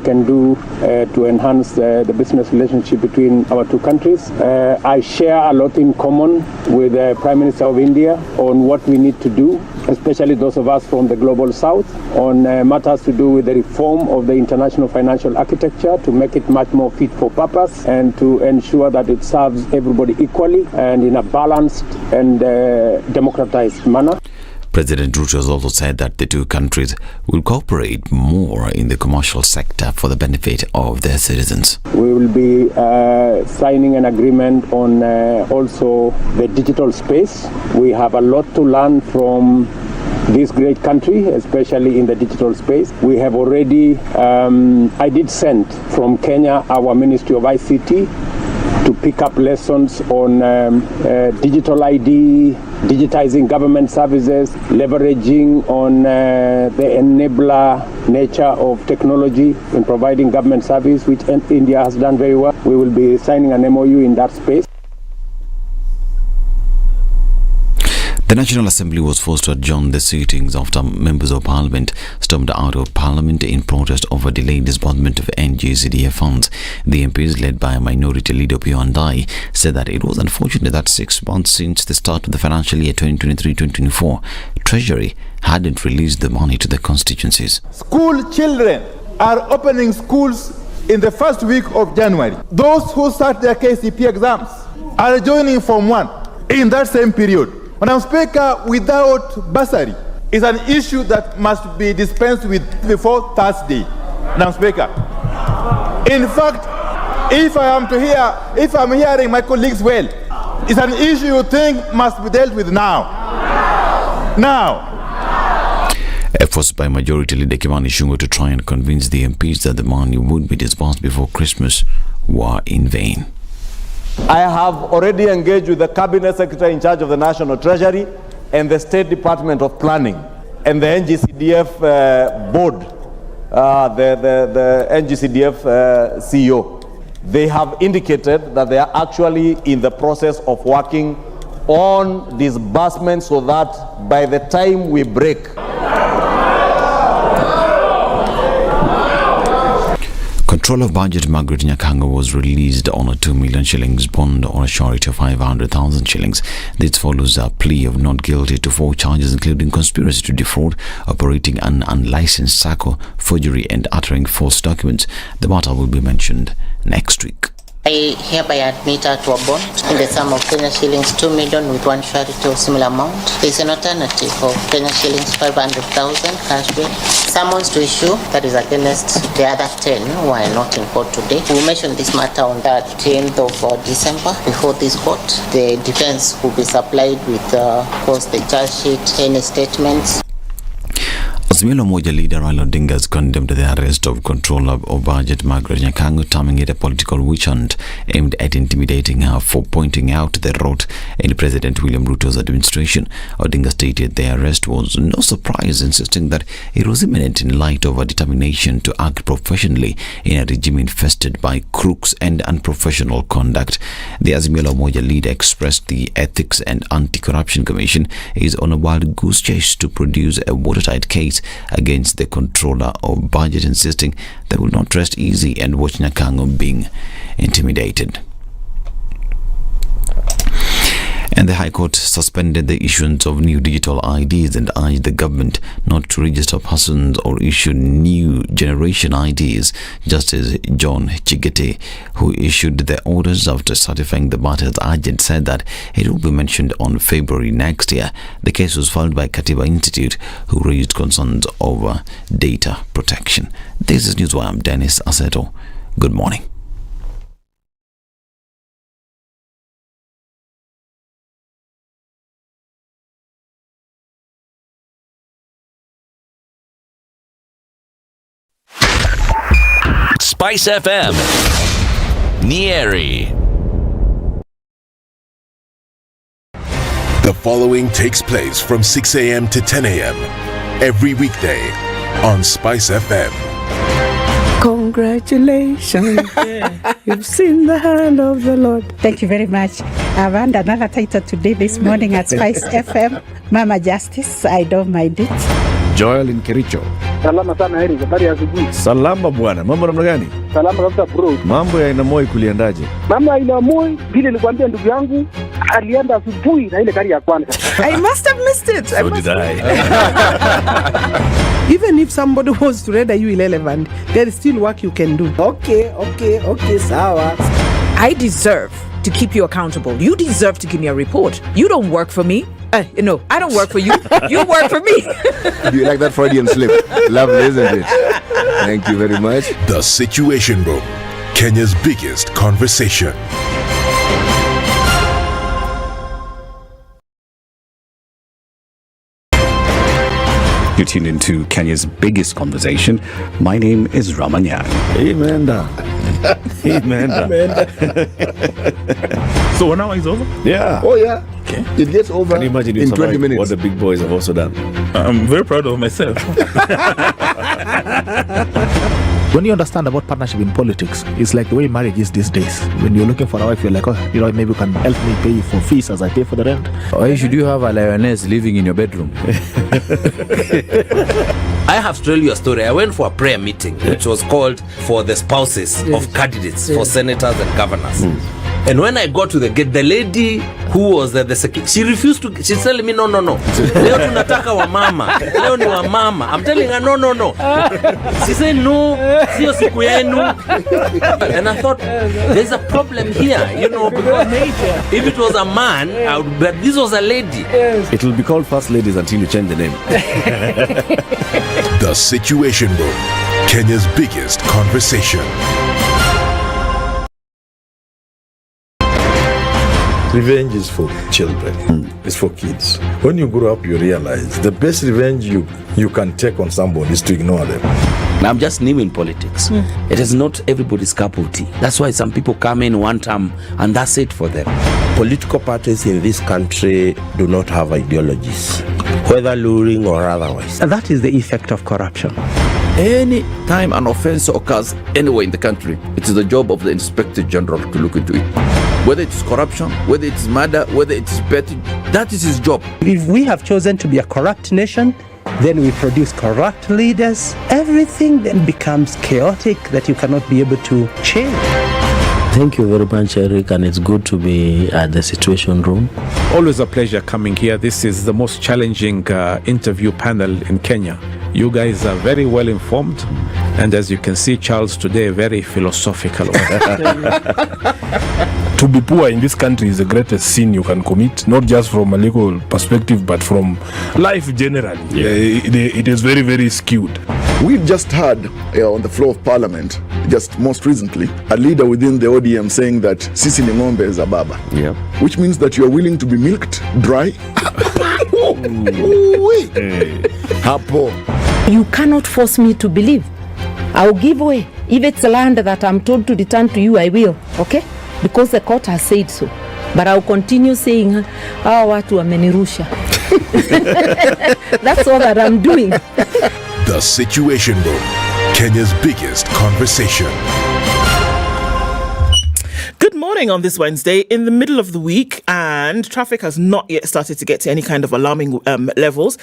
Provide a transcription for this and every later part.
can do to enhance the business relationship between our two countries. I share a lot in common with the Prime Minister of India on what we need to do, especially those of us from the Global South, on matters to do with the reform of the international financial architecture to make it much more fit for purpose and to ensure that it serves everybody equally and in a balanced and democratized manner. President Ruto has also said that the two countries will cooperate more in the commercial sector for the benefit of their citizens. We will be signing an agreement on also the digital space. We have a lot to learn from this great country, especially in the digital space. We have already, I did send from Kenya our Ministry of ICT to pick up lessons on digital ID, digitizing government services, leveraging on the enabler nature of technology in providing government service, which India has done very well. We will be signing an MOU in that space. The National Assembly was forced to adjourn the sittings after members of Parliament stormed out of Parliament in protest over delayed disbursement of NGCDF funds. The MPs, led by Minority Leader Pio Andai, said that it was unfortunate that 6 months since the start of the financial year 2023-2024, Treasury hadn't released the money to the constituencies. School children are opening schools in the first week of January. Those who start their KCP exams are joining Form 1 in that same period. Madam Speaker, without bursary is an issue that must be dispensed with before Thursday. Madam Speaker, in fact, if I'm hearing my colleagues well, it's an issue you think must be dealt with now. Efforts by Majority Leader Japanni to try and convince the MPs that the money would be disbursed before Christmas were in vain. I have already engaged with the Cabinet Secretary in charge of the National Treasury and the State Department of Planning and the NGCDF board, the NGCDF CEO. They have indicated that they are actually in the process of working on disbursement so that by the time we break, Controller of Budget Margaret Nyakango was released on a 2 million shillings bond or a surety of 500,000 shillings. This follows a plea of not guilty to 4 charges, including conspiracy to defraud, operating an unlicensed SACCO, forgery and uttering false documents. The matter will be mentioned next week. I hereby admit her to a bond in the sum of Kenya shillings 2 million with one surety of similar amount. There is an alternative of Kenya shillings 500,000 cash bail. Summons to issue that is against the other 10 who are not in court today. We mentioned this matter on the 10th of December before this court. The defense will be supplied with, of course, the charge sheet, any statements. Azimio la Umoja leader Raila Odinga has condemned the arrest of Controller of Budget Margaret Nyakango, terming it a political witch hunt aimed at intimidating her for pointing out the rot in President William Ruto's administration. Odinga stated the arrest was no surprise, insisting that it was imminent in light of her determination to act professionally in a regime infested by crooks and unprofessional conduct. The Azimio la Umoja leader expressed the Ethics and Anti-Corruption Commission is on a wild goose chase to produce a watertight case against the Controller of Budget, insisting they will not rest easy and watch Nyakango being intimidated. And the High Court suspended the issuance of new digital IDs and urged the government not to register persons or issue new generation IDs. Justice John Chigete, who issued the orders after certifying the matter as urgent, said that it will be mentioned on February next year. The case was filed by Katiba Institute, who raised concerns over data protection. This is Newswire. I'm Dennis Aseto. Good morning. SpiceFM, Nyeri. The following takes place from 6 a.m. to 10 a.m. every weekday on SpiceFM. Congratulations. You've seen the hand of the Lord. Thank you very much. I've earned another title today, this morning at SpiceFM. Mama Justice, I don't mind it. Joel in Kericho. Salama sana Heri, habari ya asubuhi. Salama bwana, mambo namna gani? Salama kabisa bro. Mambo ya Inamoi kuliendaje? Mama Inamoi, vile nilikwambia ndugu yangu, alienda asubuhi na ile gari ya kwanza. I must have missed it. So did I. Even if somebody was to render you irrelevant, there is still work you can do. Okay, sawa. I deserve to keep you accountable. You deserve to give me a report. You don't work for me. No, I don't work for you. You work for me. Do you like that Freudian slip? Lovely, isn't it? Thank you very much. The Situation Room, Kenya's biggest conversation. You tune into Kenya's biggest conversation. My name is Ramanya. Amen. Amen. So 1 hour is over? Yeah. Oh yeah. Okay. It gets over. Can you imagine in 20 minutes? What the big boys have also done? I'm very proud of myself. When you understand about partnership in politics, it's like the way marriage is these days. When you're looking for a wife, you're like, maybe you can help me pay for fees as I pay for the rent. Why should you have a lioness living in your bedroom? I have to tell you a story. I went for a prayer meeting, which was called for the spouses of candidates for senators and governors. And when I got to the gate, the lady who was the secretary, she refused to, she's telling me, no. Leo tunataka wa mama. Leo ni wa mama. I'm telling her, no. She said, no, sio siku yenu. And I thought, there's a problem here, because if it was a man, but this was a lady. It will be called First Ladies until you change the name. The Situation Room, Kenya's biggest conversation. Revenge is for children. It's for kids. When you grow up, you realize the best revenge you can take on somebody is to ignore them. Now, I'm just new in politics. It is not everybody's cup of tea. That's why some people come in one term and that's it for them. Political parties in this country do not have ideologies, whether luring or otherwise. And that is the effect of corruption. Any time an offense occurs anywhere in the country, it is the job of the Inspector General to look into it. Whether it's corruption, whether it's murder, whether it's petty, that is his job. If we have chosen to be a corrupt nation, then we produce corrupt leaders. Everything then becomes chaotic that you cannot be able to change. Thank you very much, Eric, and it's good to be at the Situation Room. Always a pleasure coming here. This is the most challenging interview panel in Kenya. You guys are very well informed, and as you can see, Charles today, very philosophical. To be poor in this country is the greatest sin you can commit, not just from a legal perspective, but from life generally. It is very, very skewed. We've just heard on the floor of Parliament, just most recently, a leader within the ODM saying that Sisi ni ng'ombe is a baba. Yeah. Which means that you are willing to be milked dry. Hapo. You cannot force me to believe. I'll give way. If it's land that I'm told to return to you, I will. Okay? Because the court has said so. But I'll continue saying, watu wamenirusha. That's all that I'm doing. The Situation Room, Kenya's biggest conversation. Good morning on this Wednesday in the middle of the week, and traffic has not yet started to get to any kind of alarming levels.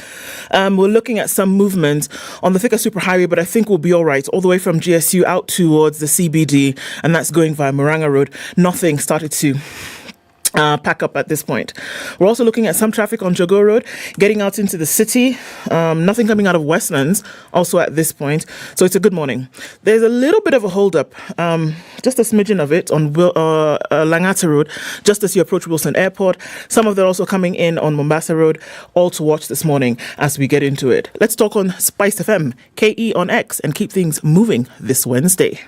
We're looking at some movement on the Thika Superhighway, but I think we'll be all right all the way from GSU out towards the CBD, and that's going via Murang'a Road. Nothing started to pack up at this point. We're also looking at some traffic on Jogoo Road, getting out into the city. Nothing coming out of Westlands also at this point. So it's a good morning. There's a little bit of a hold-up, just a smidgen of it on Langata Road, just as you approach Wilson Airport. Some of them also coming in on Mombasa Road, all to watch this morning as we get into it. Let's talk on SpiceFM, KE on X, and keep things moving this Wednesday.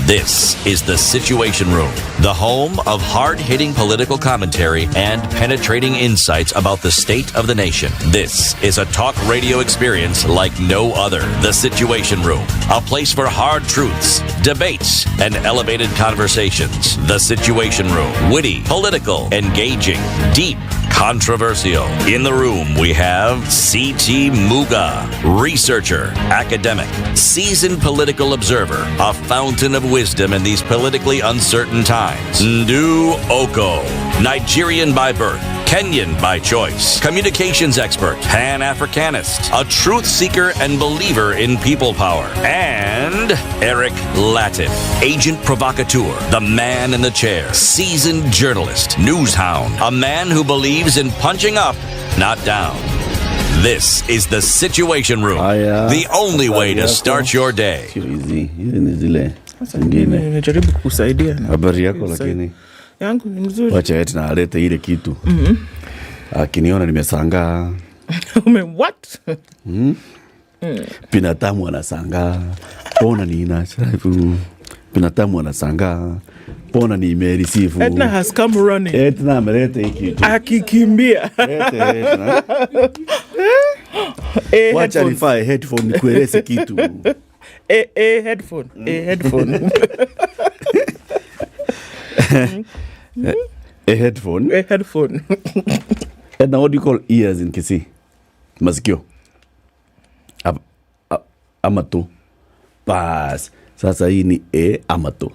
This is the Situation Room, the home of hard-hitting political commentary and penetrating insights about the state of the nation. This is a talk radio experience like no other. The Situation Room, a place for hard truths, debates, and elevated conversations. The Situation Room, witty, political, engaging, deep, controversial. In the room, we have C.T. Muga, researcher, academic, seasoned political observer, a fountain of wisdom in these politically uncertain times. Ndu Okoh, Nigerian by birth, Kenyan by choice, communications expert, Pan-Africanist, a truth seeker and believer in people power, and Eric Latiff, agent provocateur, the man in the chair, seasoned journalist, news hound, a man who believes in punching up, not down. This is the Situation Room, the only way to start your day. Nimejaribu kusaidia. Habari yako lakini Yangu ni mzuri. wacha Ednah alete ile kitu. Akiniona nimesangaa. What? Binadamu anasangaa. Bona nina shaifu. Binadamu anasangaa. Bona ni imerisifu. Ednah has come running. Ednah ameleta hii kitu. Akikimbia. Wacha nifae headphone nikueleze kitu. Headphone. Headphone. A headphone. A headphone. Ednah, what do you call ears in Kisii? Masikio. Amato. Bas. Sasa hii ni amato.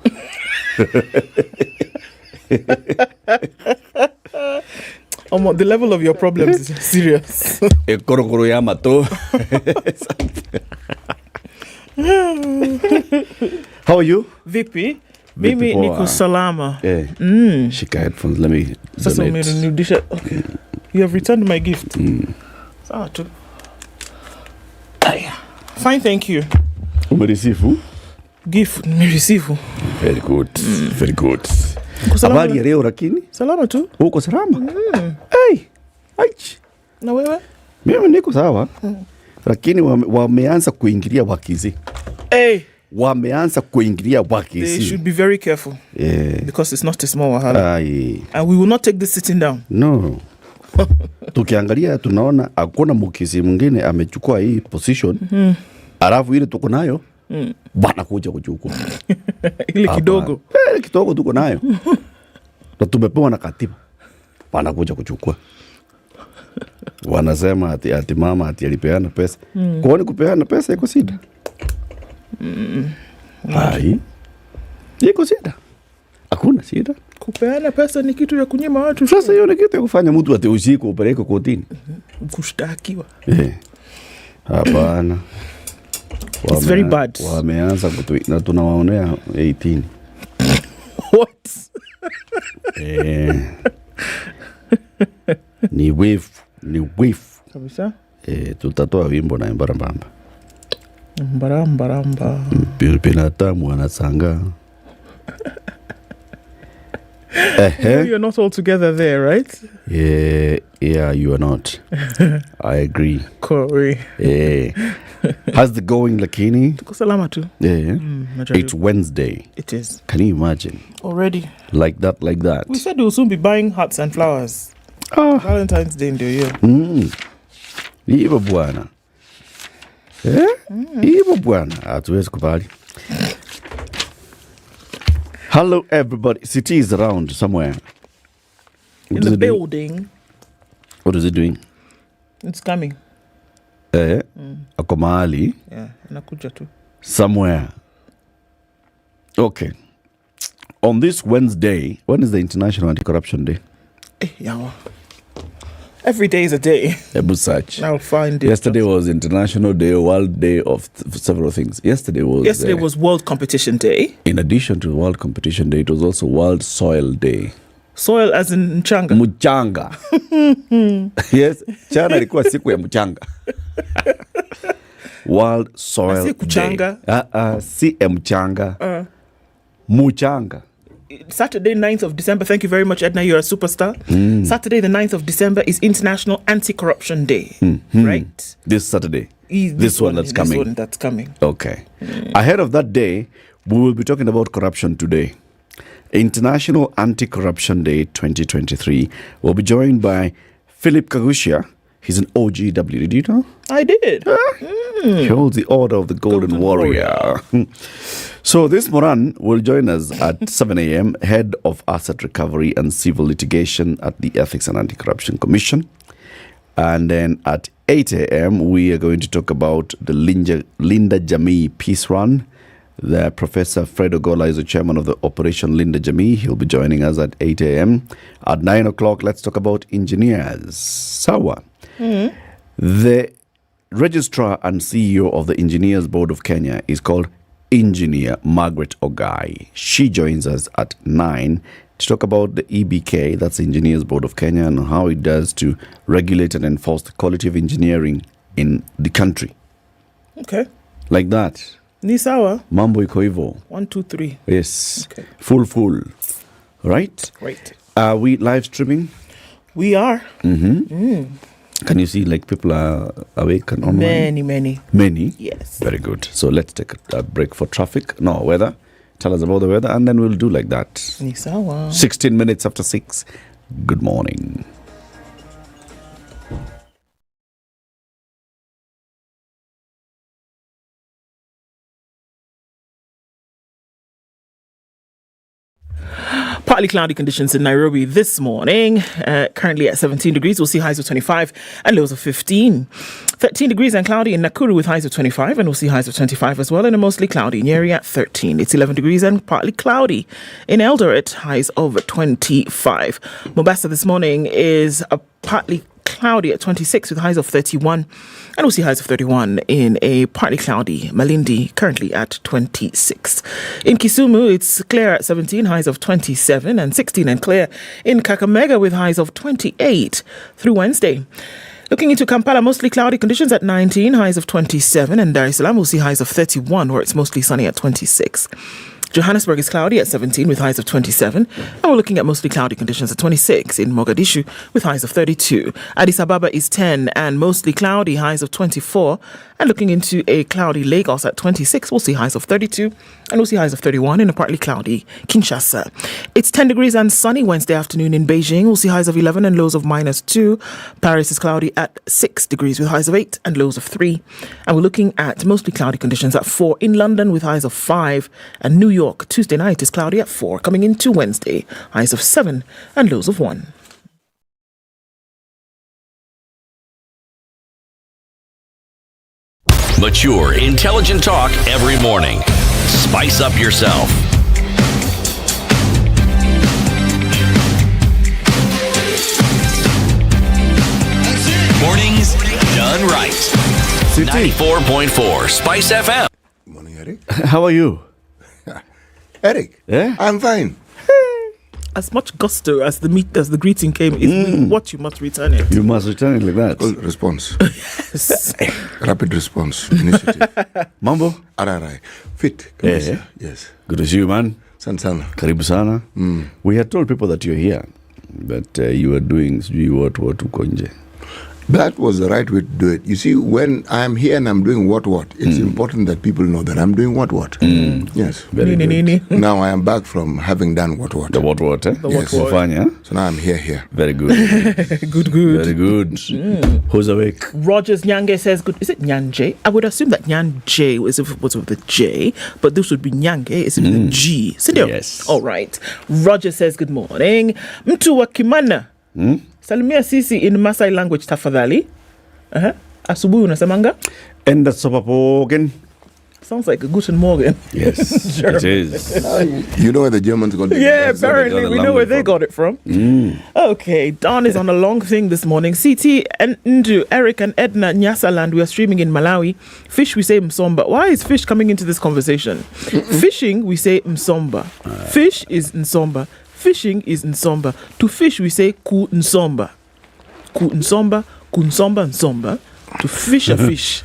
The level of your problems is serious. Korokoro ya amato. How are you? Vipi? Mimi niko salama. Shika headphones, let me Sasa umenirudisha. You have returned my gift. Sawa tu. Fine, thank you. Umerisifu? Gift nimerisifu. Very good. Very good. Habari ya leo lakini? Salama tu. Uko salama? Hey. Aich. Na wewe? Mimi niko sawa. Lakini wameanza kuingilia Wakisii. Wameanza kuingilia Wakisii. They should be very careful. Because it's not a small wahala. And we will not take this sitting down. No. Tukiangalia tunaona hakuna Mkisii mwingine amechukua hii position. Alafu ile tuko nayo bana kuja kuchukua. Ile kidogo. Ile kidogo tuko nayo. Na tumepewa na katiba. Bana kuja kuchukua. Wanasema ati mama ati alipeana pesa. Kwani kupeana pesa iko shida? Iko shida. Hakuna shida. Kupeana pesa ni kitu ya kunyima watu. Sasa hiyo ni kitu ya kufanya mtu ati usiku upeleke kotini. Kushtakiwa. Hapana. It's very bad. Wameanza na tunawaonea 18. What? Ni wave. Kabisa? Tutatoa wimbo na mbarambamba. Mbaramba. Binadamu anasanga. You're not all together there, right? Yeah, you are not. I agree. Corey. How's the going, lakini? Tuko salama tu. It's Wednesday. It is. Can you imagine? Already. Like that. We said we'll soon be buying hearts and flowers. Valentine's Day ndio hiyo. Hivyo bwana. Hivyo bwana. Hatuwezi kubali. Hello everybody. City is around somewhere. In the building. What is it doing? It's coming. Ako mahali. Nakuja tu. Somewhere. Okay. On this Wednesday, when is the International Anti-Corruption Day? Yawa. Every day is a day. Search. I'll find it. Yesterday was International Day, World Day of several things. Yesterday was World Competition Day. In addition to World Competition Day, it was also World Soil Day. Soil as in mchanga. Mchanga. Yes, jana ilikuwa siku ya mchanga. World Soil Day. Si mchanga. Mchanga. Saturday, 9th of December. Thank you very much, Ednah. You're a superstar. Saturday, the 9th of December is International Anti-Corruption Day. Right? This Saturday. This one that's coming. This one that's coming. Okay. Ahead of that day, we will be talking about corruption today. International Anti-Corruption Day 2023. We'll be joined by Philip Kagushia. He's an OGW. Did you know? I did. He holds the Order of the Golden Warrior. So this Moran will join us at 7 a.m., Head of Asset Recovery and Civil Litigation at the Ethics and Anti-Corruption Commission. And then at 8 a.m., we are going to talk about the Linda Jamii Peace Run. The Professor Fred Ogola is the chairman of the Operation Linda Jamii. He'll be joining us at 8 a.m. At 9 o'clock, let's talk about engineers. Sawa. The registrar and CEO of the Engineers Board of Kenya is called Engineer Margaret Ogai. She joins us at 9 to talk about the EBK, that's the Engineers Board of Kenya, and how it does to regulate and enforce the quality of engineering in the country. Okay. Like that. Ni sawa. Mambo iko hivyo. 1, 2, 3. Yes. Okay. Full. Right? Great. Are we live streaming? We are. Can you see like people are awake and online? Many. Yes. Very good. So let's take a break for traffic. No, weather. Tell us about the weather and then we'll do like that. Ni sawa. 16 minutes after 6. Good morning. Partly cloudy conditions in Nairobi this morning. Currently at 17 degrees. We'll see highs of 25 and lows of 15. 13 degrees and cloudy in Nakuru with highs of 25, and we'll see highs of 25 as well. And a mostly cloudy Nyeri at 13. It's 11 degrees and partly cloudy in Eldoret, highs of 25. Mombasa this morning is a partly cloudy at 26 with highs of 31, and we'll see highs of 31 in a partly cloudy Malindi, currently at 26. In Kisumu, it's clear at 17, highs of 27, and 16 and clear in Kakamega with highs of 28 through Wednesday. Looking into Kampala, mostly cloudy conditions at 19, highs of 27, and Dar es Salaam will see highs of 31, where it's mostly sunny at 26. Johannesburg is cloudy at 17 with highs of 27, and we're looking at mostly cloudy conditions at 26 in Mogadishu with highs of 32. Addis Ababa is 10 and mostly cloudy, highs of 24, and looking into a cloudy Lagos at 26, we'll see highs of 32, and we'll see highs of 31 in a partly cloudy Kinshasa. It's 10 degrees and sunny Wednesday afternoon in Beijing. We'll see highs of 11 and lows of -2. Paris is cloudy at 6 degrees with highs of 8 and lows of 3. And we're looking at mostly cloudy conditions at 4 in London with highs of 5, and New York Tuesday night is cloudy at 4, coming into Wednesday, highs of 7 and lows of 1. Mature, intelligent talk every morning. Spice up yourself. Mornings done right. 94.4 Spice FM. Morning, Eric. How are you? Eric, yeah? I'm fine. As much gusto as the greeting came is what you must return it. You must return it like that. Full response. Yes. Rapid response initiative. Mambo? Ararai. Fit. Yeah. Yes. Good to see you, man. Sana. Karibu sana. We had told people that you're here, but you were doing what uko nje. That was the right way to do it. You see, when I'm here and I'm doing what, it's important that people know that I'm doing what. Yes. Very good. Now I am back from having done what. The what, eh? The yes. what. So now I'm here. Very good. Good. Very good. Who's awake? Rogers Nyange says, good. Is it Nyanje? I would assume that Nyanje was if it was with the J, but this would be Nyange. It's with the G. Yes. All right. Roger says, good morning. Mtu wa Kimana. Salimia sisi in Masai language tafadhali. Asubuhi unasemanga? Enda sopapogen. Sounds like a Guten Morgen. Yes, it is. You know where the Germans got it? Yeah, apparently we know where they got it from. Okay, Don is on a long thing this morning. CT and Ndu, Eric and Ednah Nyasaland, we are streaming in Malawi. Fish, we say Msomba. Why is fish coming into this conversation? Fishing, we say Msomba. Fish is Nsomba. Fishing is Nsomba. To fish, we say Ku Nsomba. Ku Nsomba, Ku Nsomba, Nsomba. To fish a fish.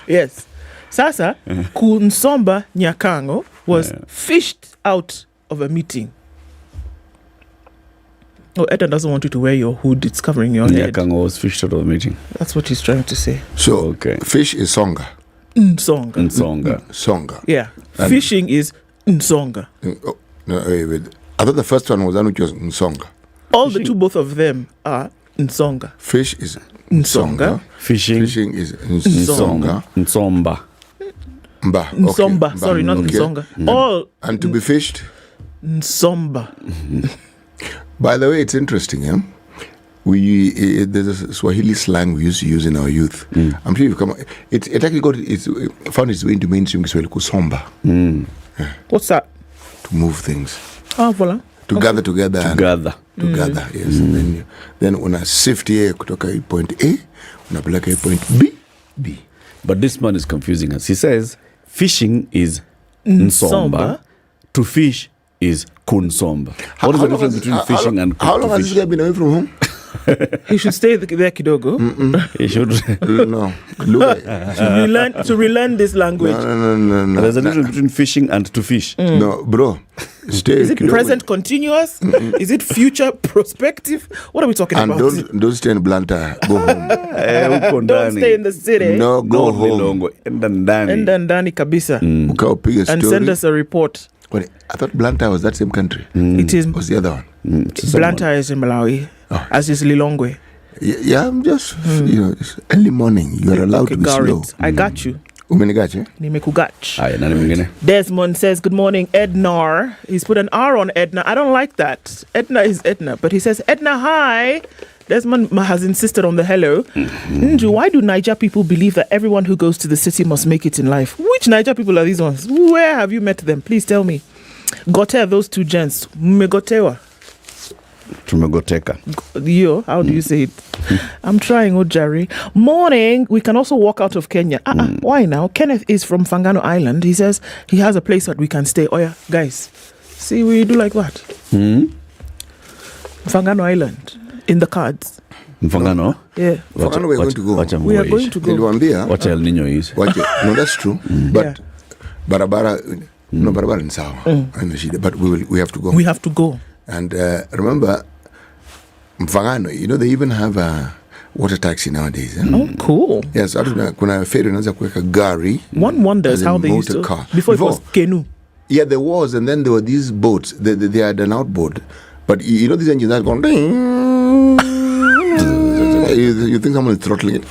Yes. Sasa, Ku Nsomba Nyakango was fished out of a meeting. Oh, Edna doesn't want you to wear your hood. It's covering your head. Nyakango was fished out of a meeting. That's what he's trying to say. So, fish is Songa. Nsonga. Yeah. And fishing is Nsonga. No, wait. I thought the first one was which was Nsonga. All fishing. Both of them are Nsonga. Fish is Nsonga. Fishing is Nsonga. Nsomba. Mba. Nsomba. Sorry, not Nsonga. All. And to be fished? Nsomba. By the way, it's interesting, yeah? There's a Swahili slang we used to use in our youth. I'm sure you've come. It actually found its way into mainstream Swahili called somba. Yeah. What's that? To move things. Ah, voilà. To gather together. Together, yes. And then una sift here kutoka point A, unapeleka point B. But this man is confusing us. He says fishing is Nsomba, to fish is Kunsomba. What is the difference between fishing and how long has this guy been away from home? He should stay there, Kidogo. He should. No. To relearn this language. No. There's a difference between fishing and to fish. No, bro. Stay. Is it present continuous? Is it future prospective? What are we talking about? And don't stay in Blantyre. Go home. Don't stay in the city. No, go home. Enda ndani kabisa. And send us a report. Wait, I thought Blantyre was that same country. It is. What's the other one? Blantyre is in Malawi. As is Lilongwe. Yeah, I'm just, it's early morning. You are allowed to be slow. I got you. Umenigache? Nimekugach. Desmond says, good morning, Ednah. He's put an R on Ednah. I don't like that. Ednah is Ednah. But he says, Ednah, hi. Desmond has insisted on the hello. Nju, why do Niger people believe that everyone who goes to the city must make it in life? Which Niger people are these ones? Where have you met them? Please tell me. Gote, those two gents. Mmegotewa. Tumegoteka. Yo, how do you say it? I'm trying, Ojari. Morning. We can also walk out of Kenya. Why now? Kenneth is from Fangano Island. He says he has a place that we can stay. Oh yeah, guys. See, we do like what? Fangano Island. In the cards. Mfangano? Yeah. Mfangano we're going to go. We are going to go. What El Nino is. No, that's true. But Barabara, no, Barabara in Sao. But we have to go. We have to go. And remember, Mfangano, they even have a water taxi nowadays. Oh, cool. Yes, kuna ferry unaweza kuweka gari. One wonders how they used to. Car. Before it was canoe. Yeah, there was, and then there were these boats. They had an outboard. But these engines that gone. You think someone is throttling it?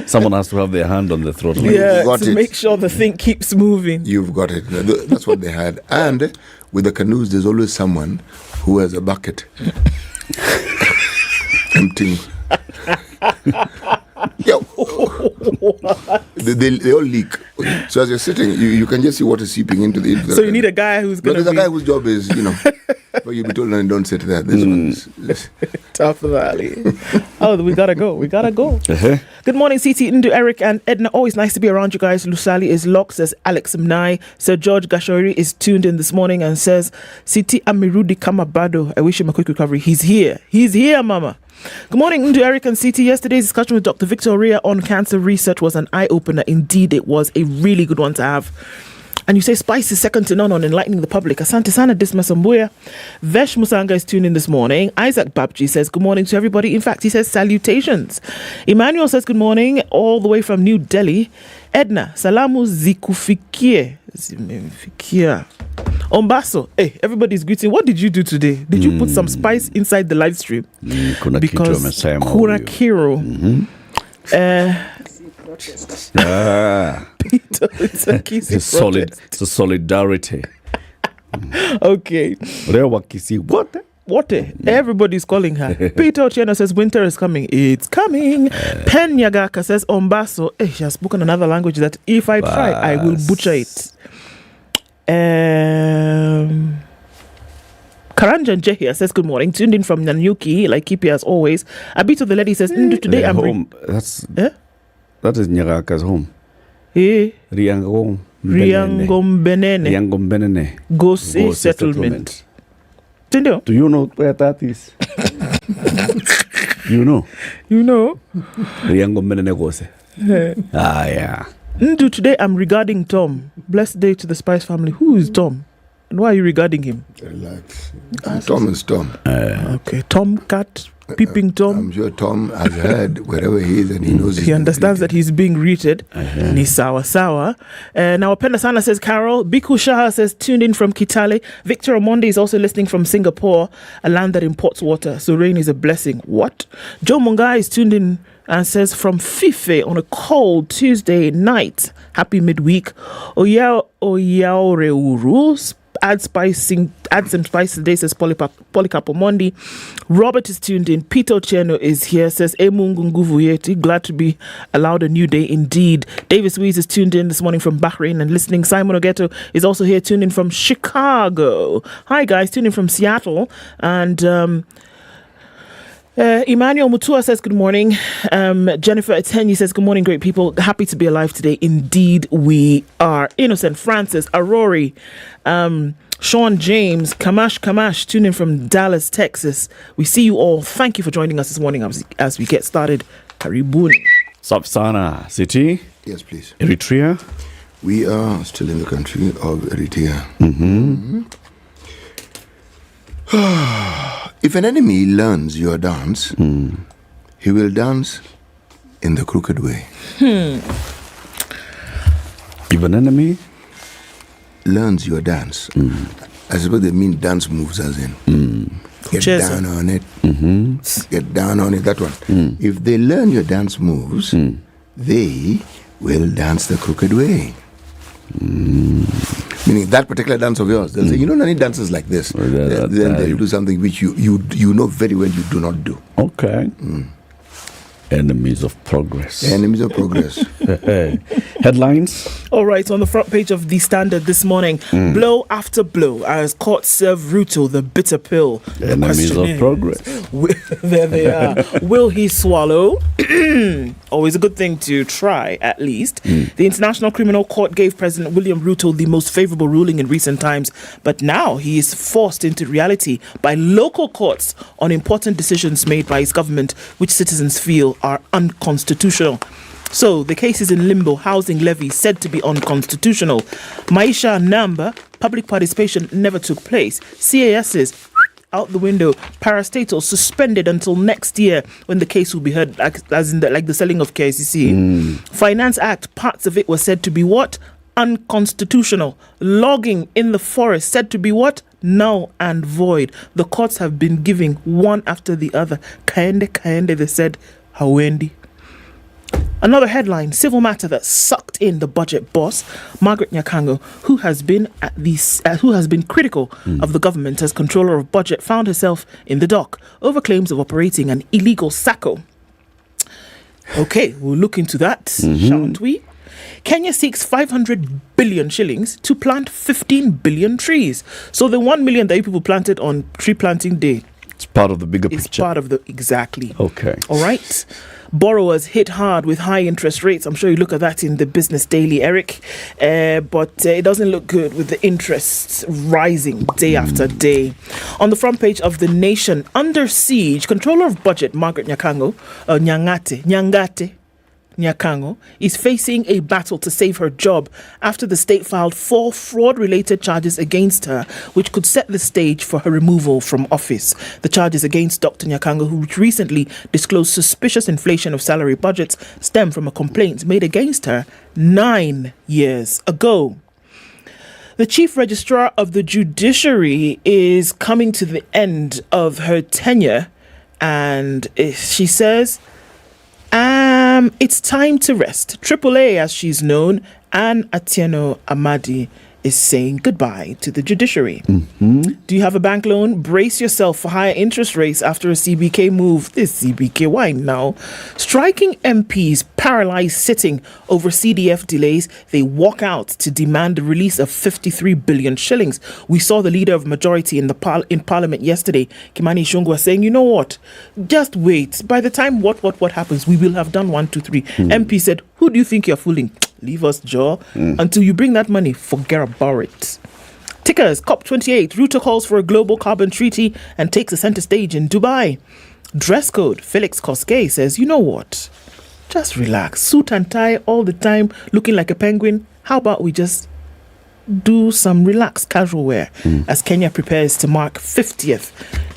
Someone has to have their hand on the throttle. Yeah, to make sure the thing keeps moving. You've got it. That's what they had. And with the canoes, there's always someone who has a bucket emptying. They all leak. So as you're sitting, you can just see water seeping into the. So you need a guy who's going to. There's a guy whose job is, but you'll be told, no, don't sit there. This one's tough valley. Oh, we gotta go. Good morning, CT Ndu, Eric, and Ednah. Always nice to be around you guys. Lusali is locked, says Alex Mnai. Sir George Gashori is tuned in this morning and says, CT Amirudi Kamabado. I wish him a quick recovery. He's here, Mama. Good morning, Ndu, Eric, and CT. Yesterday's discussion with Dr. Victoria on cancer research was an eye-opener. Indeed, it was a really good one to have. And you say Spice is second to none on enlightening the public. Asante sana Disma Sambuya. Vesh Musanga is tuned in this morning. Isaac Babji says good morning to everybody. In fact, he says salutations. Emmanuel says good morning all the way from New Delhi. Ednah, salamu zikufikie. Ombaso, hey, everybody's greeting. What did you do today? Did you put some spice inside the live stream? Because Kurakiro. It's a solidarity. Okay. What? Everybody's calling her. Peter Ochieno says winter is coming. It's coming. Pen Yagaka says Ombaso. She has spoken another language that if I try, I will butcher it. Karanjan Jehia says good morning. Tuned in from Nanyuki, like Kipi as always. Abito the lady says today I'm home. That is Nyaraka's home. Riangombenene. Gose settlement. Do you know where that is? You know. Riangombenene Gose. Yeah. Today I'm regarding Tom. Blessed day to the Spice family. Who is Tom? And why are you regarding him? Relax. Tom is Tom. Okay. Tom Cat. Peeping Tom. I'm sure Tom has heard wherever he is, and he knows he understands that he's being greeted. Ni sawa sawa. Now, Penda Sana says Carol. Biku Shaha says tuned in from Kitale. Victor Omonde is also listening from Singapore, a land that imports water. So rain is a blessing. What? Joe Mungai is tuned in and says from Fife on a cold Tuesday night. Happy midweek. Oyaoreuru. Add some spice today, says Polycarp Omondi. Robert is tuned in. Peter Cheno is here, says Emungu Nguvu Yeti. Glad to be allowed a new day indeed. Davis Wees is tuned in this morning from Bahrain and listening. Simon Ogeto is also here, tuned in from Chicago. Hi guys, tuned in from Seattle. And Emmanuel Mutua says good morning. Jennifer Etenyi says good morning, great people. Happy to be alive today. Indeed we are. Innocent Francis, Aurori, Sean James, Kamash, tuning in from Dallas, Texas. We see you all. Thank you for joining us this morning as we get started. Karibuni. Sapsana City. Yes, please. Eritrea. We are still in the country of Eritrea. If an enemy learns your dance, he will dance in the crooked way. If an enemy learns your dance, I suppose they mean dance moves as in get down on it, get down on it, that one. If they learn your dance moves, they will dance the crooked way. Meaning that particular dance of yours, they'll say, you know, any dances like this. Then they'll do something which you know very well you do not do. Okay. Enemies of progress. Enemies of progress. Headlines. All right, on the front page of The Standard this morning, blow after blow as courts serve Ruto the bitter pill. Enemies of progress. There they are. Will he swallow? Always a good thing to try, at least. The International Criminal Court gave President William Ruto the most favorable ruling in recent times, but now he is forced into reality by local courts on important decisions made by his government, which citizens feel are unconstitutional. So the case is in limbo. Housing levy said to be unconstitutional. Maisha Namba, public participation never took place. CASs out the window. Parastatal suspended until next year when the case will be heard, as in the selling of KICC. Finance Act, parts of it were said to be what? Unconstitutional. Logging in the forest said to be what? Null and void. The courts have been giving one after the other. Kaende, they said. Hawendi. Another headline, civil matter that sucked in the budget boss, Margaret Nyakango, who has been critical of the government as controller of budget, found herself in the dock over claims of operating an illegal SACCO. Okay, we'll look into that, shan't we? Kenya seeks 500 billion shillings to plant 15 billion trees. So the 1 million that people planted on tree planting day, it's part of the bigger picture. It's part of the, exactly. Okay. All right. Borrowers hit hard with high interest rates. I'm sure you look at that in the Business Daily, Eric. But it doesn't look good with the interests rising day after day. On the front page of The Nation, under siege, controller of budget Margaret Nyakango, Nyangate Nyakango, is facing a battle to save her job after the state filed 4 fraud-related charges against her, which could set the stage for her removal from office. The charges against Dr. Nyakango, who recently disclosed suspicious inflation of salary budgets, stem from a complaint made against her 9 years ago. The Chief Registrar of the Judiciary is coming to the end of her tenure, and she says, it's time to rest. AAA, as she's known, Anne Atieno Amadi, is saying goodbye to the judiciary. Do you have a bank loan? Brace yourself for higher interest rates after a CBK move. This CBK, why now? Striking MPs paralyzed sitting over CDF delays. They walk out to demand the release of 53 billion shillings. We saw the leader of majority in Parliament yesterday, Kimani Ichung'wah, saying, you know what? Just wait. By the time what happens, we will have done 1, 2, 3. MP said, who do you think you're fooling? Leave us, Joe. Until you bring that money, forget about it. Tickers, COP28. Ruto calls for a global carbon treaty and takes a center stage in Dubai. Dress code. Felix Koskei says, you know what? Just relax. Suit and tie all the time, looking like a penguin. How about we just do some relaxed casual wear as Kenya prepares to mark 50th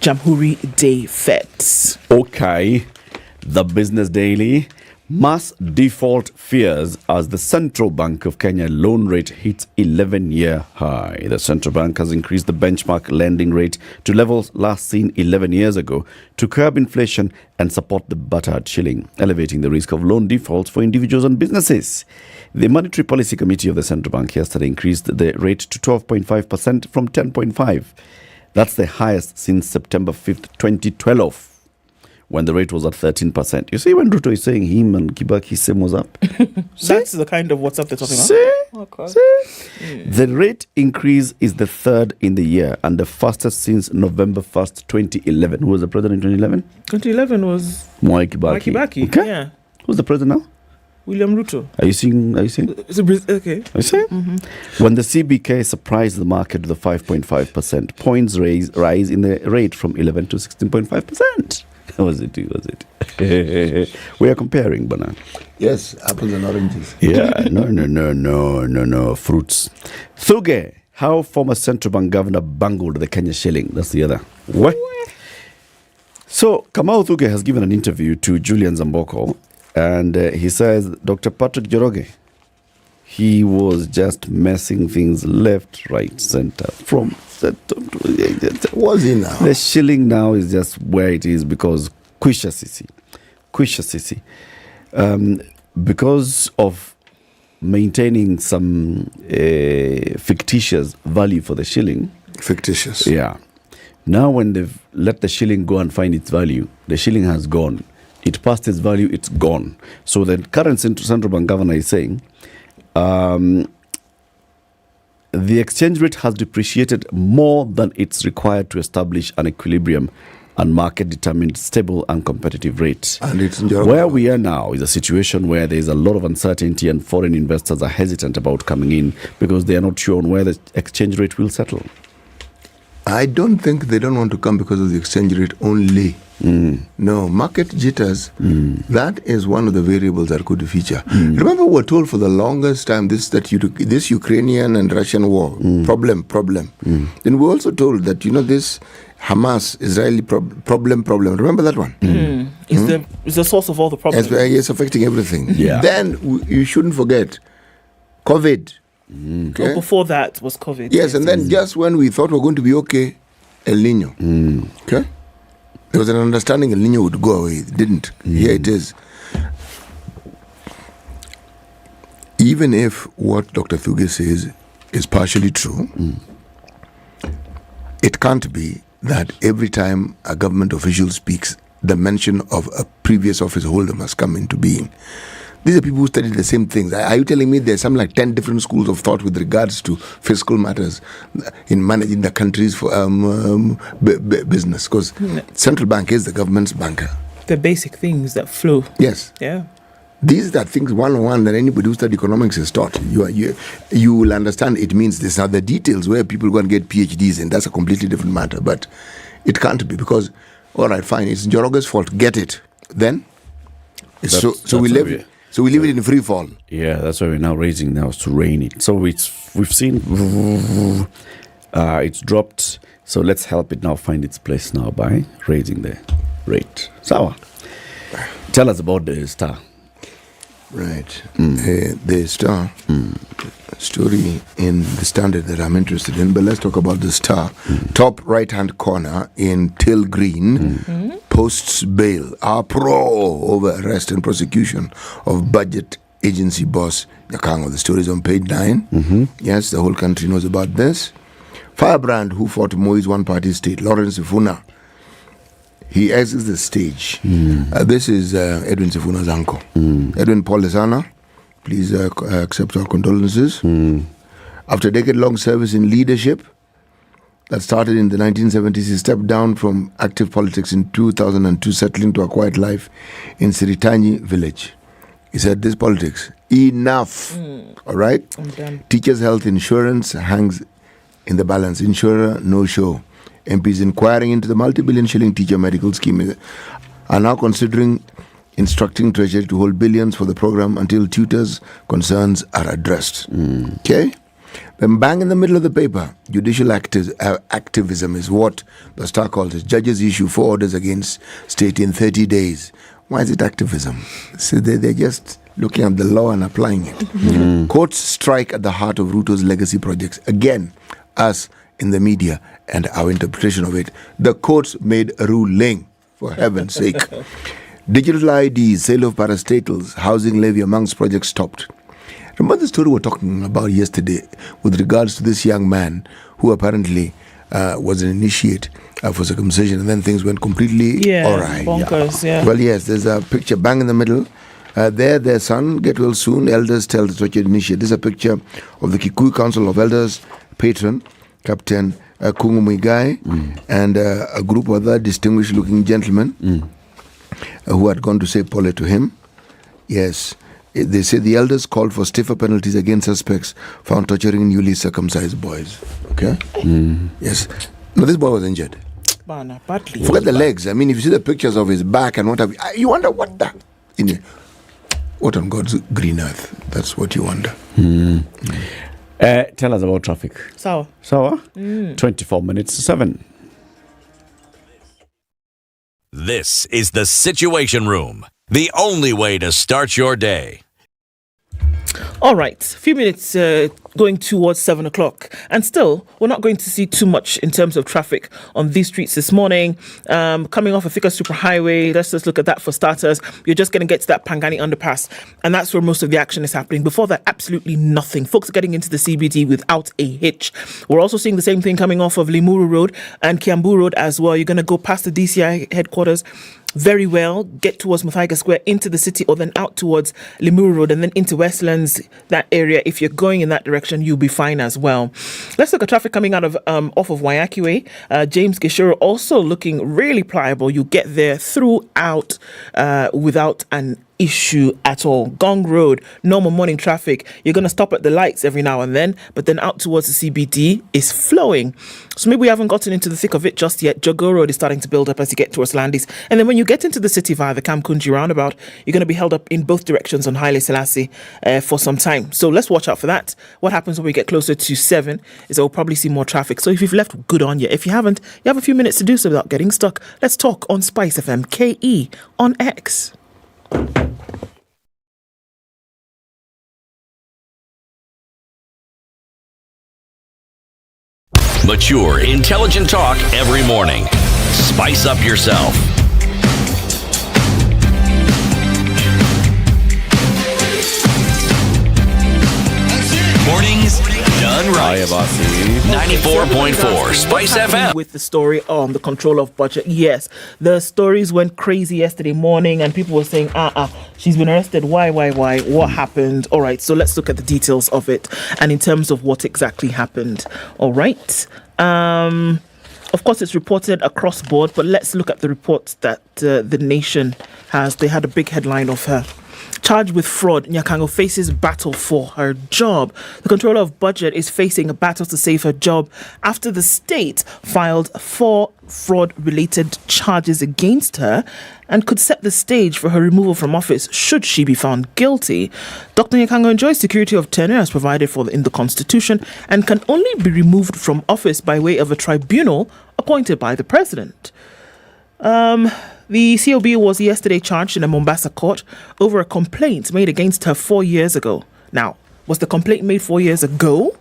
Jamhuri Day Fete. Okay, the Business Daily. Mass default fears as the Central Bank of Kenya loan rate hits 11-year high. The Central Bank has increased the benchmark lending rate to levels last seen 11 years ago to curb inflation and support the battered shilling, elevating the risk of loan defaults for individuals and businesses. The Monetary Policy Committee of the Central Bank yesterday increased the rate to 12.5% from 10.5%. That's the highest since September 5th, 2012. When the rate was at 13%. You see, when Ruto is saying him and Kibaki's same was up? That's the kind of what's up they're talking about. See? Okay. See? The rate increase is the third in the year and the fastest since November 1st, 2011. Who was the president in 2011? 2011 was Mwai Kibaki. Okay. Yeah. Who's the president now? William Ruto. Are you seeing? Okay. Are you seeing? Mm-hmm. When the CBK surprised the market with a 5.5% points rise in the rate from 11 to 16.5%. Was it? We are comparing, Bana. Yes, apples and oranges. Yeah, no, fruits. Thuge, how former Central Bank governor bungled the Kenya shilling. That's the other. What? So, Kamau Thuge has given an interview to Julian Zamboko, and he says Dr. Patrick Njoroge, he was just messing things left, right, center, from center to... Was he now? The shilling now is just where it is because Kwisha Sisi. Because of maintaining some fictitious value for the shilling. Fictitious. Yeah. Now when they've let the shilling go and find its value, the shilling has gone. It passed its value, it's gone. So the current central bank governor is saying, the exchange rate has depreciated more than it's required to establish an equilibrium and market-determined stable and competitive rate. And it's where we are now is a situation where there is a lot of uncertainty and foreign investors are hesitant about coming in because they are not sure on where the exchange rate will settle. I don't think they don't want to come because of the exchange rate only. No, market jitters, that is one of the variables that could feature. Remember, we were told for the longest time this Ukrainian and Russian war, problem. Then we were also told that, this Hamas, Israeli problem. Remember that one? It's the source of all the problems. It's affecting everything. Yeah. Then you shouldn't forget COVID. Okay. Well, before that was COVID. Yes, and then just when we thought we were going to be okay, El Nino. Okay? There was an understanding El Nino would go away. It didn't. Here it is. Even if what Dr. Thuge says is partially true, it can't be that every time a government official speaks, the mention of a previous office holder must come into being. These are people who studied the same things. Are you telling me there's something like 10 different schools of thought with regards to fiscal matters in managing the country's business? Because central bank is the government's banker. The basic things that flow. Yes. Yeah. These are things one-on-one that anybody who studied economics is taught. You will understand it means this. Now the details where people go and get PhDs in, that's a completely different matter. But it can't be because, all right, fine, it's Njoroge's fault. Get it. Then, so we live. So we leave it in free fall. Yeah, that's why we're now raising now to rein it. So we've seen it's dropped. So let's help it now find its place now by raising the rate. Sawa. Tell us about the star. Right. The star story in the Standard that I'm interested in, but let's talk about the star. Top right-hand corner in Till Green posts bail. Pro over arrest and prosecution of budget agency boss Nyakango. The story is on page 9. Yes, the whole country knows about this. Firebrand, who fought Moi's one-party state, Lawrence Sifuna, he exits the stage. This is Edwin Sifuna's uncle. Edwin Paul Lesana, please accept our condolences. After a decade-long service in leadership that started in the 1970s, he stepped down from active politics in 2002, settling to a quiet life in Siritanyi village. He said, this politics, enough. All right? I'm done. Teachers' health insurance hangs in the balance. Insurer, no show. MPs inquiring into the multi-billion shilling teacher medical scheme are now considering instructing Treasury to hold billions for the program until tutors' concerns are addressed. Okay? Then bang in the middle of the paper, judicial activism is what the Star calls it. Judges issue 4 orders against state in 30 days. Why is it activism? So they're just looking at the law and applying it. Courts strike at the heart of Ruto's legacy projects. Again, us in the media and our interpretation of it. The courts made a ruling, for heaven's sake. Digital IDs, sale of parastatals, housing levy amongst projects stopped. Remember the story we were talking about yesterday with regards to this young man who apparently was an initiate for circumcision, and then things went completely all right. Bonkers, Well, yes, there's a picture bang in the middle. Their son, get well soon, elders tell the tortured initiate. This is a picture of the Kikuyu Council of Elders patron, Captain Kungu Muigai, and a group of other distinguished-looking gentlemen who had gone to say pole to him. Yes. They say the elders called for stiffer penalties against suspects found torturing newly circumcised boys. Okay? Yes. Now, this boy was injured. Badly. Forget the legs. I mean, if you see the pictures of his back and what have you wonder what that. What on God's green earth? That's what you wonder. Tell us about traffic. Sawa. 24 minutes to 7. This is the Situation Room, the only way to start your day. All right, a few minutes going towards 7 o'clock. And still, we're not going to see too much in terms of traffic on these streets this morning. Coming off a Thika Superhighway, let's just look at that for starters. You're just going to get to that Pangani underpass, and that's where most of the action is happening. Before that, absolutely nothing. Folks are getting into the CBD without a hitch. We're also seeing the same thing coming off of Limuru Road and Kiambu Road as well. You're going to go past the DCI headquarters very well, get towards Muthaiga Square into the city, or then out towards Limuru Road and then into Westlands, that area. If you're going in that direction, you'll be fine as well. Let's look at traffic coming out of off of Wayaki Way. James Gishuru also looking really pliable. You get there throughout without an issue at all. Gong Road, normal morning traffic. You're going to stop at the lights every now and then, but then out towards the CBD is flowing. So maybe we haven't gotten into the thick of it just yet. Jogo Road is starting to build up as you get towards Landis. And then when you get into the city via the Kamkunji roundabout, you're going to be held up in both directions on Haile Selassie for some time. So let's watch out for that. What happens when we get closer to 7 is that we'll probably see more traffic. So if you've left, good on you. If you haven't, you have a few minutes to do so without getting stuck. Let's talk on SpiceFM KE on X. Mature, intelligent talk every morning. Spice up yourself. Mornings done right. 94.4 Spice FM. With the story on the control of budget. Yes, the stories went crazy yesterday morning and people were saying, she's been arrested. Why? What happened? All right, so let's look at the details of it and in terms of what exactly happened. All right. Of course, it's reported across board, but let's look at the reports that the Nation has. They had a big headline of her. Charged with fraud, Nyakango faces battle for her job. The controller of budget is facing a battle to save her job after the state filed 4 fraud-related charges against her and could set the stage for her removal from office should she be found guilty. Dr. Nyakango enjoys security of tenure as provided for in the Constitution and can only be removed from office by way of a tribunal appointed by the president. The COB was yesterday charged in a Mombasa court over a complaint made against her 4 years ago. Now, was the complaint made 4 years ago?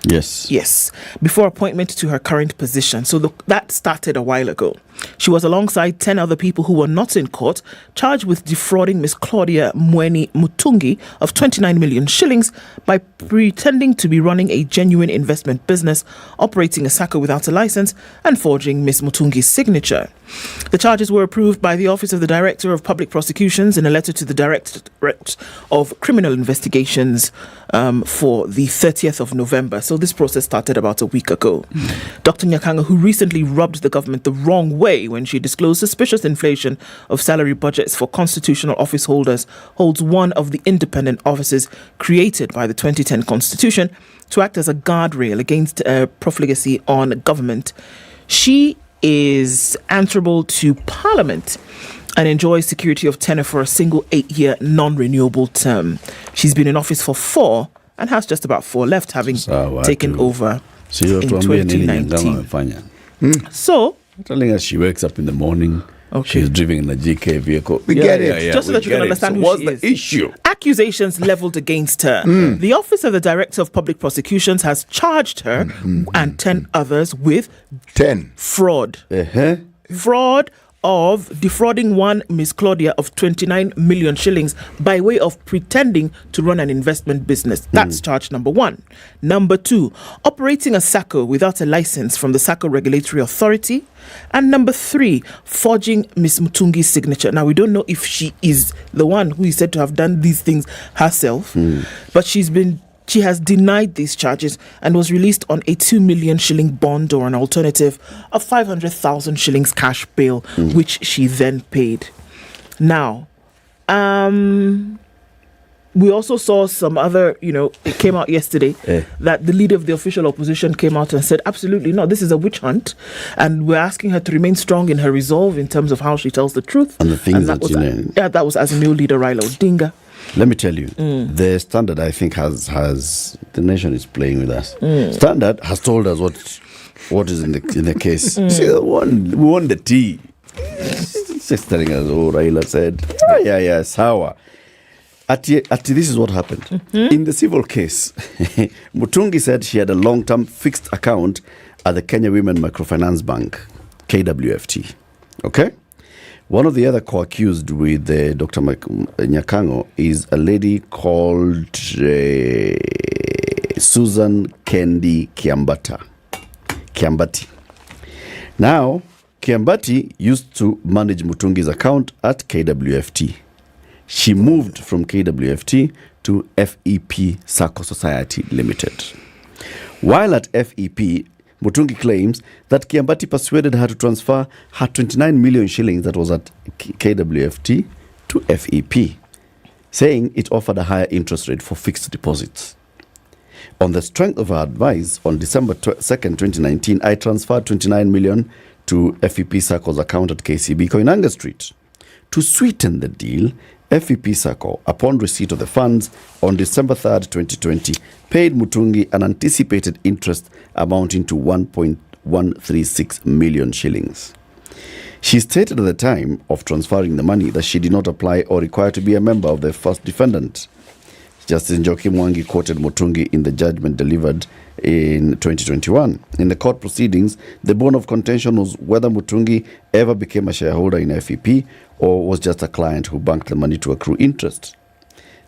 Yes. Before appointment to her current position. So that started a while ago. She was alongside 10 other people who were not in court, charged with defrauding Miss Claudia Mweni Mutungi of 29 million shillings by pretending to be running a genuine investment business, operating a SACCO without a license, and forging Miss Mutungi's signature. The charges were approved by the Office of the Director of Public Prosecutions in a letter to the Directorate of Criminal Investigations for the 30th of November. So this process started about a week ago. Dr. Nyakango, who recently rubbed the government the wrong way when she disclosed suspicious inflation of salary budgets for constitutional office holders, holds one of the independent offices created by the 2010 Constitution to act as a guardrail against profligacy on government. She is answerable to Parliament and enjoys security of tenure for a single 8-year non-renewable term. She's been in office for 4 and has just about 4 left, having taken over in 2019. So, telling us she wakes up in the morning. She's driving in a GK vehicle. We get it. Just so that you can understand who what's she is. The issue? Accusations leveled against her. The Office of the Director of Public Prosecutions has charged her and 10 others with fraud. Fraud of defrauding one Miss Claudia of 29 million shillings by way of pretending to run an investment business. That's charge number 1. Number 2, operating a SACCO without a license from the SACCO Regulatory Authority. And number 3, forging Miss Mutungi's signature. Now, we don't know if she is the one who is said to have done these things herself, but she has denied these charges and was released on a 2 million shilling bond or an alternative of 500,000 shillings cash bail, which she then paid. Now, we also saw some other, it came out yesterday that the leader of the official opposition came out and said, absolutely not, this is a witch hunt. And we're asking her to remain strong in her resolve in terms of how she tells the truth. And the things that was as new leader Raila Odinga. Let me tell you, the Standard, I think, has the nation is playing with us. Standard has told us what is in the case. See, we won the tea. Just telling us, Raila said, yeah, sour. This is what happened. In the civil case, Mutungi said she had a long-term fixed account at the Kenya Women Microfinance Bank, KWFT. Okay? One of the other co-accused with Dr. Nyakango is a lady called Susan Kendi Kiambati. Now, Kiambati used to manage Mutungi's account at KWFT. She moved from KWFT to FEP Sacco Society Limited. While at FEP, Mutungi claims that Kiambati persuaded her to transfer her 29 million shillings that was at KWFT to FEP, saying it offered a higher interest rate for fixed deposits. On the strength of her advice, on December 2nd, 2019, I transferred 29 million to FEP Sacco's account at KCB Koinange Street. To sweeten the deal, FEP Sacco, upon receipt of the funds on December 3rd, 2020, paid Mutungi an anticipated interest amounting to 1.136 million shillings. She stated at the time of transferring the money that she did not apply or require to be a member of the first defendant. Justice Njoki Mwangi quoted Mutungi in the judgment delivered in 2021. In the court proceedings, the bone of contention was whether Mutungi ever became a shareholder in FEP or was just a client who banked the money to accrue interest.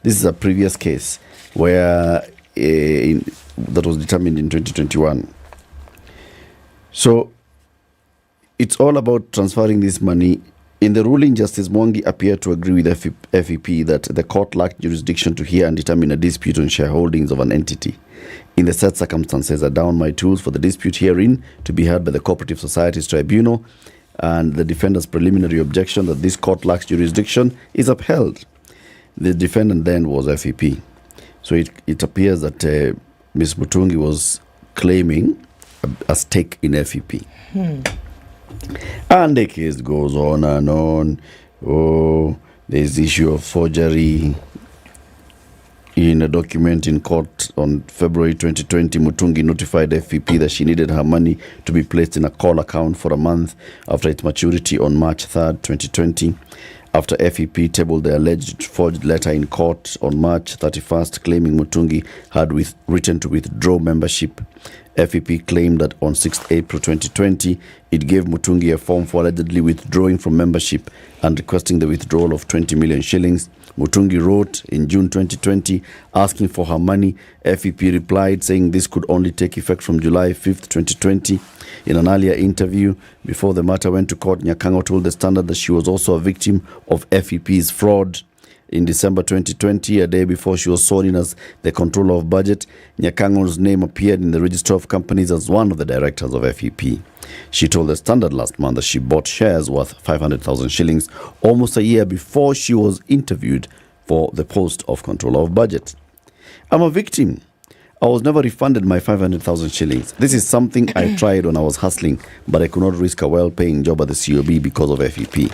This is a previous case where that was determined in 2021. So it's all about transferring this money. In the ruling, Justice Mwangi appeared to agree with FEP that the court lacked jurisdiction to hear and determine a dispute on shareholdings of an entity. In the said circumstances, I down my tools for the dispute herein to be heard by the Cooperative Societies Tribunal, and the defendant's preliminary objection that this court lacks jurisdiction is upheld. The defendant then was FEP. So it appears that Ms. Mutungi was claiming a stake in FEP. And the case goes on and on. There's the issue of forgery. In a document in court on February 2020, Mutungi notified FEP that she needed her money to be placed in a call account for a month after its maturity on March 3rd, 2020. After FEP tabled the alleged forged letter in court on March 31st, claiming Mutungi had written to withdraw membership, FEP claimed that on 6th April 2020, it gave Mutungi a form for allegedly withdrawing from membership and requesting the withdrawal of 20 million shillings. Mutungi wrote in June 2020 asking for her money. FEP replied saying this could only take effect from July 5th, 2020. In an earlier interview, before the matter went to court, Nyakango told the Standard that she was also a victim of FEP's fraud. In December 2020, a day before she was sworn in as the controller of budget, Nyakango's name appeared in the register of companies as one of the directors of FEP. She told the Standard last month that she bought shares worth 500,000 shillings almost a year before she was interviewed for the post of controller of budget. I'm a victim. I was never refunded my 500,000 shillings. This is something I tried when I was hustling, but I could not risk a well-paying job at the COB because of FEP.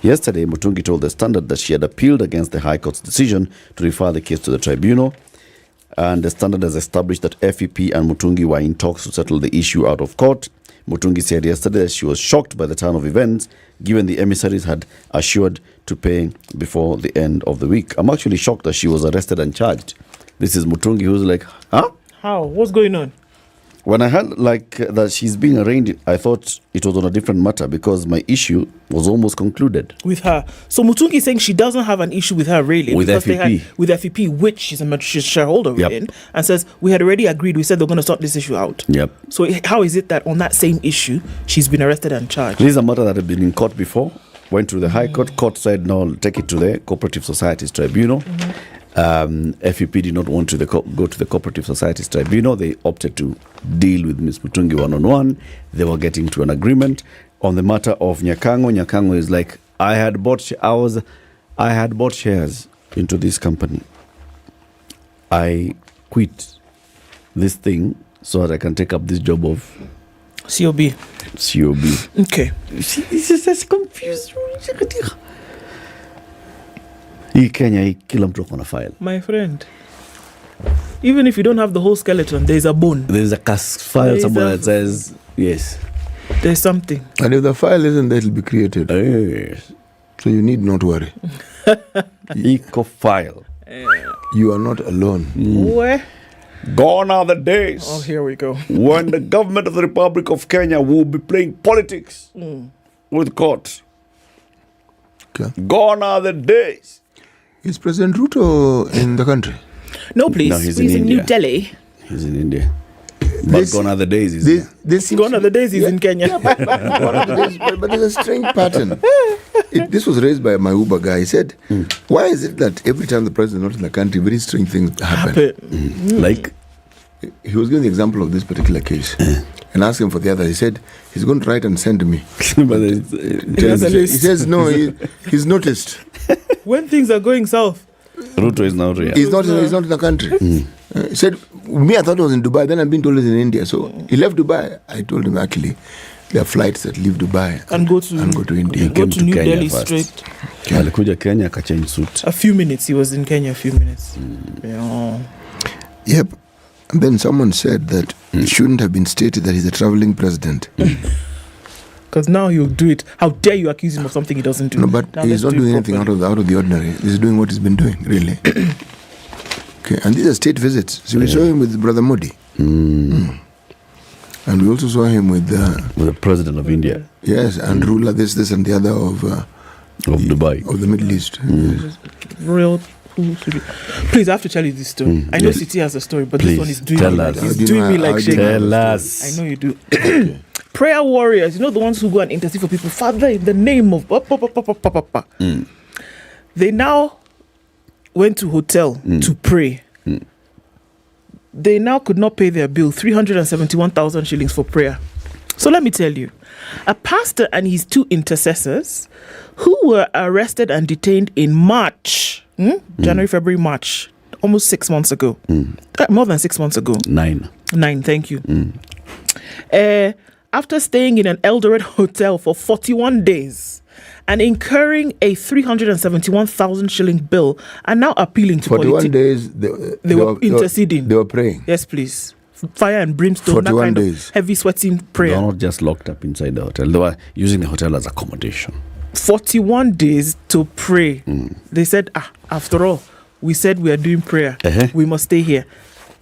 Yesterday, Mutungi told the Standard that she had appealed against the High Court's decision to refer the case to the tribunal. And the Standard has established that FEP and Mutungi were in talks to settle the issue out of court. Mutungi said yesterday that she was shocked by the turn of events, given the emissaries had assured to pay before the end of the week. I'm actually shocked that she was arrested and charged. This is Mutungi who's like, huh? How? What's going on? When I heard that she's being arraigned, I thought it was on a different matter because my issue was almost concluded. With her. So Mutungi is saying she doesn't have an issue with her really. With because FEP. With FEP, which she's a shareholder Yep. within, and says, we had already agreed, we said they're going to sort this issue out. Yep. So how is it that on that same issue, she's been arrested and charged? This is a matter that had been in court before, went to the High Court. Court said, no, take it to the Cooperative Societies Tribunal. FEP did not want to go to the Cooperative Societies Tribunal. They opted to deal with Ms. Mutungi one-on-one. They were getting to an agreement on the matter of Nyakango. Nyakango is like, I had bought shares into this company. I quit this thing so that I can take up this job of COB. Okay. This is just confused. Hii Kenya, hii kila mtu akona file. My friend, even if you don't have the whole skeleton, there's a bone. There's a file somewhere that says, yes. There's something. And if the file isn't there, it'll be created. Yes. So you need not worry. Eco file. You are not alone. Where? Gone are the days. Oh, here we go. When the government of the Republic of Kenya will be playing politics with court. Okay. Gone are the days. Is President Ruto in the country? No, please. No, he's in India. New Delhi. He's in India. But gone are the days. Gone are the days he's in Kenya. Yeah, but there's a strange pattern. This was raised by my Uber guy. He said, why is it that every time the president is not in the country, very strange things happen? Like? He was giving the example of this particular case. And asked him for the other. He said, he's going to write and send me. He says, no, he's noticed. When things are going south. Ruto is not real. He's not in the country. He said, me, I thought he was in Dubai. Then I've been told he's in India. So he left Dubai. I told him, actually, there are flights that leave Dubai and go to India. He came to New Delhi straight. Alikuja Kenya, akachange suit. A few minutes. He was in Kenya a few minutes. Yeah. Yep. And then someone said that it shouldn't have been stated that he's a traveling president. Because now he'll do it. How dare you accuse him of something he doesn't do? No, but now he's not doing anything out of the ordinary. He's doing what he's been doing, really. Okay, and these are state visits. So we saw him with Brother Modi. And we also saw him with the president of India. Yes, and ruler this and the other of Dubai. Of the Middle East. Real. Please, I have to tell you this story. I know City has a story, but Please, this one is doing tell me us. like, he's doing me like shit. Tell us. I know you do. Prayer warriors, you know the ones who go and intercede for people. Father, in the name of... They now went to hotel to pray. They now could not pay their bill, 371,000 shillings for prayer. So let me tell you, a pastor and his two intercessors who were arrested and detained in March, January, February, March, almost 6 months ago. More than 6 months ago. 9, thank you. After staying in an Eldoret hotel for 41 days and incurring a 371,000 shilling bill, are now appealing to 41 days, they were interceding. They were praying. Yes, please. Fire and brimstone, 41 that kind days. of heavy sweating prayer. They were not just locked up inside the hotel. They were using the hotel as accommodation. 41 days to pray. They said, after all, we said we are doing prayer. We must stay here.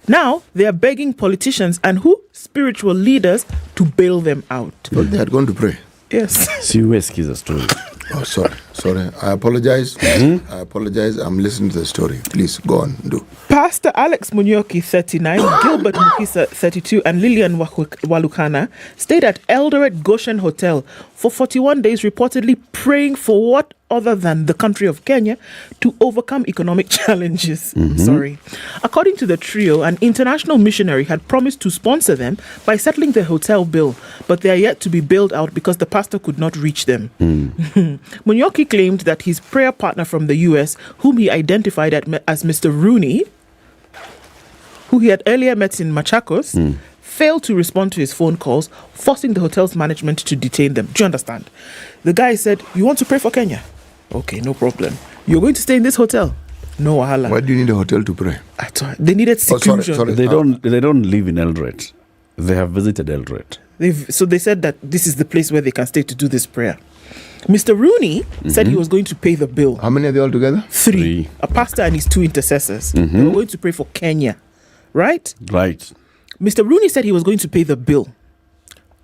Now, they are begging politicians and spiritual leaders to bail them out. But they had gone to pray. Yes. CUS is a story. Oh, sorry. I apologize. I apologize. I'm listening to the story. Please, go on. Do. Pastor Alex Munyoki, 39, Gilbert Mukisa, 32, and Lillian Walukana stayed at Eldoret Goshen Hotel for 41 days, reportedly praying for what other than the country of Kenya to overcome economic challenges. According to the trio, an international missionary had promised to sponsor them by settling their hotel bill, but they are yet to be bailed out because the pastor could not reach them. Munyoki claimed that his prayer partner from the US, whom he identified as Mr. Rooney, who he had earlier met in Machakos, failed to respond to his phone calls, forcing the hotel's management to detain them. Do you understand? The guy said, you want to pray for Kenya? Okay, no problem. You're going to stay in this hotel? No wahala. Why do you need a hotel to pray? They needed seclusion. They don't live in Eldoret. They have visited Eldoret. So they said that this is the place where they can stay to do this prayer. Mr. Rooney said he was going to pay the bill. How many are they all together? Three. A pastor and his two intercessors. They were going to pray for Kenya. Right? Right. Mr. Rooney said he was going to pay the bill.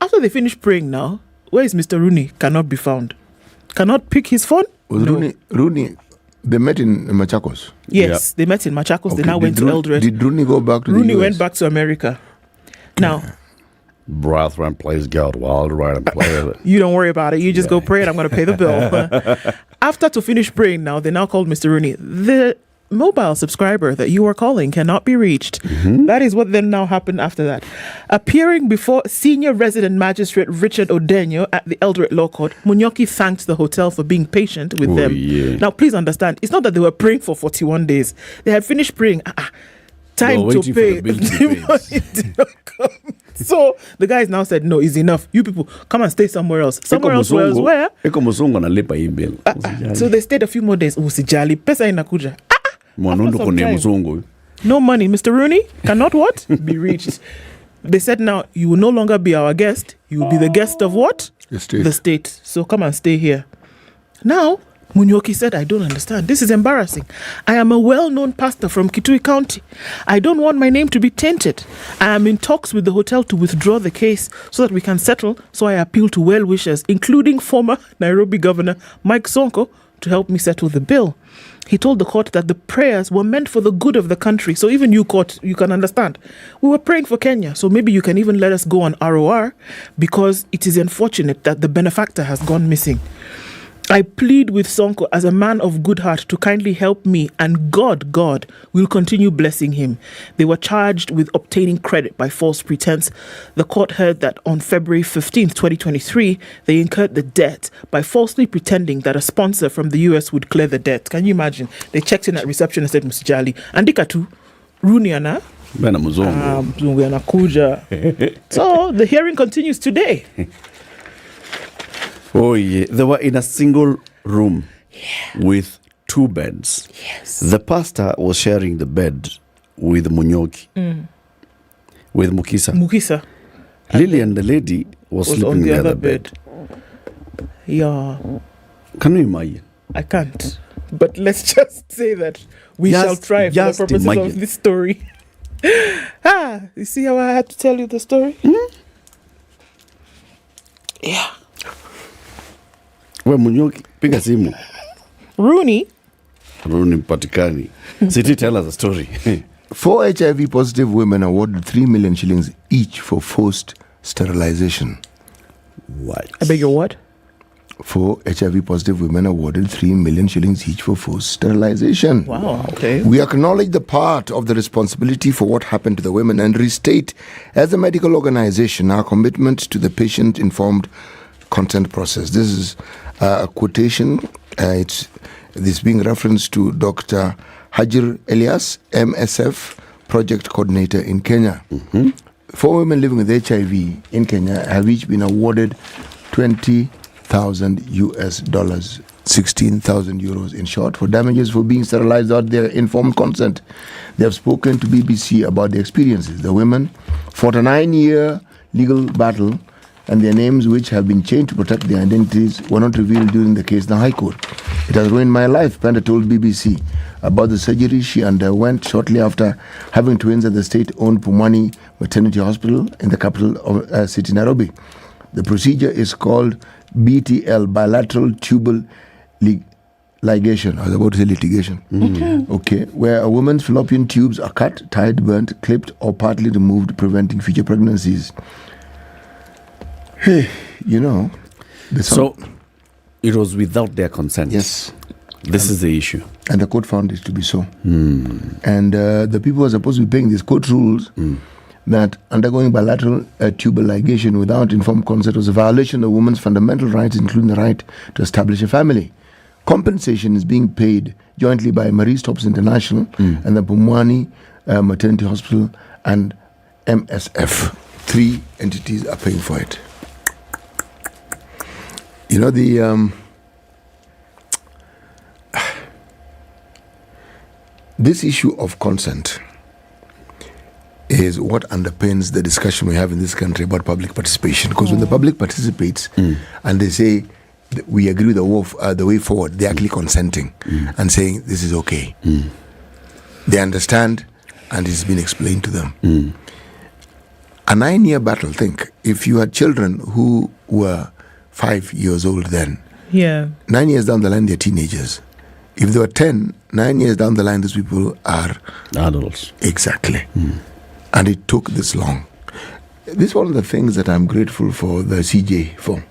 After they finished praying now, where is Mr. Rooney? Cannot be found. Cannot pick his phone? Rooney, they met in Machakos? Yes, they met in Machakos. Okay. They now went to Eldoret. Did Rooney go back to Rooney the US? went back to America. Now, Brethren, please God, wild right and play with it. you don't worry about it. You just go pray and I'm going to pay the bill. After to finish praying now, they now called Mr. Rooney. The mobile subscriber that you are calling cannot be reached. That is what then now happened after that. Appearing before Senior Resident Magistrate Richard Odenyo at the Eldoret Law Court, Munyoki thanked the hotel for being patient with them. Yeah. Now, please understand, it's not that they were praying for 41 days. They had finished praying. Time to pay. The money did not come. So the guys now said, no, it's enough. You people, come and stay somewhere else. Somewhere else was where? So they stayed a few more days. Usijali, pesa inakuja. No money. Mr. Rooney cannot what? Be reached. They said now, you will no longer be our guest. You will be the guest of what? The state. The state. So come and stay here. Now, Munyoki said, I don't understand. This is embarrassing. I am a well-known pastor from Kitui County. I don't want my name to be tainted. I am in talks with the hotel to withdraw the case so that we can settle. So I appeal to well-wishers, including former Nairobi Governor Mike Sonko, to help me settle the bill. He told the court that the prayers were meant for the good of the country. So even you, court, you can understand. We were praying for Kenya. So maybe you can even let us go on ROR because it is unfortunate that the benefactor has gone missing. I plead with Sonko as a man of good heart to kindly help me, and God will continue blessing him. They were charged with obtaining credit by false pretense. The court heard that on February 15th, 2023, they incurred the debt by falsely pretending that a sponsor from the US would clear the debt. Can you imagine? They checked in at reception and said, Musijali, andika tu, Runiana. So the hearing continues today. Oh, yeah. They were in a single room with two beds. Yes. The pastor was sharing the bed with Munyoki, with Mukisa. Lily and the lady was sleeping on in the other bed. Yeah. Can you imagine? I can't. But let's just say that we shall try for the purposes of this story. You see how I had to tell you the story? Yeah. We Munyoki, piga simu. Rooney patikani. City, tell us a story. 4 HIV positive women awarded 3 million shillings each for forced sterilization. What? I beg your what? 4 HIV positive women awarded 3 million shillings each for forced sterilization. Wow, okay. We acknowledge the part of the responsibility for what happened to the women and restate, as a medical organization, our commitment to the patient-informed consent process. This is a quotation. It's being referenced to Dr. Hajir Elias, MSF project coordinator in Kenya. 4 women living with HIV in Kenya have each been awarded $20,000 US, 16,000 euros in short, for damages for being sterilized without their informed consent. They have spoken to BBC about their experiences. The women fought a 9-year legal battle, and their names, which have been changed to protect their identities, were not revealed during the case in the High Court. It has ruined my life, Panda told BBC about the surgery she underwent shortly after having twins at the state-owned Pumwani Maternity Hospital in the capital of city, Nairobi. The procedure is called BTL, bilateral tubal ligation. I was about to say litigation. Okay, where a woman's fallopian tubes are cut, tied, burnt, clipped, or partly removed, preventing future pregnancies. Hey, you know. So it was without their consent. Yes. This is the issue. And the court found it to be so. And the people who are supposed to be paying these court rules that undergoing bilateral tubal ligation without informed consent was a violation of women's fundamental rights, including the right to establish a family. Compensation is being paid jointly by Marie Stopes International and the Pumwani Maternity Hospital and MSF. 3 entities are paying for it. You know, this issue of consent is what underpins the discussion we have in this country about public participation. Because when the public participates and they say, we agree with the way forward, they're actually consenting and saying, this is okay. They understand, and it's been explained to them. A 9-year battle, think, if you had children who were 5 years old then, 9 years down the line, they're teenagers. If they were 10, 9 years down the line, those people are adults. Exactly. And it took this long. This is one of the things that I'm grateful for the CJ for.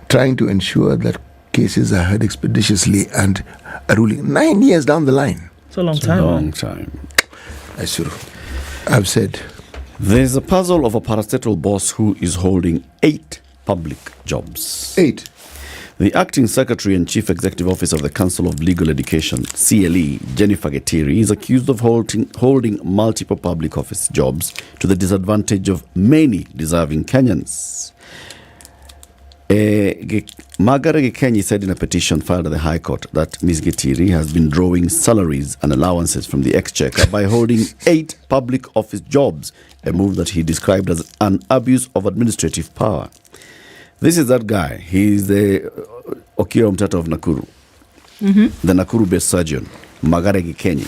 Trying to ensure that cases are heard expeditiously and a ruling 9 years down the line. It's a long time. Long time. I've said. There's a puzzle of a parastatal boss who is holding 8 public jobs. 8. The acting secretary and chief executive officer of the Council of Legal Education, CLE, Jennifer Getiri, is accused of holding multiple public office jobs to the disadvantage of many deserving Kenyans. Margaret Gekenyi said in a petition filed at the High Court that Ms. Getiri has been drawing salaries and allowances from the exchequer by holding 8 public office jobs, a move that he described as an abuse of administrative power. This is that guy. He's the Okoh Mtata of Nakuru, the Nakuru-based surgeon, Margaret Gekenyi.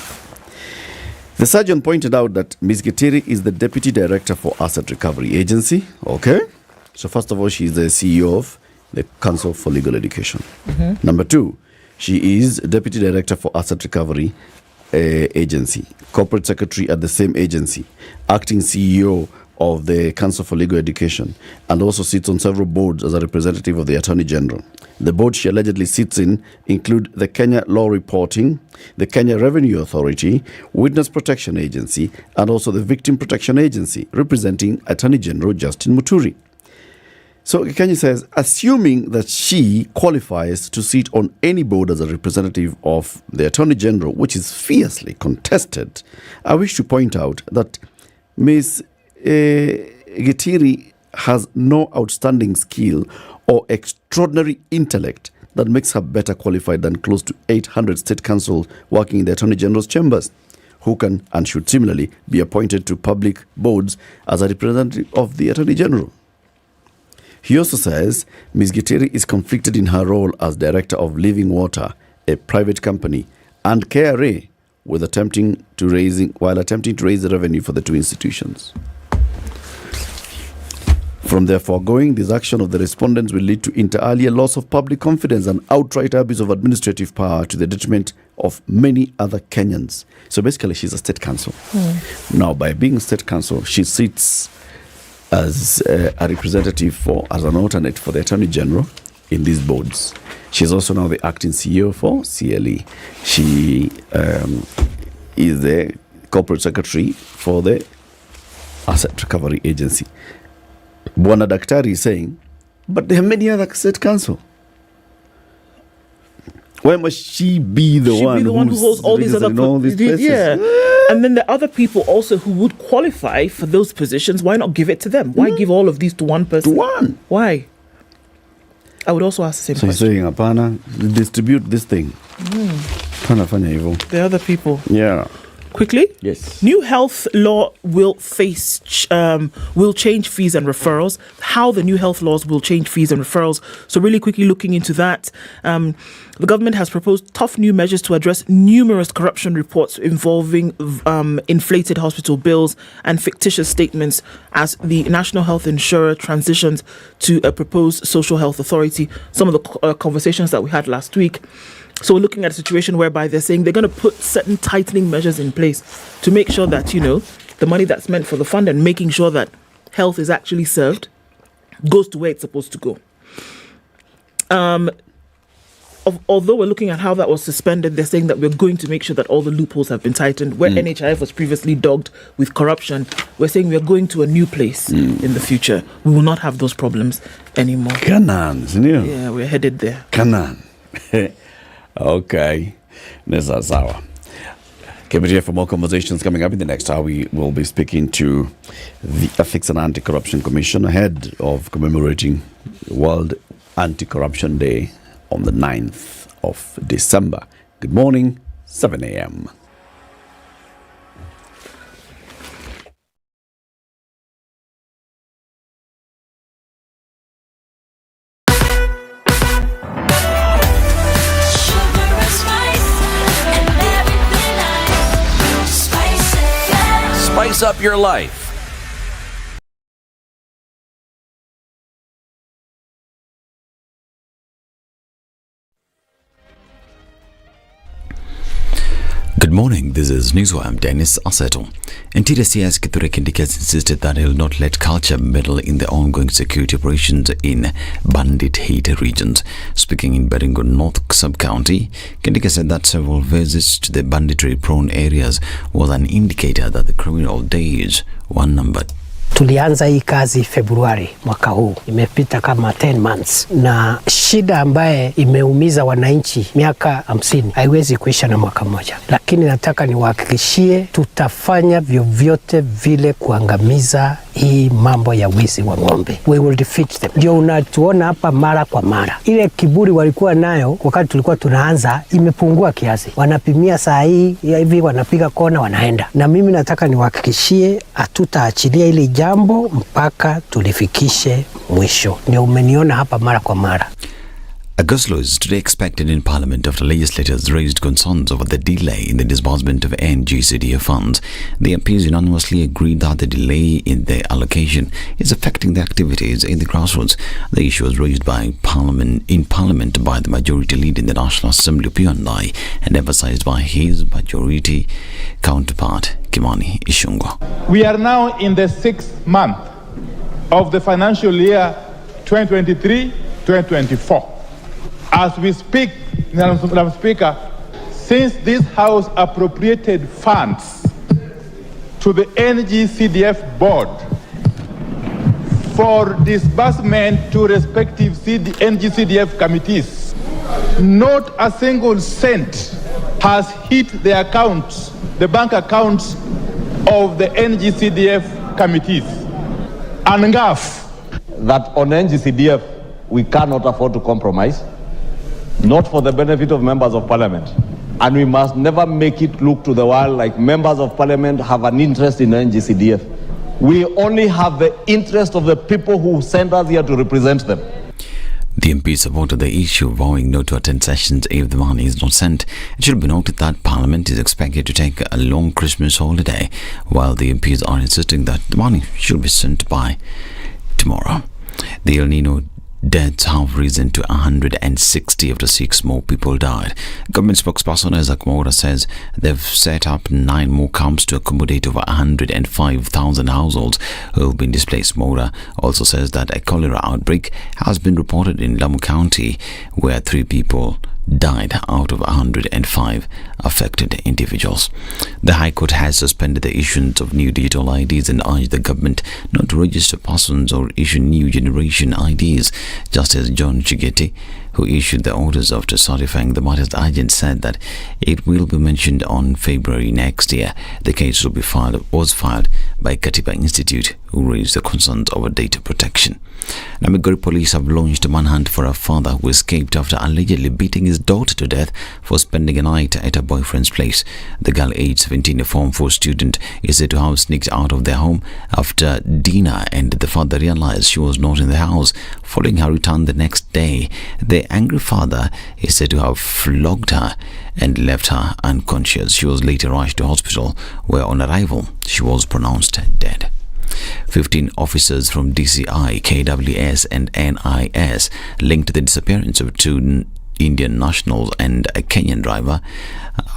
The surgeon pointed out that Ms. Getiri is the Deputy Director for Asset Recovery Agency. Okay. So first of all, she is the CEO of the Council for Legal Education. Number 2, she is Deputy Director for Asset Recovery Agency, Corporate Secretary at the same agency, Acting CEO of the Council for Legal Education, and also sits on several boards as a representative of the Attorney General. The boards she allegedly sits in include the Kenya Law Reporting, the Kenya Revenue Authority, Witness Protection Agency, and also the Victim Protection Agency, representing Attorney General Justin Muturi. So Gekenyi says, assuming that she qualifies to sit on any board as a representative of the Attorney General, which is fiercely contested, I wish to point out that Ms. Getiri has no outstanding skill or extraordinary intellect that makes her better qualified than close to 800 state councils working in the Attorney General's chambers, who can and should similarly be appointed to public boards as a representative of the Attorney General. He also says Ms. Getiri is conflicted in her role as Director of Living Water, a private company, and KRA, while attempting to raise the revenue for the two institutions. From their foregoing, this action of the respondents will lead to inter alia loss of public confidence and outright abuse of administrative power to the detriment of many other Kenyans. So basically, she's a state council. Now, by being state council, she sits as a representative as an alternate for the Attorney General in these boards. She's also now the acting CEO for CLE. She is the corporate secretary for the Asset Recovery Agency. Bwana Daktari is saying, but there are many other state council. Why must she be the one who holds all these other places? Yeah. And then the other people also who would qualify for those positions, why not give it to them? Why give all of these to one person? To one. Why? I would also ask the same question. So he's saying, Apana, distribute this thing. The other people. Yeah. Quickly? Yes. New health law will change fees and referrals. How the new health laws will change fees and referrals. So really quickly looking into that, the government has proposed tough new measures to address numerous corruption reports involving inflated hospital bills and fictitious statements as the National Health Insurer transitions to a proposed social health authority. Some of the conversations that we had last week. So we're looking at a situation whereby they're saying they're going to put certain tightening measures in place to make sure that, the money that's meant for the fund and making sure that health is actually served goes to where it's supposed to go. Although we're looking at how that was suspended, they're saying that we're going to make sure that all the loopholes have been tightened. Where NHIF was previously dogged with corruption, we're saying we're going to a new place in the future. We will not have those problems anymore. Yeah, we're headed there. Okay. Neza sawa. Keep it here for more conversations coming up in the next hour. We will be speaking to the Ethics and Anti-Corruption Commission ahead of commemorating World Anti-Corruption Day on the 9th of December. Good morning. 7 a.m. Spice up your life. Good morning, this is Newswire. I'm Dennis Aseto. Interior CS Kithure Kindiki has insisted that he'll not let culture meddle in the ongoing security operations in bandit-hit regions. Speaking in Baringo North Sub-County, Kindiki said that several visits to the banditry-prone areas was an indicator that the criminal days were numbered. Tulianza hii kazi Februari mwaka huu, imepita kama 10 months, na shida ambaye imeumiza wananchi miaka 50 haiwezi kuisha na mwaka mmoja, lakini nataka niwahakikishie tutafanya vyovyote vile kuangamiza hii mambo ya wizi wa ng'ombe. We will defeat them. Ndio unatuona hapa mara kwa mara. Ile kiburi walikuwa nayo wakati tulikuwa tunaanza imepungua kiasi. Wanapimia saa hii hivi, wanapiga kona wanaenda. Na mimi nataka niwahakikishie hatutaachilia ile jambo mpaka tulifikishe mwisho. Ndio umeniona hapa mara kwa mara. A go-slow is today expected in Parliament after legislators raised concerns over the delay in the disbursement of NGCDF funds. The MPs unanimously agreed that the delay in the allocation is affecting the activities in the grassroots. The issue was raised by Parliament by the majority leader in the National Assembly, P&I, and emphasized by his majority counterpart, Kimani Ichung'wah. We are now in the 6th month of the financial year 2023-2024. As we speak, Madam Speaker, since this House appropriated funds to the NGCDF board for disbursement to respective NGCDF committees, not a single cent has hit the accounts, the bank accounts of the NGCDF committees. And that on NGCDF we cannot afford to compromise, not for the benefit of members of parliament. And we must never make it look to the world like members of parliament have an interest in NGCDF. We only have the interest of the people who sent us here to represent them. The MP supported the issue, vowing not to attend sessions if the money is not sent. It should be noted that Parliament is expected to take a long Christmas holiday, while the MPs are insisting that the money should be sent by tomorrow. The El Nino deaths have risen to 160 after 6 more people died. Government spokesperson Isaac Moura says they've set up 9 more camps to accommodate over 105,000 households who have been displaced. Moura also says that a cholera outbreak has been reported in Lamu County, where 3 people died out of 105 affected individuals. The High Court has suspended the issuance of new digital IDs and urged the government not to register persons or issue new generation IDs. Justice John Chigeti, who issued the orders after certifying the matter's agent, said that it will be mentioned on February next year. The case was filed by Katiba Institute, who raised the concerns over data protection. Migori police have launched a manhunt for a father who escaped after allegedly beating his daughter to death for spending a night at her boyfriend's place. The girl, aged 17, a Form 4 student, is said to have sneaked out of their home after dinner, and the father realized she was not in the house. Following her return the next day, the angry father is said to have flogged her and left her unconscious. She was later rushed to hospital, where on arrival she was pronounced dead. 15 officers from DCI, KWS and NIS linked to the disappearance of 2 Indian nationals and a Kenyan driver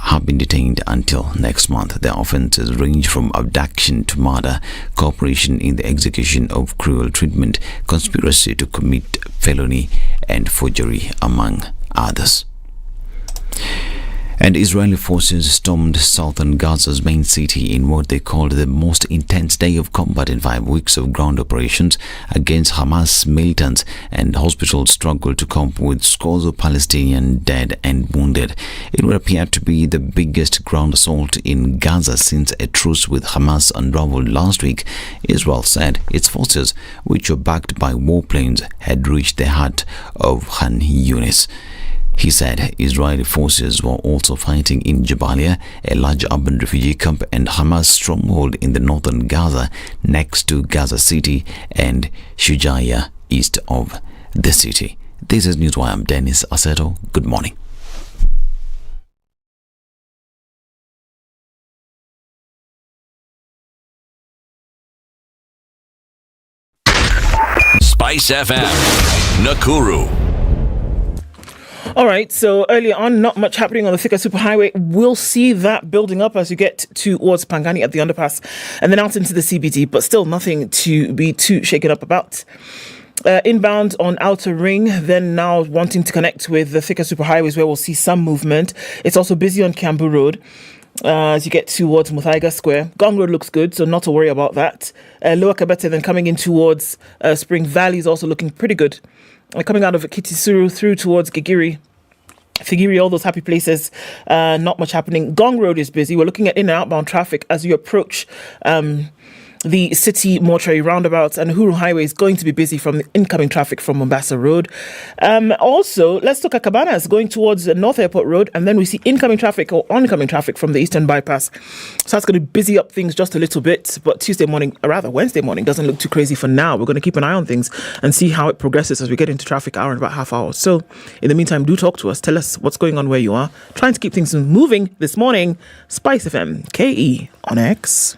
have been detained until next month. Their offences range from abduction to murder, cooperation in the execution of cruel treatment, conspiracy to commit felony and forgery, among others. And Israeli forces stormed southern Gaza's main city in what they called the most intense day of combat in 5 weeks of ground operations against Hamas militants, and hospitals struggled to cope with scores of Palestinian dead and wounded. It would appear to be the biggest ground assault in Gaza since a truce with Hamas unraveled last week. Israel said its forces, which were backed by warplanes, had reached the heart of Khan Yunis. He said Israeli forces were also fighting in Jabalia, a large urban refugee camp and Hamas stronghold in the northern Gaza, next to Gaza City and Shujaiya, east of the city. This is Newswire. I'm Dennis Aseto. Good morning. SpiceFM, Nakuru. All right, so earlier on, not much happening on the Thika Superhighway. We'll see that building up as you get towards Pangani at the underpass and then out into the CBD, but still nothing to be too shaken up about. Inbound on Outer Ring, then now wanting to connect with the Thika Superhighways where we'll see some movement. It's also busy on Kiambu Road. As you get towards Muthaiga Square. Gong Road looks good, so not to worry about that. Lower Kabete then coming in towards Spring Valley is also looking pretty good. Coming out of Kitisuru through towards Gigiri, Figiri, all those happy places, not much happening. Gong Road is busy. We're looking at in and outbound traffic as you approach the city mortuary roundabout, and Uhuru Highway is going to be busy from the incoming traffic from Mombasa Road. Also, let's look at Cabanas going towards North Airport Road, and then we see incoming traffic or oncoming traffic from the Eastern Bypass. So that's going to busy up things just a little bit, but Wednesday morning doesn't look too crazy for now. We're going to keep an eye on things and see how it progresses as we get into traffic hour in about half hour. So in the meantime, do talk to us. Tell us what's going on where you are. Trying to keep things moving this morning. SpiceFM, KE on X.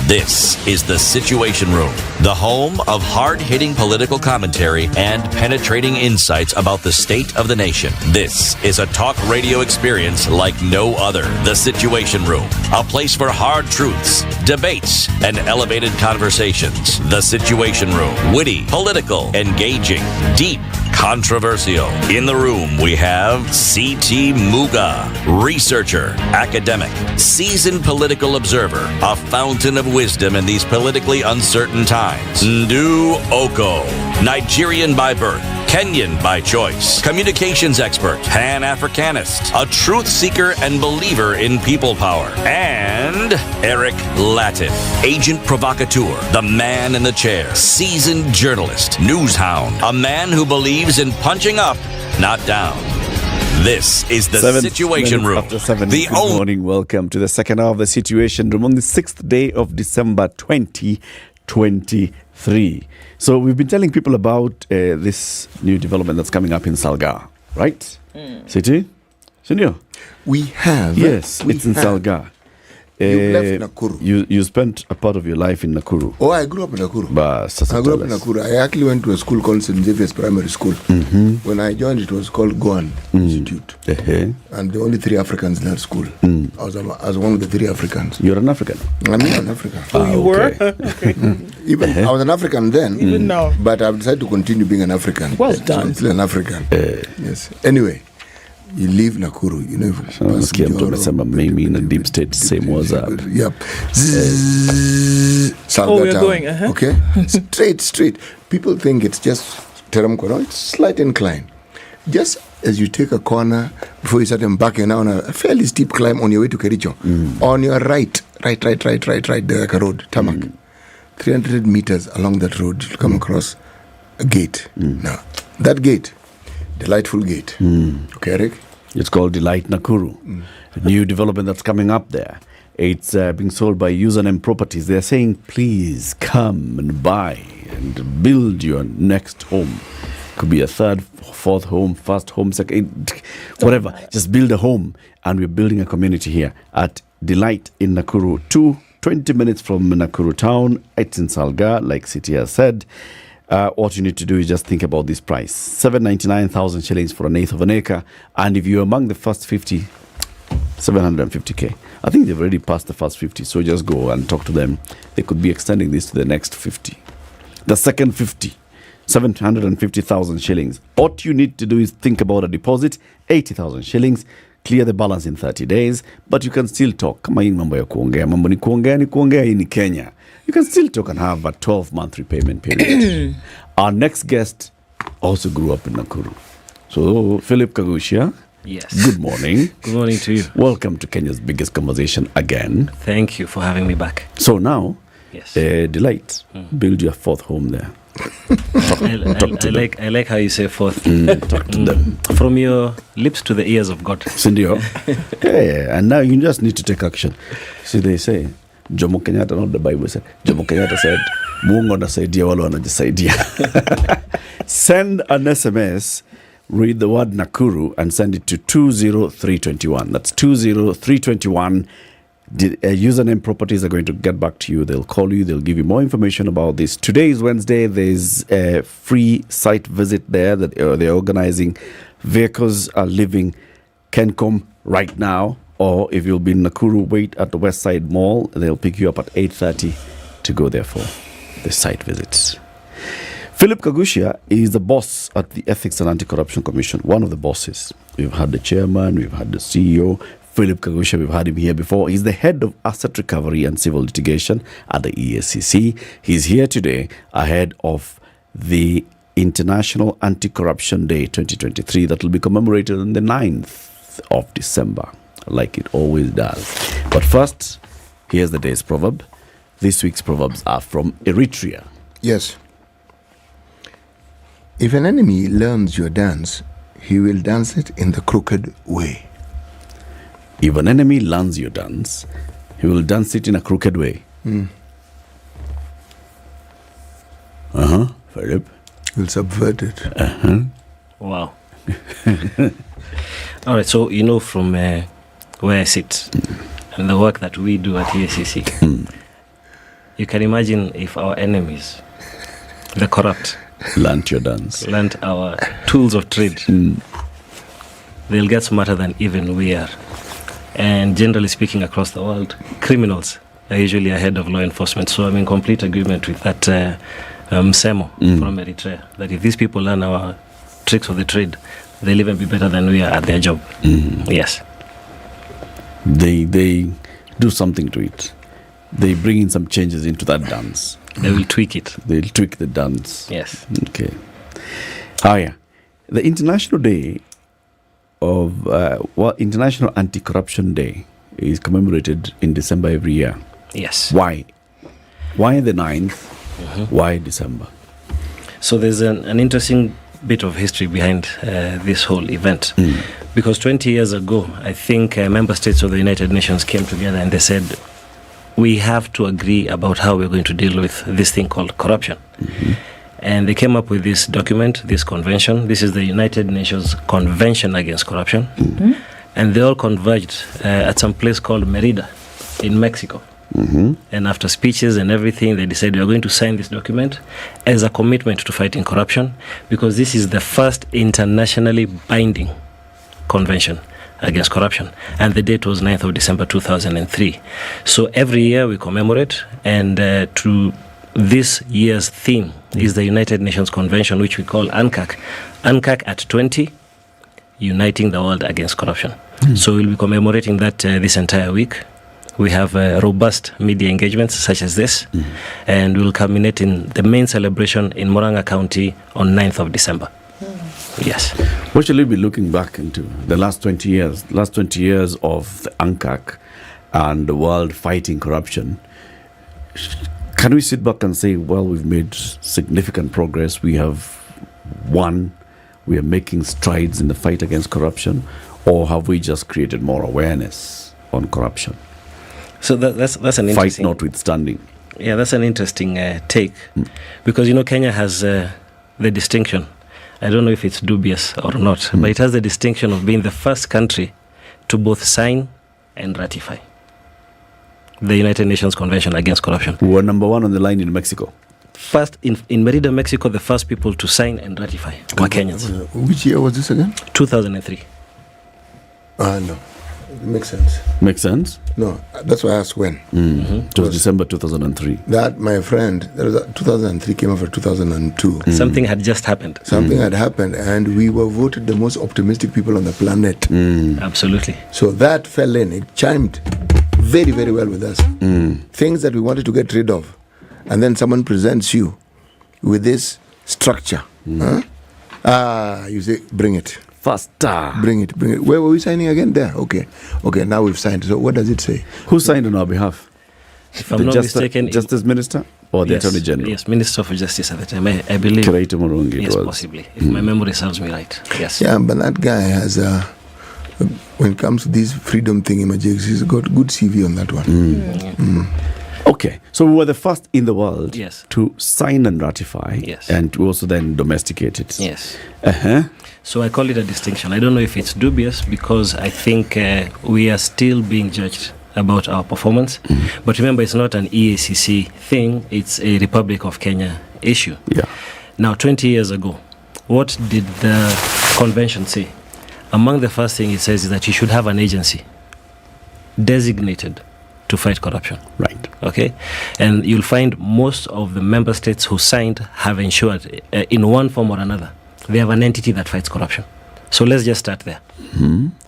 This is the Situation Room, the home of hard-hitting political commentary and penetrating insights about the state of the nation. This is a talk radio experience like no other. The Situation Room, a place for hard truths, debates, and elevated conversations. The Situation Room, witty, political, engaging, deep, controversial. In the room, we have C.T. Muga, researcher, academic, seasoned political observer, a fountain of wisdom in these politically uncertain times. Ndu Okoh, Nigerian by birth, Kenyan by choice, communications expert, Pan-Africanist, a truth seeker and believer in people power, and Eric Latiff, agent provocateur, the man in the chair, seasoned journalist, news hound, a man who believes in punching up, not down. This is the Situation Room. After 7, good morning. Welcome to the second hour of the Situation Room on the 6th day of December 2023. So we've been telling people about this new development that's coming up in Salga, right? City? Senior? We have. Yes, it's in Salga. You left Nakuru. You spent a part of your life in Nakuru. Oh, I grew up in Nakuru. I grew up in Nakuru. I actually went to a school called St. Xavier's Primary School. When I joined, it was called Goan Institute. And the only 3 Africans in that school. I was one of the 3 Africans. You're an African? I'm not an African. You were? Even I was an African then. Even now. But I've decided to continue being an African. Well done. So I'm still an African. Yes. Anyway. You leave Nakuru, you know. Nasikia mtu amesema mimi na deep state same WhatsApp. Yep. We're going, okay? Straight. People think it's just Teramko. No, it's slight incline. Just as you take a corner before you start embarking on a fairly steep climb on your way to Kericho. On your right, there like a road, tarmac. 300 meters along that road, you'll come across a gate. Now, that gate, delightful gate. Okay, Eric? It's called Delight Nakuru. A new development that's coming up there. It's being sold by Username Properties. They're saying, please come and buy and build your next home. Could be a third, fourth home, first home, second, whatever. Just build a home. And we're building a community here at Delight in Nakuru. 20 minutes from Nakuru town. It's in Salga, like City has said. What you need to do is just think about this price. 799,000 shillings for an eighth of an acre. And if you're among the first 50, 750K. I think they've already passed the first 50. So just go and talk to them. They could be extending this to the next 50. The second 50, 750,000 shillings. What you need to do is think about a deposit, 80,000 shillings. Clear the balance in 30 days. But you can still talk. Kama hii mambo ya kuongea. Mambo ni kuongea hii ni Kenya. You can still talk and have a 12-month repayment period. Our next guest also grew up in Nakuru. So, Philip Kagushia, Yes. Good morning. Good morning to you. Welcome to Kenya's biggest conversation again. Thank you for having me back. So now, yes. Delight, build your fourth home there. I like how you say fourth. Talk to them. From your lips to the ears of God. Sindio. Yeah, and now you just need to take action. See, they say, Jomo Kenyatta, not the Bible said. Jomo Kenyatta said, Mungu anasaidia wale wanajisaidia. Send an SMS, read the word Nakuru, and send it to 20321. That's 20321. Username properties are going to get back to you. They'll call you. They'll give you more information about this. Today is Wednesday. There's a free site visit there that they're organizing. Vehicles are leaving Kencom right now. Or if you'll be in Nakuru, wait at the West Side Mall. They'll pick you up at 8:30 to go there for the site visits. Philip Kagushia is the boss at the Ethics and Anti-Corruption Commission, one of the bosses. We've had the chairman, we've had the CEO. Philip Kagushia, we've had him here before. He's the head of asset recovery and civil litigation at the EACC. He's here today ahead of the International Anti-Corruption Day 2023 that will be commemorated on the 9th of December, like it always does. But first, here's the day's proverb. This week's proverbs are from Eritrea. Yes. If an enemy learns your dance, he will dance it in the crooked way. If an enemy learns your dance, he will dance it in a crooked way. Philip. He'll subvert it. Wow. All right, so from where I sit and the work that we do at EACC, you can imagine if our enemies, the corrupt, learnt your dance, learnt our tools of trade, they'll get smarter than even we are. And generally speaking, across the world, criminals are usually ahead of law enforcement. So I'm in complete agreement with that Msemo from Eritrea, that if these people learn our tricks of the trade, they'll even be better than we are at their job. Yes. They do something to it. They bring in some changes into that dance. They will tweak it. They'll tweak the dance. Yes. Okay. The International Day of International Anti-Corruption Day is commemorated in December every year. Yes. Why? Why the 9th? Why December? So there's an interesting bit of history behind this whole event. Because 20 years ago, I think member states of the United Nations came together and they said, we have to agree about how we're going to deal with this thing called corruption. And they came up with this document, this convention. This is the United Nations Convention Against Corruption. And they all converged at some place called Merida in Mexico. And after speeches and everything, they decided we are going to sign this document as a commitment to fighting corruption, because this is the first internationally binding convention against corruption. And the date was 9th of December 2003. So every year we commemorate, and to this year's theme is the United Nations Convention, which we call UNCAC. UNCAC at 20, uniting the world against corruption. So we'll be commemorating that this entire week. We have robust media engagements such as this, and we'll culminate in the main celebration in Murang'a County on 9th of December. Yes. What shall we be looking back into the last 20 years? Last 20 years of the UNCAC and the world fighting corruption. Can we sit back and say, well, we've made significant progress, we have won, we are making strides in the fight against corruption, or have we just created more awareness on corruption? So that's an interesting... Fight notwithstanding. Yeah, that's an interesting take. Because, Kenya has the distinction, I don't know if it's dubious or not, but it has the distinction of being the first country to both sign and ratify the United Nations Convention Against Corruption. We were number one on the line in Mexico. First, in Merida, Mexico, the first people to sign and ratify were Kenyans. Which year was this again? 2003. No. It makes sense. Makes sense? No, that's why I asked when. It was December 2003. That, my friend, 2003 came after 2002. Something had just happened. Something had happened, and we were voted the most optimistic people on the planet. Absolutely. So that fell in. It chimed very, very well with us. Things that we wanted to get rid of. And then someone presents you with this structure. You say, bring it. Faster. Bring it. Where were we signing again? There. Okay. Now we've signed. So what does it say? Who signed on our behalf? If I'm not mistaken, Justice Minister or the Attorney General? Yes, Minister for Justice at the time. I believe. Kiraito Murungi. Yes, possibly. If my memory serves me right. Yes. Yeah, but that guy has when it comes to this freedom thing, he's got good CV on that one. Okay, so we were the first in the world Yes. to sign and ratify, and to also then domesticate it. Yes. Uh-huh. So I call it a distinction. I don't know if it's dubious because I think we are still being judged about our performance. But remember, it's not an EACC thing. It's a Republic of Kenya issue. Yeah. Now, 20 years ago, what did the convention say? Among the first thing it says is that you should have an agency designated to fight corruption. Right. Okay? And you'll find most of the member states who signed have ensured, in one form or another, they have an entity that fights corruption. So let's just start there.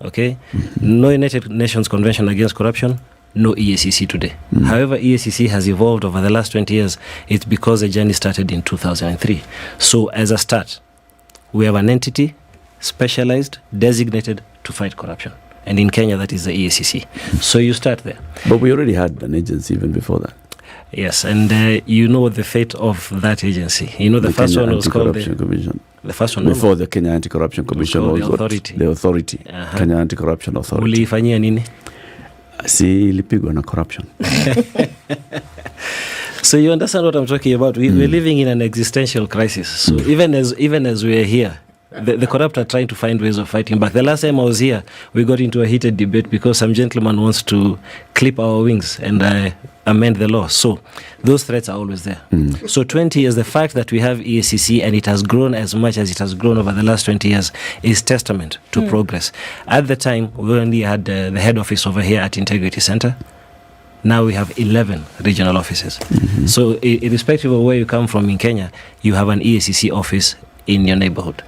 Okay? No United Nations Convention Against Corruption, no EACC today. However, EACC has evolved over the last 20 years. It's because the journey started in 2003. So as a start, we have an entity specialized, designated to fight corruption. And in Kenya, that is the EACC. So you start there. But we already had an agency even before that. Yes, and you know the fate of that agency. You know, the first Kenya one was called Anti-Corruption Commission. The first one before the Kenya Anti-Corruption Commission was the authority. The authority. Kenya Anti-Corruption Authority. Uliifanyia nini? Si ilipigwa na corruption. So you understand what I'm talking about? We're living in an existential crisis. So even as we're here, the corrupt are trying to find ways of fighting back. The last time I was here, we got into a heated debate because some gentleman wants to clip our wings and amend the law. So those threats are always there. So 20 years, the fact that we have EACC and it has grown as much as it has grown over the last 20 years is testament to progress. At the time, we only had the head office over here at Integrity Center. Now we have 11 regional offices. So irrespective of where you come from in Kenya, you have an EACC office in your neighborhood.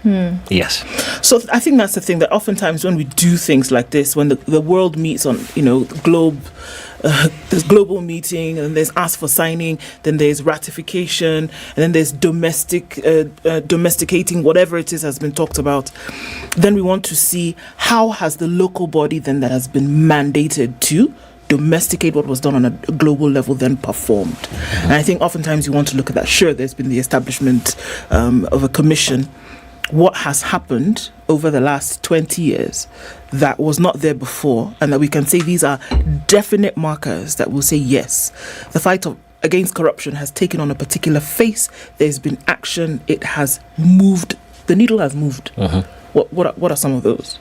Yes. So I think that's the thing, that oftentimes when we do things like this, when the world meets on, the globe, there's global meeting, and there's ask for signing, then there's ratification, and then there's domesticating whatever it is has been talked about. Then we want to see how has the local body then that has been mandated to domesticate what was done on a global level then performed. And I think oftentimes you want to look at that. Sure, there's been the establishment of a commission. What has happened over the last 20 years that was not there before, and that we can say these are definite markers that will say yes, the fight against corruption has taken on a particular face. There's been action. It has moved. The needle has moved. What are some of those?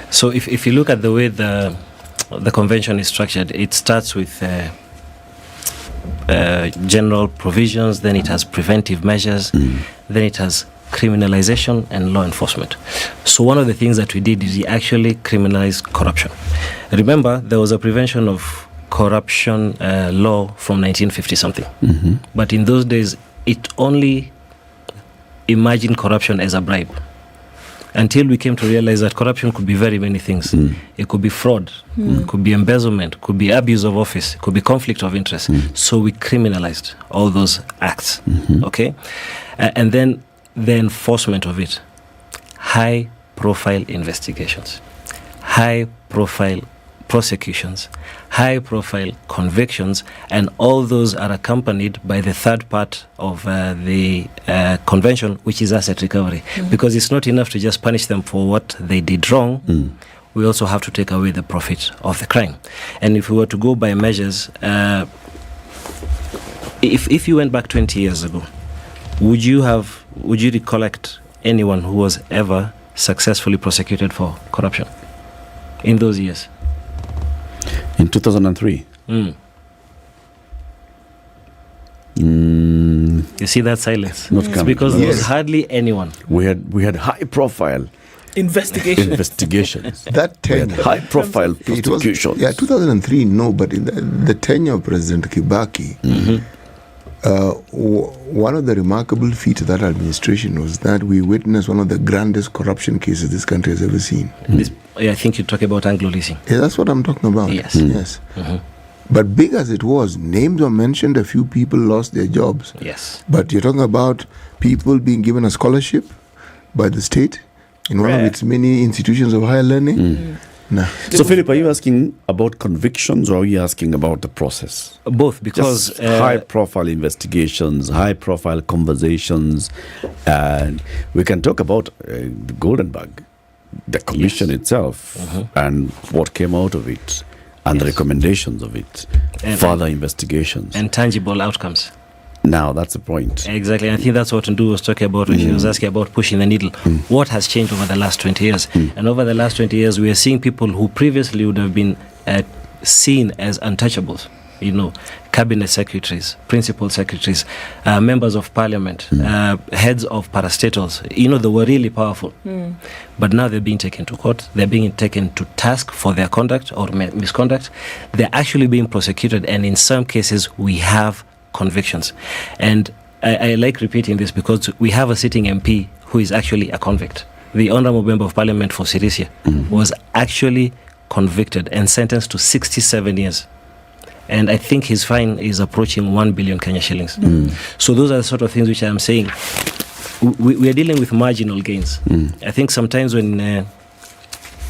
So if you look at the way the convention is structured, it starts with general provisions, then it has preventive measures, then it has criminalization and law enforcement. So one of the things that we did is we actually criminalized corruption. Remember, there was a prevention of corruption law from 1950 something. But in those days, it only imagined corruption as a bribe. Until we came to realize that corruption could be very many things. It could be fraud, it could be embezzlement, could be abuse of office, it could be conflict of interest. So we criminalized all those acts, okay? And then the enforcement of it. High-profile investigations, high-profile prosecutions, high-profile convictions, and all those are accompanied by the third part of the convention, which is asset recovery. Because it's not enough to just punish them for what they did wrong. We also have to take away the profit of the crime. And if we were to go by measures, if you went back 20 years ago, would you recollect anyone who was ever successfully prosecuted for corruption in those years? In 2003. You see that silence? Not It's because there was hardly anyone. We had high profile investigations. That tenure, high profile prosecutions. 2003, no, but in the tenure of President Kibaki, one of the remarkable feats of that administration was that we witnessed one of the grandest corruption cases this country has ever seen. I think you talk about Anglo-leasing. Yeah, that's what I'm talking about. Yes. Yes. But big as it was, names were mentioned, a few people lost their jobs. Yes. But you're talking about people being given a scholarship by the state, in one of its many institutions of higher learning. No. So, Philip, are you asking about convictions or are you asking about the process? Both, because high-profile investigations, high-profile conversations, and we can talk about the Golden Bag, the commission itself, and what came out of it, and the recommendations of it, and further investigations. And tangible outcomes. Now, that's the point. Exactly. And I think that's what Ndu was talking about when she was asking about pushing the needle. What has changed over the last 20 years? And over the last 20 years, we are seeing people who previously would have been seen as untouchables. You know, cabinet secretaries, principal secretaries, members of parliament, heads of parastatals. You know, they were really powerful. But now they're being taken to court. They're being taken to task for their conduct or misconduct. They're actually being prosecuted. And in some cases, we have convictions. And I like repeating this because we have a sitting MP who is actually a convict. The Honourable Member of Parliament for Sirisia was actually convicted and sentenced to 67 years. And I think his fine is approaching 1 billion Kenya shillings. So those are the sort of things which I'm saying. We are dealing with marginal gains. I think sometimes when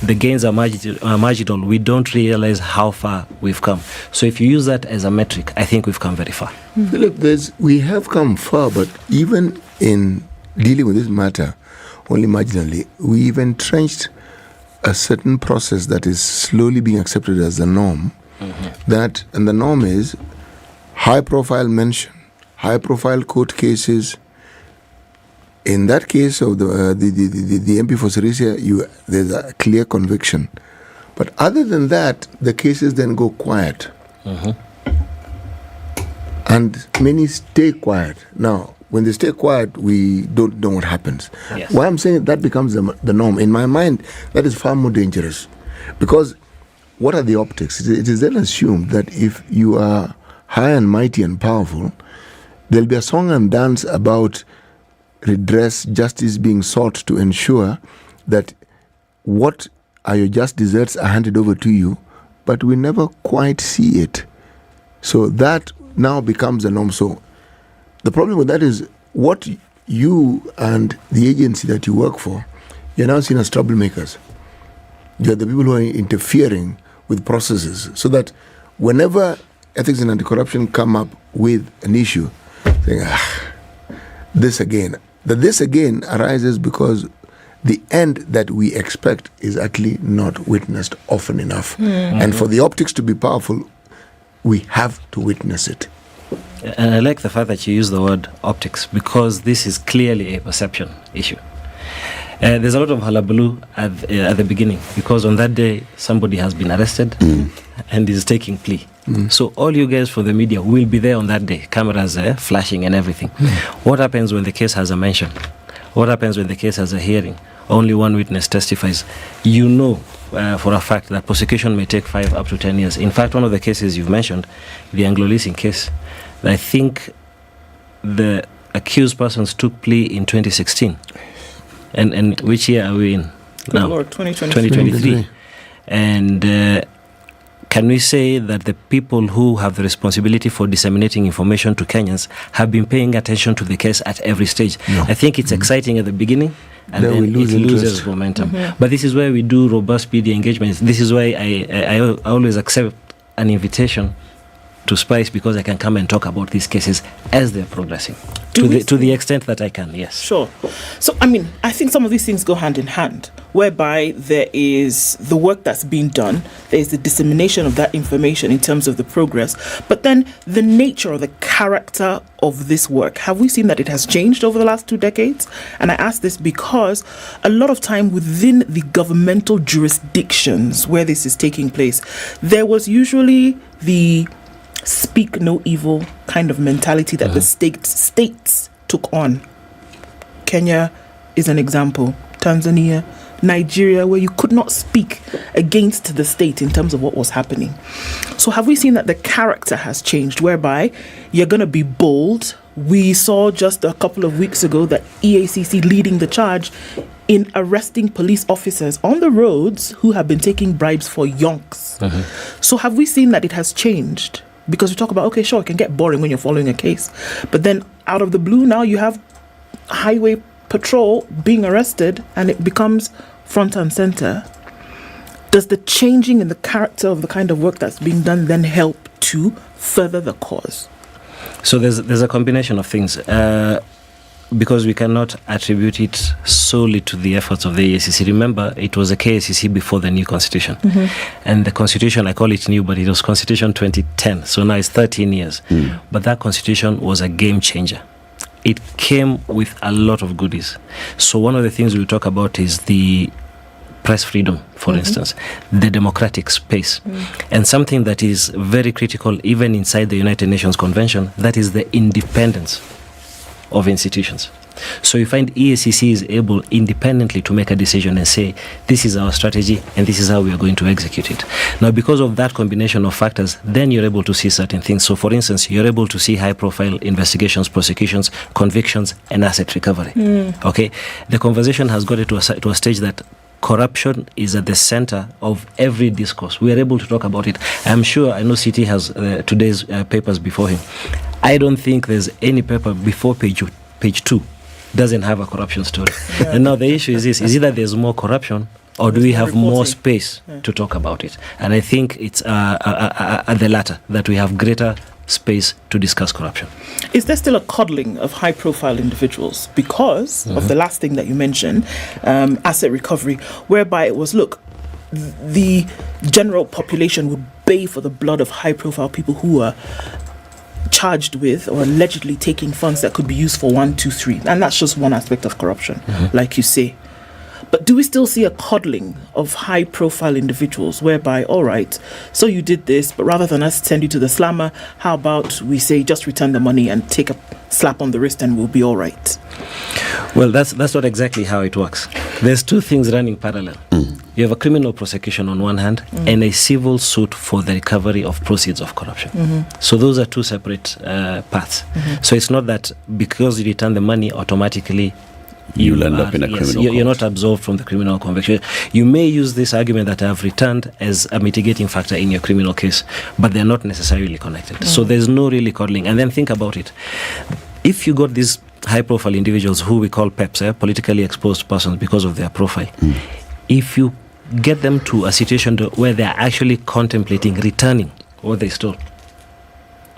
the gains are marginal, we don't realize how far we've come. So if you use that as a metric, I think we've come very far. Philip, we have come far, but even in dealing with this matter, only marginally, we've entrenched a certain process that is slowly being accepted as the norm. And the norm is high-profile mention, high-profile court cases. In that case of the MP for Sirisia, there's a clear conviction. But other than that, the cases then go quiet. And many stay quiet. Now, when they stay quiet, we don't know what happens. Yes. Why I'm saying that becomes the norm. In my mind, that is far more dangerous. Because what are the optics? It is then assumed that if you are high and mighty and powerful, there'll be a song and dance about redress, justice being sought to ensure that what are your just deserts are handed over to you, but we never quite see it. So that now becomes the norm. So the problem with that is what you and the agency that you work for, you're now seen as troublemakers. You're the people who are interfering with processes, so that whenever ethics and anti-corruption come up with an issue, saying, this again. This again arises because the end that we expect is actually not witnessed often enough. And for the optics to be powerful, we have to witness it. And I like the fact that you use the word optics, because this is clearly a perception issue. There's a lot of hullabaloo at the beginning, because on that day, somebody has been arrested and is taking plea. So all you guys for the media will be there on that day, cameras flashing and everything. What happens when the case has a mention? What happens when the case has a hearing? Only one witness testifies. You know for a fact that prosecution may take 5 up to 10 years. In fact, one of the cases you've mentioned, the Anglo-leasing case, I think the accused persons took plea in 2016. And which year are we in now? Lord, 2023. And can we say that the people who have the responsibility for disseminating information to Kenyans have been paying attention to the case at every stage? No. I think it's exciting at the beginning, and then it loses momentum. But this is why we do robust media engagements. This is why I always accept an invitation to Spice, because I can come and talk about these cases as they're progressing to the extent that I can. Yes, sure. So I think some of these things go hand in hand, whereby there is the work that's being done, there is the dissemination of that information in terms of the progress, but then the nature or the character of this work, have we seen that it has changed over the last 2 decades? And I ask this because a lot of time within the governmental jurisdictions where this is taking place, there was usually the speak no evil kind of mentality that the states took on. Kenya is an example. Tanzania, Nigeria, where you could not speak against the state in terms of what was happening. So have we seen that the character has changed, whereby you're going to be bold? We saw just a couple of weeks ago that EACC leading the charge in arresting police officers on the roads who have been taking bribes for yonks. So have we seen that it has changed? Because we talk about, okay, sure, it can get boring when you're following a case. But then out of the blue, now you have highway patrol being arrested and it becomes front and center, does the changing in the character of the kind of work that's being done then help to further the cause? So there's a combination of things. Because we cannot attribute it solely to the efforts of the ACC. Remember, it was a KACC before the new constitution. And the constitution, I call it new, but it was Constitution 2010. So now it's 13 years. But that constitution was a game changer. It came with a lot of goodies. So one of the things we'll talk about is the press freedom, for instance, the democratic space. And something that is very critical even inside the United Nations Convention, that is the independence of institutions. So you find EACC is able independently to make a decision and say, this is our strategy and this is how we are going to execute it. Now, because of that combination of factors, then you're able to see certain things. So for instance, you're able to see high profile investigations, prosecutions, convictions, and asset recovery. Okay. The conversation has got it to a stage that corruption is at the center of every discourse. We are able to talk about it. I'm sure, I know CT has today's papers before him. I don't think there's any paper before page 2 doesn't have a corruption story. And now the issue is this, is either there's more corruption or do we have more space to talk about it? And I think it's the latter, that we have greater space to discuss corruption. Is there still a coddling of high-profile individuals because of the last thing that you mentioned, asset recovery, whereby it was, look, the general population would pay for the blood of high-profile people who are charged with or allegedly taking funds that could be used for 1, 2, 3, and that's just one aspect of corruption, like you say. But do we still see a coddling of high-profile individuals whereby, all right, so you did this, but rather than us send you to the slammer, how about we say just return the money and take a slap on the wrist and we'll be all right? Well, that's not exactly how it works. There's two things running parallel. You have a criminal prosecution on one hand and a civil suit for the recovery of proceeds of corruption. So those are two separate paths. So it's not that because you return the money automatically you'll end up in a criminal you're not absolved from the criminal conviction. You may use this argument that I have returned as a mitigating factor in your criminal case, but they're not necessarily connected. So there's no really coddling. And then think about it. If you got these high-profile individuals who we call PEPs, politically exposed persons, because of their profile, if you get them to a situation where they're actually contemplating returning what they stole.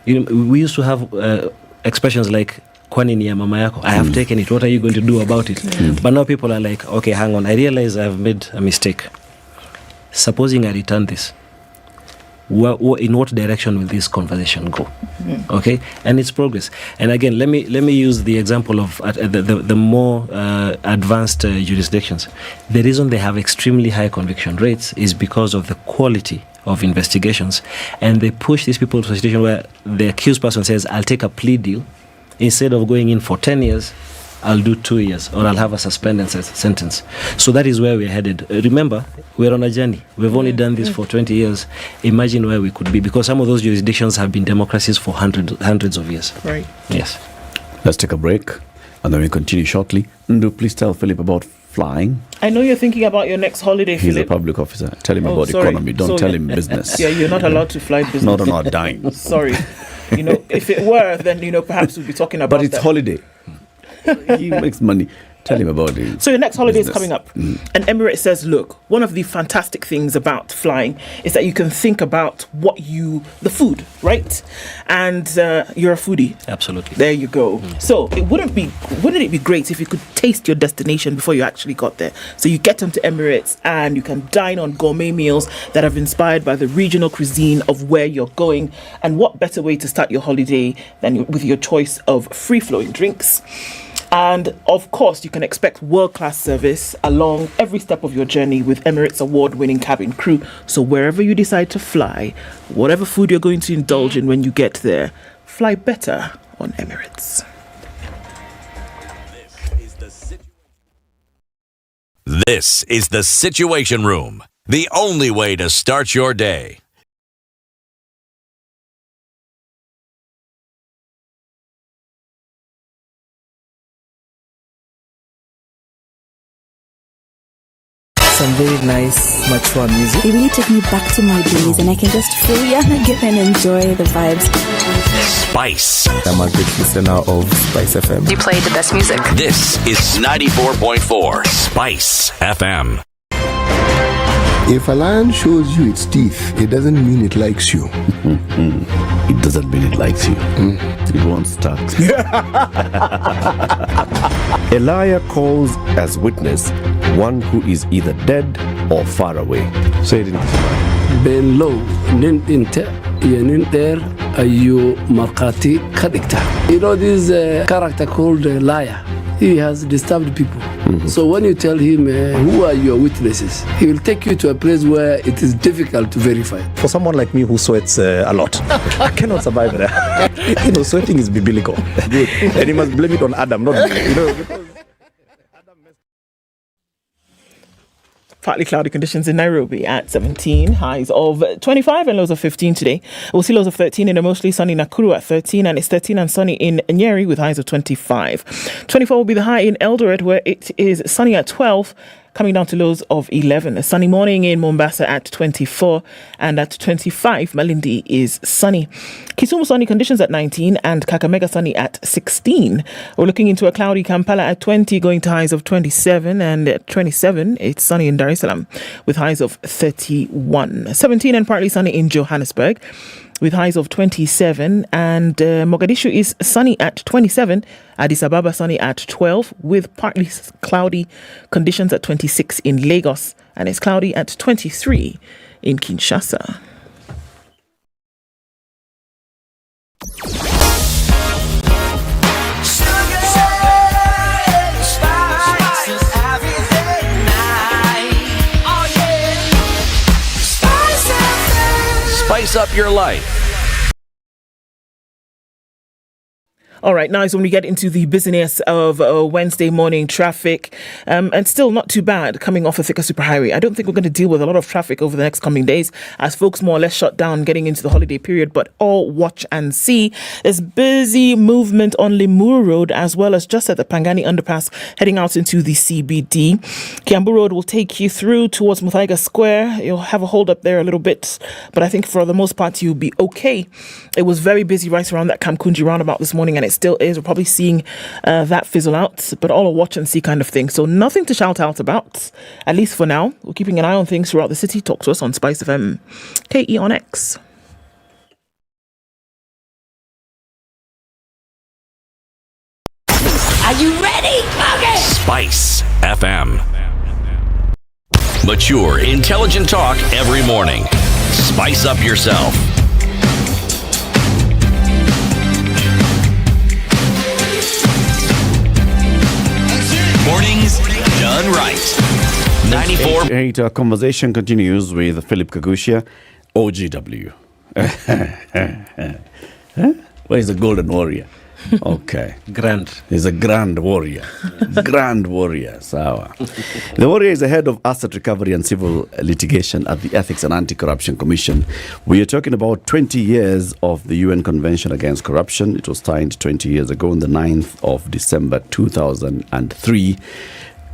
You know, we used to have expressions like, kwani ni ya mama yako, I have taken it, what are you going to do about it? But now people are like, okay, hang on, I realize I've made a mistake. Supposing I return this, in what direction will this conversation go? Okay, and it's progress. And again, let me use the example of the more advanced jurisdictions. The reason they have extremely high conviction rates is because of the quality of investigations, and they push these people to a situation where the accused person says, I'll take a plea deal. Instead of going in for 10 years, I'll do 2 years, or I'll have a suspended sentence. So that is where we're headed. Remember, we're on a journey. We've only done this for 20 years. Imagine where we could be, because some of those jurisdictions have been democracies for hundreds of years. Right. Yes. Let's take a break, and then we continue shortly. Ndu, please tell Philip about flying. I know you're thinking about your next holiday, He's Philip. a public officer. Tell him about economy. Don't tell him business. Yeah, you're not allowed to fly business. Not on our dime. Sorry. You know, if it were, then, you know, perhaps we'd be talking about But it's that. holiday. He makes money. Tell him about it. So your next holiday is business. coming up. And Emirates says, look, one of the fantastic things about flying is that you can think about the food, right? And you're a foodie. Absolutely. There you go. So wouldn't it be great if you could taste your destination before you actually got there? So you get onto Emirates and you can dine on gourmet meals that have inspired by the regional cuisine of where you're going. And what better way to start your holiday than with your choice of free-flowing drinks? And of course, you can expect world-class service along every step of your journey with Emirates award-winning cabin crew. So wherever you decide to fly, whatever food you're going to indulge in when you get there, fly better on Emirates. This is the Situation Room, the only way to start your day. some very nice, mature music. It really took me back to my days, and I can just feel young again and enjoy the vibes. Spice. I'm a great listener of SpiceFM. You play the best music. This is 94.4 Spice FM. If a lion shows you its teeth, it doesn't mean it likes you. It doesn't mean it likes you. It won't start. A liar calls as witness one who is either dead or far away. Say it in Kiswahili. Benlow nin inte yenin there ayu markati kadikta. You know this character called liar. He has disturbed people. So when you tell him who are your witnesses, he will take you to a place where it is difficult to verify. For someone like me who sweats a lot, I cannot survive there. Sweating is biblical. Good. And you must blame it on Adam, not because Partly cloudy conditions in Nairobi at 17, highs of 25 and lows of 15 today. We'll see lows of 13 in a mostly sunny Nakuru at 13, and it's 13 and sunny in Nyeri with highs of 25. 24 will be the high in Eldoret, where it is sunny at 12, coming down to lows of 11. A sunny morning in Mombasa at 24, and at 25, Malindi is sunny. Kisumu sunny conditions at 19, and Kakamega sunny at 16. We're looking into a cloudy Kampala at 20, going to highs of 27, and at 27, it's sunny in Dar es Salaam with highs of 31. 17 and partly sunny in Johannesburg with highs of 27, and Mogadishu is sunny at 27, Addis Ababa sunny at 12, with partly cloudy conditions at 26 in Lagos, and it's cloudy at 23 in Kinshasa. Spice up your life. All right, now is when we get into the business of Wednesday morning traffic, and still not too bad coming off a thicker superhighway. I don't think we're going to deal with a lot of traffic over the next coming days as folks more or less shut down getting into the holiday period, but all watch and see. There's busy movement on Limuru Road as well as just at the Pangani underpass heading out into the CBD. Kiambu Road will take you through towards Muthaiga Square. You'll have a hold up there a little bit, but I think for the most part you'll be okay. It was very busy right around that Kamkunji roundabout this morning, and it still is. We're probably seeing that fizzle out, but all a watch and see kind of thing. So nothing to shout out about, at least for now. We're keeping an eye on things throughout the city. Talk to us on SpiceFM, KE on X. Are you ready? Okay. Spice FM. Mature, intelligent talk every morning. Spice up yourself. Mornings done right. 94. Our conversation continues with Philip Kagushia, OGW. Where is the Golden Warrior? Okay. Grand. He's a grand warrior. Grand warrior. Sawa. The warrior is the head of asset recovery and civil litigation at the Ethics and Anti-Corruption Commission. We are talking about 20 years of the UN Convention Against Corruption. It was signed 20 years ago on the 9th of December 2003.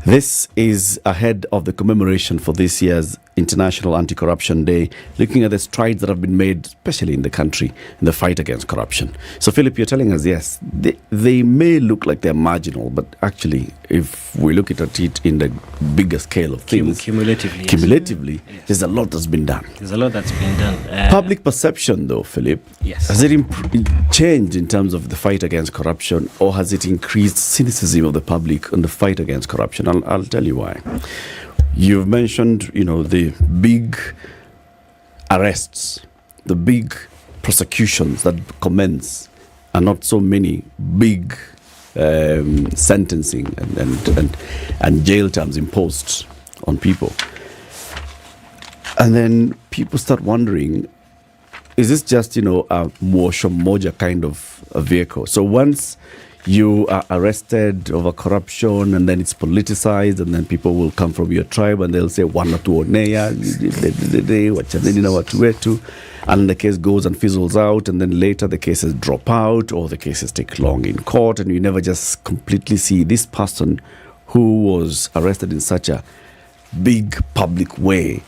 This is ahead of the commemoration for this year's International Anti-Corruption Day, looking at the strides that have been made, especially in the country, in the fight against corruption. So, Philip, you're telling us, yes, they may look like they're marginal, but actually, if we look at it in the bigger scale of things, cumulatively, there's a lot that's been done. There's a lot that's been done. Public perception, though, Philip, yes, has it changed in terms of the fight against corruption, or has it increased cynicism of the public on the fight against corruption? I'll tell you why. You've mentioned, the big arrests, the big prosecutions that commence, and not so many big sentencing and jail terms imposed on people. And then people start wondering, is this just, a Mwosho Moja kind of a vehicle? So once you are arrested over corruption and then it's politicized, and then people will come from your tribe and they'll say wanatuonea, and the case goes and fizzles out, and then later the cases drop out or the cases take long in court, and you never just completely see this person who was arrested in such a big public way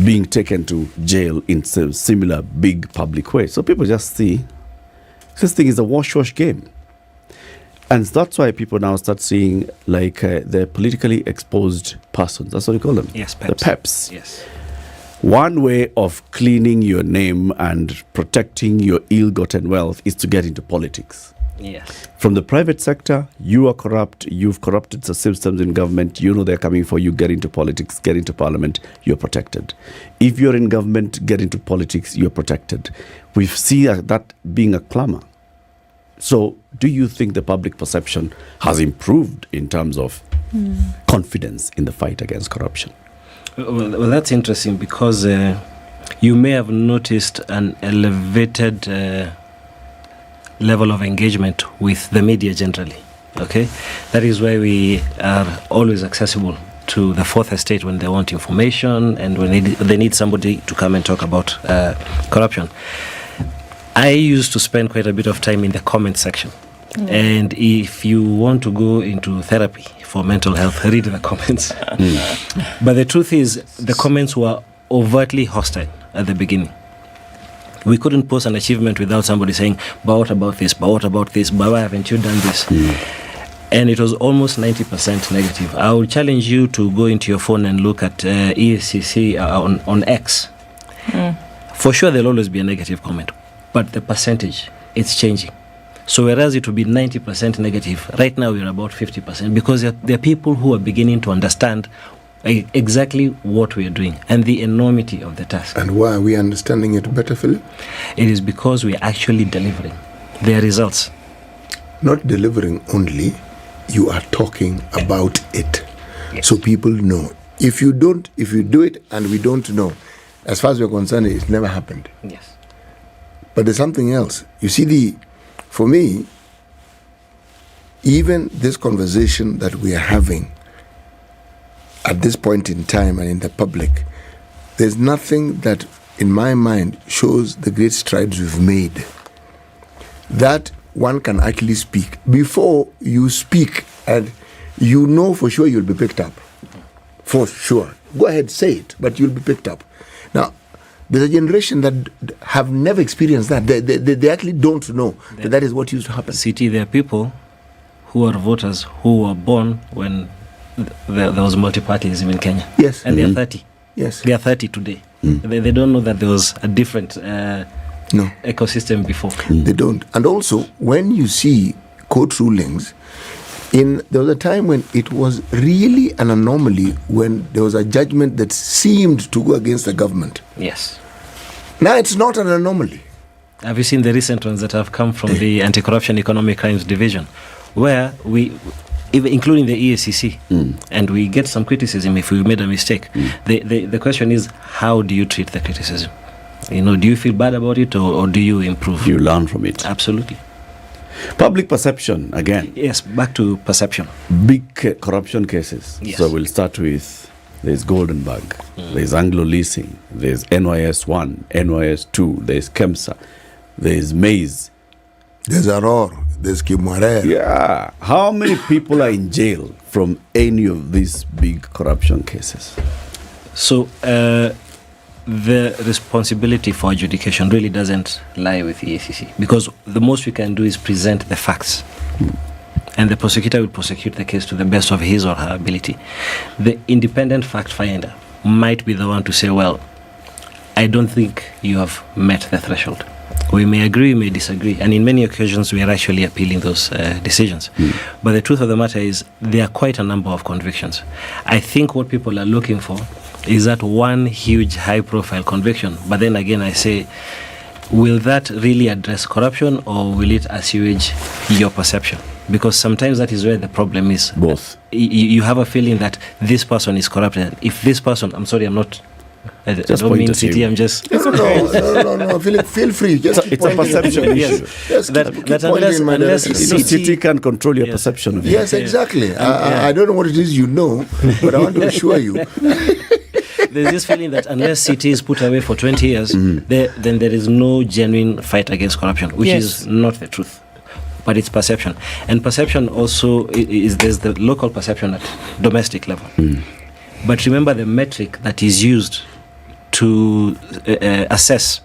being taken to jail in similar big public way. So people just see this thing is a wash game. And that's why people now start seeing like the politically exposed persons. That's what you call them. Yes, the peps. Yes. One way of cleaning your name and protecting your ill-gotten wealth is to get into politics. Yes. From the private sector, you are corrupt, you've corrupted the systems in government, you know they're coming for you, get into politics, get into parliament, you're protected. If you're in government, get into politics, you're protected. We see that being a clamor. So do you think the public perception has improved in terms of confidence in the fight against corruption? Well, that's interesting because you may have noticed an elevated level of engagement with the media generally. Okay, that is why we are always accessible to the fourth estate when they want information and when they need somebody to come and talk about corruption. I used to spend quite a bit of time in the comment section. And if you want to go into therapy for mental health, read the comments. But the truth is, the comments were overtly hostile at the beginning. We couldn't post an achievement without somebody saying, but what about this? But what about this? But why haven't you done this? And it was almost 90% negative. I would challenge you to go into your phone and look at ESCC on X. For sure, there'll always be a negative comment. But the percentage, it's changing. So whereas it will be 90% negative, right now we're about 50% because there are people who are beginning to understand exactly what we are doing and the enormity of the task. And why are we understanding it better, Philip? It is because we are actually delivering their results. Not delivering only, you are talking about it. Yes. So people know. If you do it and we don't know, as far as we're concerned, it's never happened. Yes. But there's something else. You see, for me, even this conversation that we are having at this point in time and in the public, there's nothing that, in my mind, shows the great strides we've made. That one can actually speak. Before you speak, and you know for sure you'll be picked up. For sure. Go ahead, say it, but you'll be picked up. Now, there's a generation that have never experienced that. They actually don't know that is what used to happen. CT, there are people who are voters who were born when there was multi-partyism in Kenya. Yes. And they are 30. Yes. They are 30 today. They don't know that there was a different ecosystem before. They don't. And also, when you see court rulings, there was a time when it was really an anomaly when there was a judgment that seemed to go against the government. Yes. Now it's not an anomaly. Have you seen the recent ones that have come from the Anti-Corruption Economic Crimes Division, where we, even including the ESCC, and we get some criticism if we made a mistake. The question is, how do you treat the criticism? Do you feel bad about it or do you improve? You learn from it. Absolutely. Public perception, again. Yes, back to perception. Big corruption cases. Yes. So we'll start with, there's Goldenberg, there's Anglo Leasing, there's NYS 1, NYS 2, there's KEMSA, there's Maize. There's Aurora, there's Kimwarere. Yeah. How many people are in jail from any of these big corruption cases? So, the responsibility for adjudication really doesn't lie with the EACC because the most we can do is present the facts. And the prosecutor will prosecute the case to the best of his or her ability. The independent fact finder might be the one to say, well, I don't think you have met the threshold. We may agree, we may disagree. And in many occasions, we are actually appealing those decisions. But the truth of the matter is, there are quite a number of convictions. I think what people are looking for is that one huge high-profile conviction. But then again, I say, will that really address corruption or will it assuage your perception? Because sometimes that is where the problem is. Both. You have a feeling that this person is corrupted. If this person, I'm sorry, I'm not... I don't mean city, I'm just... No, feel free. Just it's a perception issue. Yes, that unless city can control your perception of it. Yes, exactly. I don't know what it is you know, but I want to assure you. There's this feeling that unless CT is put away for 20 years, then there is no genuine fight against corruption, which is not the truth. But it's perception. And perception also there's the local perception at domestic level. But remember, the metric that is used to assess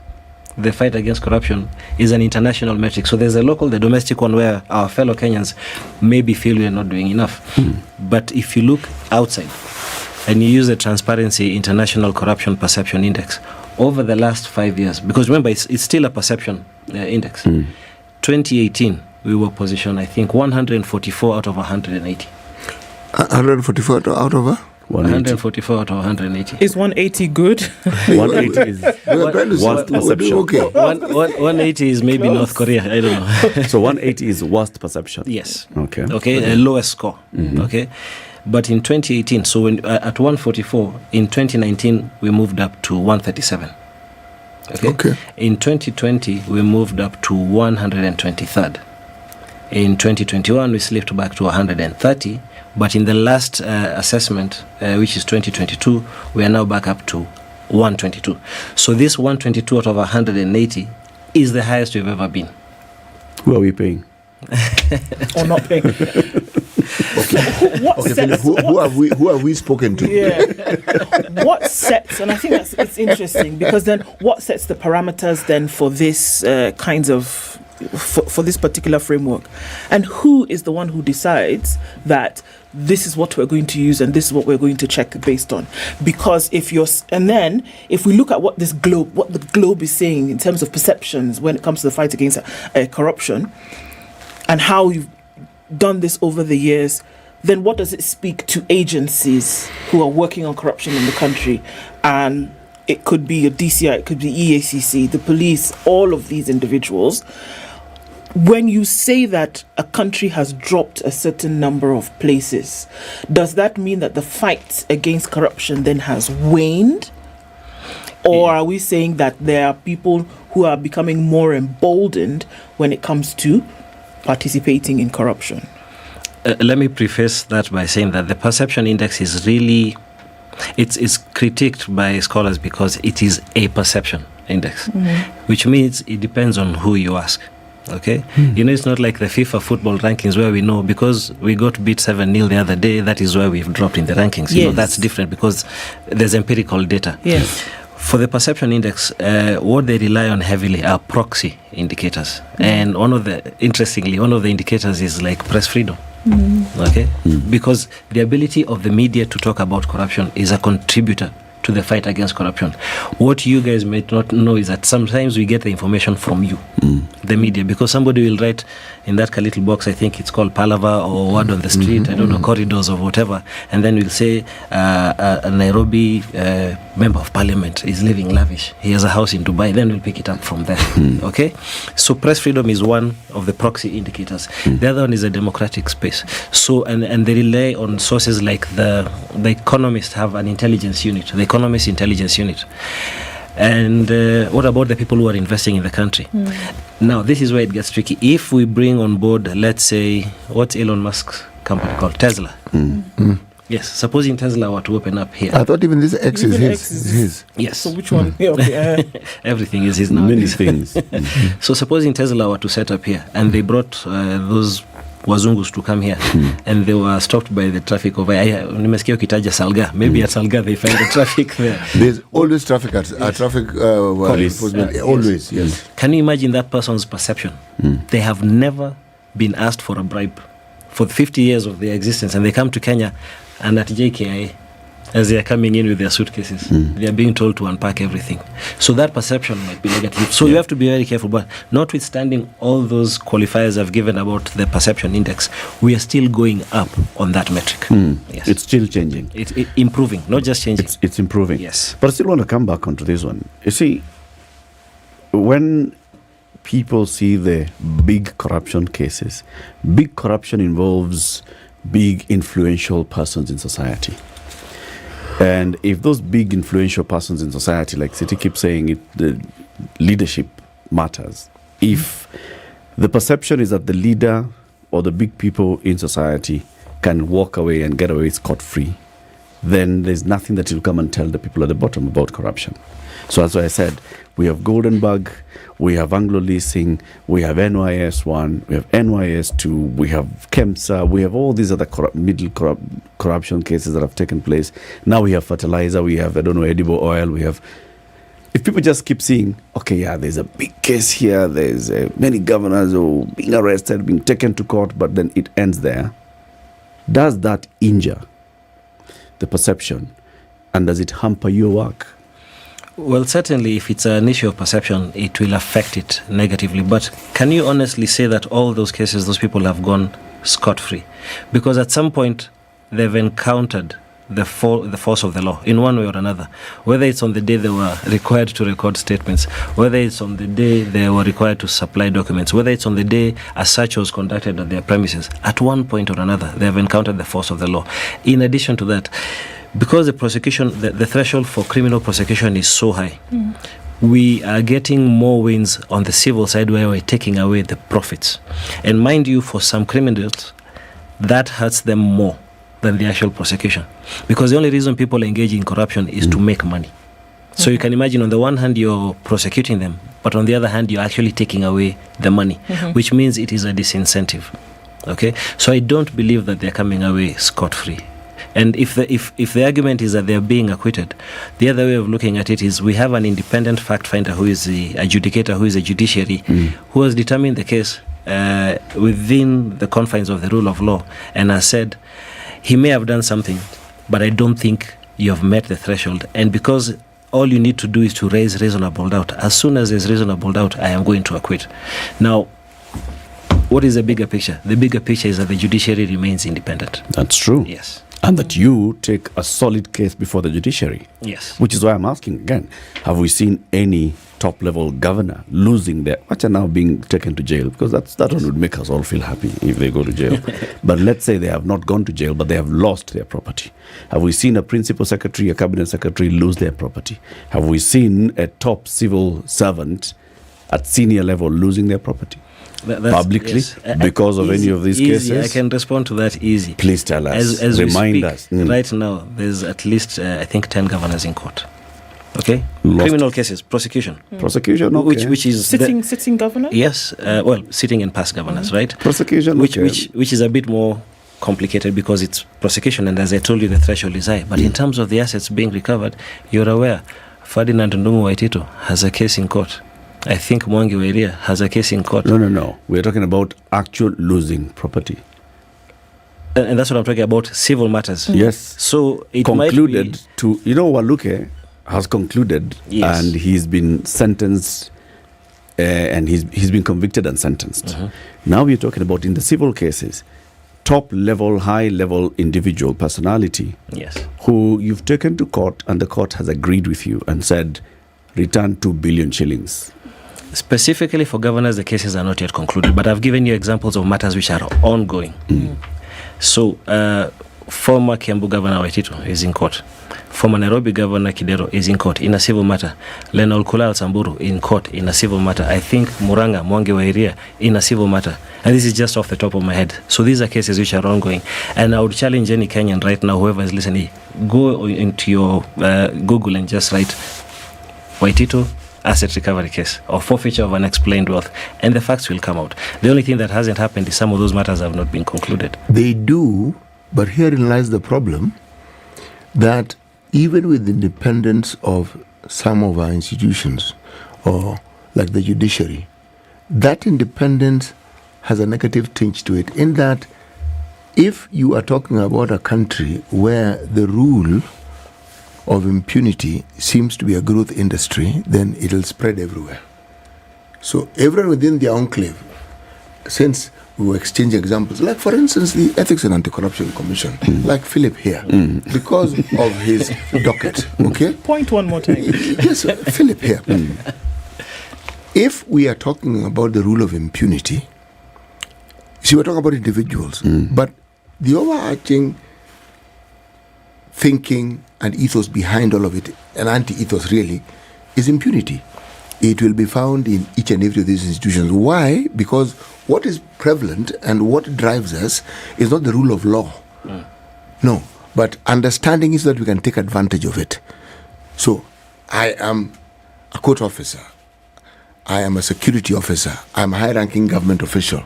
the fight against corruption is an international metric. So there's a local, the domestic one, where our fellow Kenyans maybe feel we're not doing enough. But if you look outside and you use the Transparency International Corruption Perception Index over the last 5 years, because remember, it's still a perception index. 2018, we were positioned, I think, 144 out of 180. 144 out of 144 out of 180. Is 180 good? 180 is worst perception. Okay. 180 is maybe North Korea. I don't know. So 180 is worst perception. Yes. Okay. Okay, lowest score. Okay. But in 2018, so when, at 144, in 2019, we moved up to 137. Okay. In 2020, we moved up to 123rd. In 2021, we slipped back to 130. But in the last assessment, which is 2022, we are now back up to 122. So this 122 out of 180 is the highest we've ever been. Who are we paying? Or not paying? Who have we spoken to? Yeah. What sets, and I think it's interesting, because then what sets the parameters then for this kinds of, for this particular framework? And who is the one who decides that this is what we're going to use and this is what we're going to check based on? Because if we look at what the globe is saying in terms of perceptions when it comes to the fight against corruption and how you've done this over the years, then what does it speak to agencies who are working on corruption in the country? And it could be a DCI, it could be EACC, the police, all of these individuals. When you say that a country has dropped a certain number of places, does that mean that the fight against corruption then has waned? Or are we saying that there are people who are becoming more emboldened when it comes to participating in corruption? Let me preface that by saying that the perception index is really, it's critiqued by scholars because it is a perception index, which means it depends on who you ask. Okay, you know, it's not like the FIFA football rankings where we know because we got beat 7-0 the other day, that is why we've dropped in the rankings. You know, that's different because there's empirical data. Yes. For the perception index, what they rely on heavily are proxy indicators. And interestingly, one of the indicators is like press freedom. Okay? Because the ability of the media to talk about corruption is a contributor to the fight against corruption. What you guys might not know is that sometimes we get the information from you, the media, because somebody will write in that little box, I think it's called Palava or word on the street, I don't know, corridors or whatever, and then we'll say a Nairobi member of parliament is living lavish, he has a house in Dubai, then we'll pick it up from there. Okay, so press freedom is one of the proxy indicators. The other one is a democratic space. So and they rely on sources like the Economist have an intelligence unit, the Economist Intelligence Unit. And what about the people who are investing in the country? Now, this is where it gets tricky. If we bring on board, let's say, what's Elon Musk's company called? Tesla. Yes, supposing Tesla were to open up here. I thought even this X is his. Yes. So which one? Okay. Everything is his now. Many things. So supposing Tesla were to set up here and they brought those wazungus to come here and they were stopped by the traffic over nimesikia ukitaja Salga, maybe at Salga they find the traffic there. There's always traffic at traffic police. Always, yes. Can you imagine that person's perception? They have never been asked for a bribe for 50 years of their existence, and they come to Kenya and at JKI, as they are coming in with their suitcases, they are being told to unpack everything. So that perception might be negative. So you have to be very careful. But notwithstanding all those qualifiers I've given about the perception index, we are still going up on that metric. Yes. It's still changing. It's improving, not just changing. It's improving. Yes. But I still want to come back onto this one. You see, when people see the big corruption cases, big corruption involves big influential persons in society. And if those big influential persons in society, like City keeps saying, the leadership matters. If the perception is that the leader or the big people in society can walk away and get away scot-free, then there's nothing that will come and tell the people at the bottom about corruption. So that's why I said we have Golden Bug, we have Anglo Leasing, we have NYS1, we have NYS2, we have KEMSA, we have all these other corruption cases that have taken place. Now we have fertilizer, we have, edible oil, we have... If people just keep seeing, okay, yeah, there's a big case here, there's many governors who are being arrested, being taken to court, but then it ends there, does that injure the perception, and does it hamper your work? Well, certainly, if it's an issue of perception, it will affect it negatively. But can you honestly say that all those cases, those people have gone scot-free? Because at some point, they've encountered the force of the law in one way or another. Whether it's on the day they were required to record statements, whether it's on the day they were required to supply documents, whether it's on the day a search was conducted at their premises, at one point or another, they have encountered the force of the law. In addition to that, because the prosecution, the threshold for criminal prosecution is so high, we are getting more wins on the civil side where we're taking away the profits. And mind you, for some criminals, that hurts them more than the actual prosecution. Because the only reason people engage in corruption is to make money. So you can imagine, on the one hand, you're prosecuting them, but on the other hand, you're actually taking away the money, which means it is a disincentive. Okay? So I don't believe that they're coming away scot-free. And if the argument is that they're being acquitted, the other way of looking at it is we have an independent fact finder who is the adjudicator, who is a judiciary, who has determined the case within the confines of the rule of law and has said, he may have done something, but I don't think you have met the threshold. And because all you need to do is to raise reasonable doubt, as soon as there's reasonable doubt, I am going to acquit. Now, what is the bigger picture? The bigger picture is that the judiciary remains independent. That's true. Yes. And that you take a solid case before the judiciary. Yes. Which is why I'm asking again, have we seen any top-level governor losing their... What are now being taken to jail? Because that one would make us all feel happy if they go to jail. But let's say they have not gone to jail, but they have lost their property. Have we seen a principal secretary, a cabinet secretary lose their property? Have we seen a top civil servant at senior level losing their property? Publicly, yes. Because of any of these easy. cases? I can respond to that easy. Please tell us. As Remind we speak, us. Right now, there's at least, I think, 10 governors in court. Okay? Lost. Criminal cases, prosecution. Prosecution, okay. Which is... Sitting governor? Yes. Sitting and past governors, right? Prosecution, which is a bit more complicated because it's prosecution, and as I told you, the threshold is high. But in terms of the assets being recovered, you're aware, Ferdinand Ndungu Waitito has a case in court. I think Mwangi Wairia has a case in court. No. We're talking about actual losing property. And that's what I'm talking about, civil matters. Yes. So it concluded might be... to... Waluke has concluded, yes. And he's been sentenced, and he's been convicted and sentenced. Now we're talking about, in the civil cases, top-level, high-level individual personality, yes, who you've taken to court, and the court has agreed with you and said, return 2 billion shillings. Specifically for governors, the cases are not yet concluded, but I've given you examples of matters which are ongoing. So, former Kiambu Governor Waitito is in court. Former Nairobi Governor Kidero is in court in a civil matter. Lenol Kulal Samburu in court in a civil matter. I think Muranga Mwangi Wairia in a civil matter. And this is just off the top of my head. So these are cases which are ongoing. And I would challenge any Kenyan right now, whoever is listening, go into your Google and just write Waitito asset recovery case or forfeiture of unexplained wealth, and the facts will come out. The only thing that hasn't happened is some of those matters have not been concluded. They do, but herein lies the problem, that even with the independence of some of our institutions, or like the judiciary, that independence has a negative tinge to it, in that if you are talking about a country where the rule of impunity seems to be a growth industry, then it'll spread everywhere. So everyone within their enclave, since we were exchanging examples, like for instance the Ethics and Anti-Corruption Commission, like Philip here, because of his docket, okay? Point one more time. Yes, Philip here. If we are talking about the rule of impunity, see, we're talking about individuals, but the overarching thinking and ethos behind all of it, an anti-ethos really, is impunity. It will be found in each and every of these institutions. Why? Because what is prevalent and what drives us is not the rule of law. No. But understanding is that we can take advantage of it. So, I am a court officer. I am a security officer. I'm a high-ranking government official.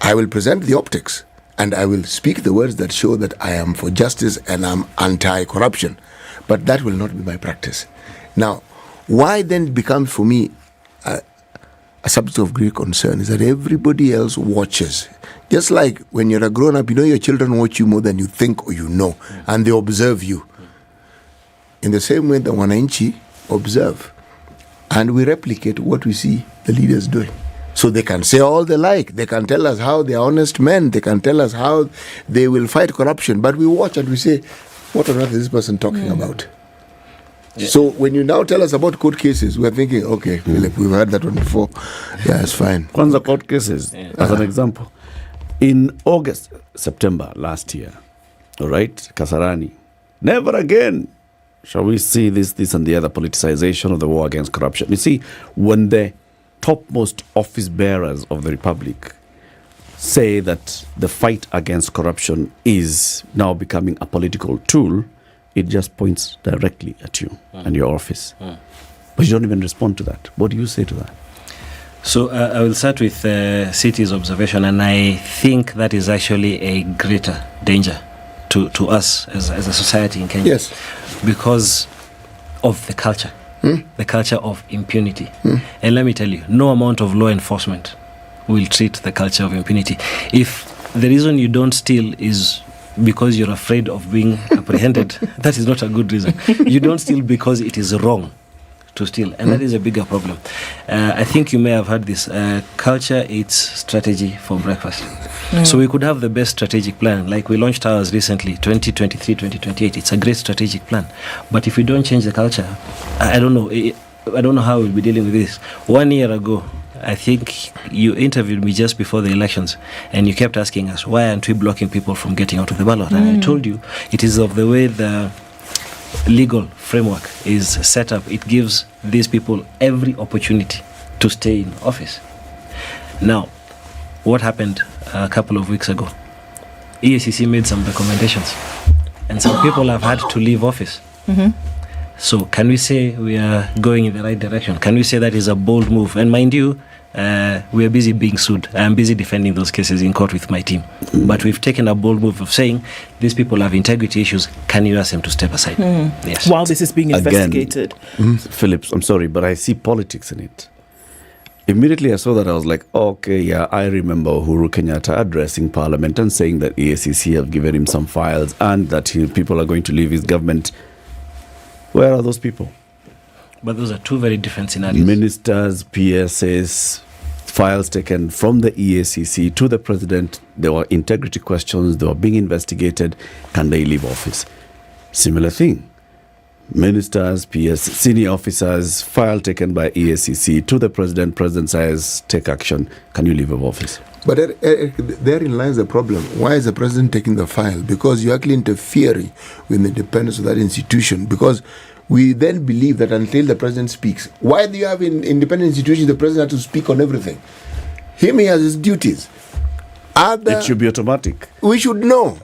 I will present the optics and I will speak the words that show that I am for justice and I'm anti-corruption. But that will not be my practice. Now, why then it becomes for me a subject of great concern is that everybody else watches. Just like when you're a grown-up, you know your children watch you more than you think or you know, and they observe you. In the same way, the wananchi observe, and we replicate what we see the leaders doing. So they can say all they like. They can tell us how they are honest men. They can tell us how they will fight corruption. But we watch and we say, what on earth is this person talking about? Yeah. So when you now tell us about court cases, we're thinking, okay, Philip, we've heard that one before. Yeah, it's fine. Kwanza court cases, as an example. In September last year, all right, Kasarani, never again shall we see this and the other politicization of the war against corruption. You see, when the topmost office bearers of the Republic say that the fight against corruption is now becoming a political tool, it just points directly at you and your office. But you don't even respond to that. What do you say to that? So I will start with City's observation, and I think that is actually a greater danger to us as a society in Kenya. Yes. Because of the culture of impunity. And let me tell you, no amount of law enforcement will treat the culture of impunity. If the reason you don't steal is because you're afraid of being apprehended, that is not a good reason. You don't steal because it is wrong to steal, and that is a bigger problem. I think you may have heard this, culture eats strategy for breakfast. So we could have the best strategic plan, like we launched ours recently, 2023, 2028. It's a great strategic plan. But if we don't change the culture, I don't know how we'll be dealing with this. 1 year ago, I think you interviewed me just before the elections, and you kept asking us, why aren't we blocking people from getting out of the ballot? And I told you, it is of the way the legal framework is set up. It gives these people every opportunity to stay in office. Now, what happened a couple of weeks ago? EACC made some recommendations, and some people have had to leave office. So can we say we are going in the right direction? Can we say that is a bold move? And mind you, we are busy being sued. I am busy defending those cases in court with my team. But we've taken a bold move of saying these people have integrity issues. Can you ask them to step aside? Yes. While this is being investigated. Phillips, I'm sorry, but I see politics in it. Immediately I saw that, I was like, okay, yeah, I remember Uhuru Kenyatta addressing Parliament and saying that EACC have given him some files and that people are going to leave his government. Where are those people? But those are two very different scenarios. Ministers, PSAs, files taken from the EACC to the president. There were integrity questions. They were being investigated. Can they leave office? Similar thing. Ministers, PS, senior officers, file taken by EACC to the president. President says, take action. Can you leave office? But therein lies the problem. Why is the president taking the file? Because you're actually interfering with the independence of that institution. Because we then believe that until the president speaks, why do you have in independent institutions the president has to speak on everything? He has his duties. It should be automatic. We should know.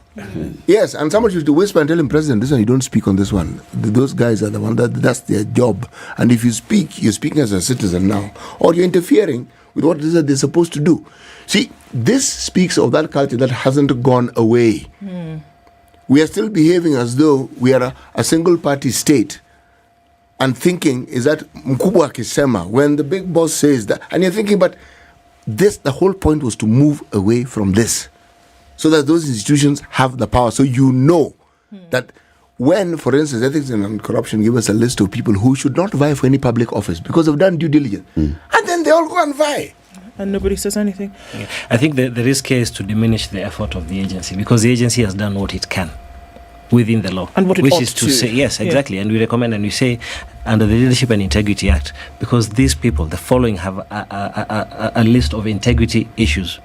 Yes, and someone should whisper and tell him, President, this one, you don't speak on this one. Those guys are the one that's their job. And if you speak, you're speaking as a citizen now, or you're interfering with what it is that they're supposed to do. See, this speaks of that culture that hasn't gone away. We are still behaving as though we are a single-party state and thinking, is that mkubwa akisema, when the big boss says that, and you're thinking, but the whole point was to move away from this so that those institutions have the power. So you know that when, for instance, Ethics and Corruption give us a list of people who should not vie for any public office because they've done due diligence, and then they all go and vie. And nobody says anything. Yeah. I think the risk here is to diminish the effort of the agency, because the agency has done what it can within the law, and what it which ought is to say, yes, exactly. And we recommend and we say under the Leadership and Integrity Act, because these people, the following, have a list of integrity issues.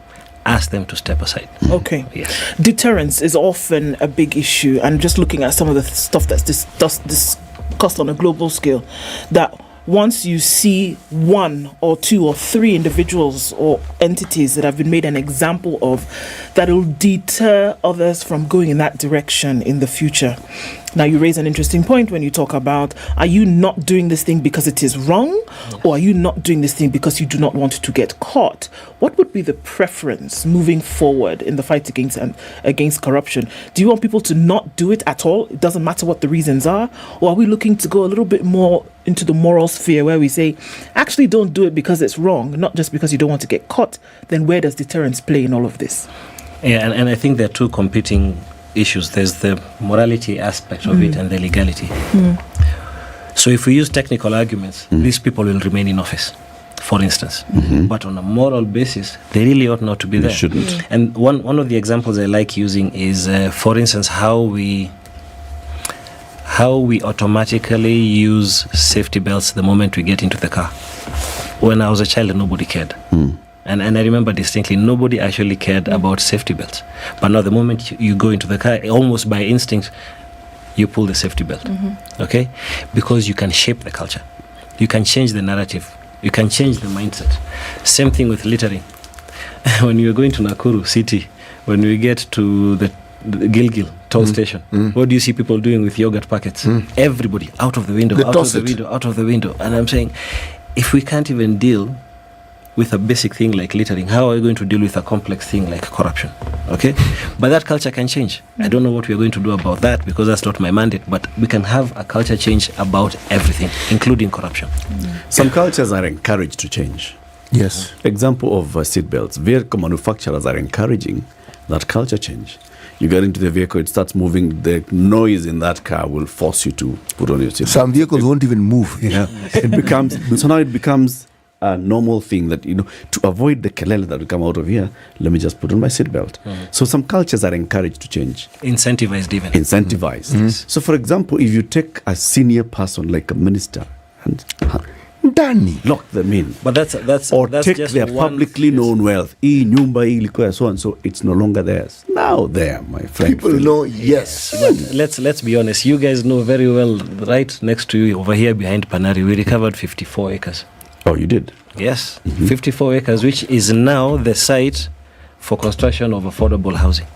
Ask them to step aside. Okay. Yes. Deterrence is often a big issue, and just looking at some of the stuff that's discussed on a global scale, that once you see one or two or three individuals or entities that have been made an example of, that will deter others from going in that direction in the future. Now, you raise an interesting point when you talk about, are you not doing this thing because it is wrong, or are you not doing this thing because you do not want to get caught? What would be the preference moving forward in the fight against corruption? Do you want people to not do it at all? It doesn't matter what the reasons are? Or are we looking to go a little bit more into the moral sphere where we say, actually don't do it because it's wrong, not just because you don't want to get caught? Then where does deterrence play in all of this? Yeah, and I think there are two competing issues. There's the morality aspect of it and the legality. So if we use technical arguments, these people will remain in office, for instance. But on a moral basis, they really ought not to be there. They shouldn't. And one of the examples I like using is, for instance, how we automatically use safety belts the moment we get into the car. When I was a child, nobody cared. And I remember distinctly, nobody actually cared about safety belts. But now the moment you go into the car, almost by instinct, you pull the safety belt. Okay? Because you can shape the culture. You can change the narrative. You can change the mindset. Same thing with littering. When you're going to Nakuru city, when we get to the Gilgil toll station, what do you see people doing with yogurt packets? Everybody, out of the window, out of the window. And I'm saying, if we can't even deal with a basic thing like littering, how are we going to deal with a complex thing like corruption? Okay? But that culture can change. I don't know what we're going to do about that because that's not my mandate, but we can have a culture change about everything, including corruption. Some cultures are encouraged to change. Yes. Example of seatbelts. Vehicle manufacturers are encouraging that culture change. You get into the vehicle, it starts moving, the noise in that car will force you to put on your seatbelt. Some vehicles won't even move. Yeah. So now it becomes a normal thing that, to avoid the kelele that will come out of here, let me just put on my seatbelt. So some cultures are encouraged to change. Incentivized even. Incentivized. So for example, if you take a senior person like a minister and lock them in, but that's take just their publicly known wealth, so and so, it's no longer theirs. Now there, my friend. People know, yes. But let's be honest. You guys know very well, right next to you, over here behind Panari, we recovered 54 acres. Oh, you did? Yes, 54 acres, which is now the site for construction of affordable housing.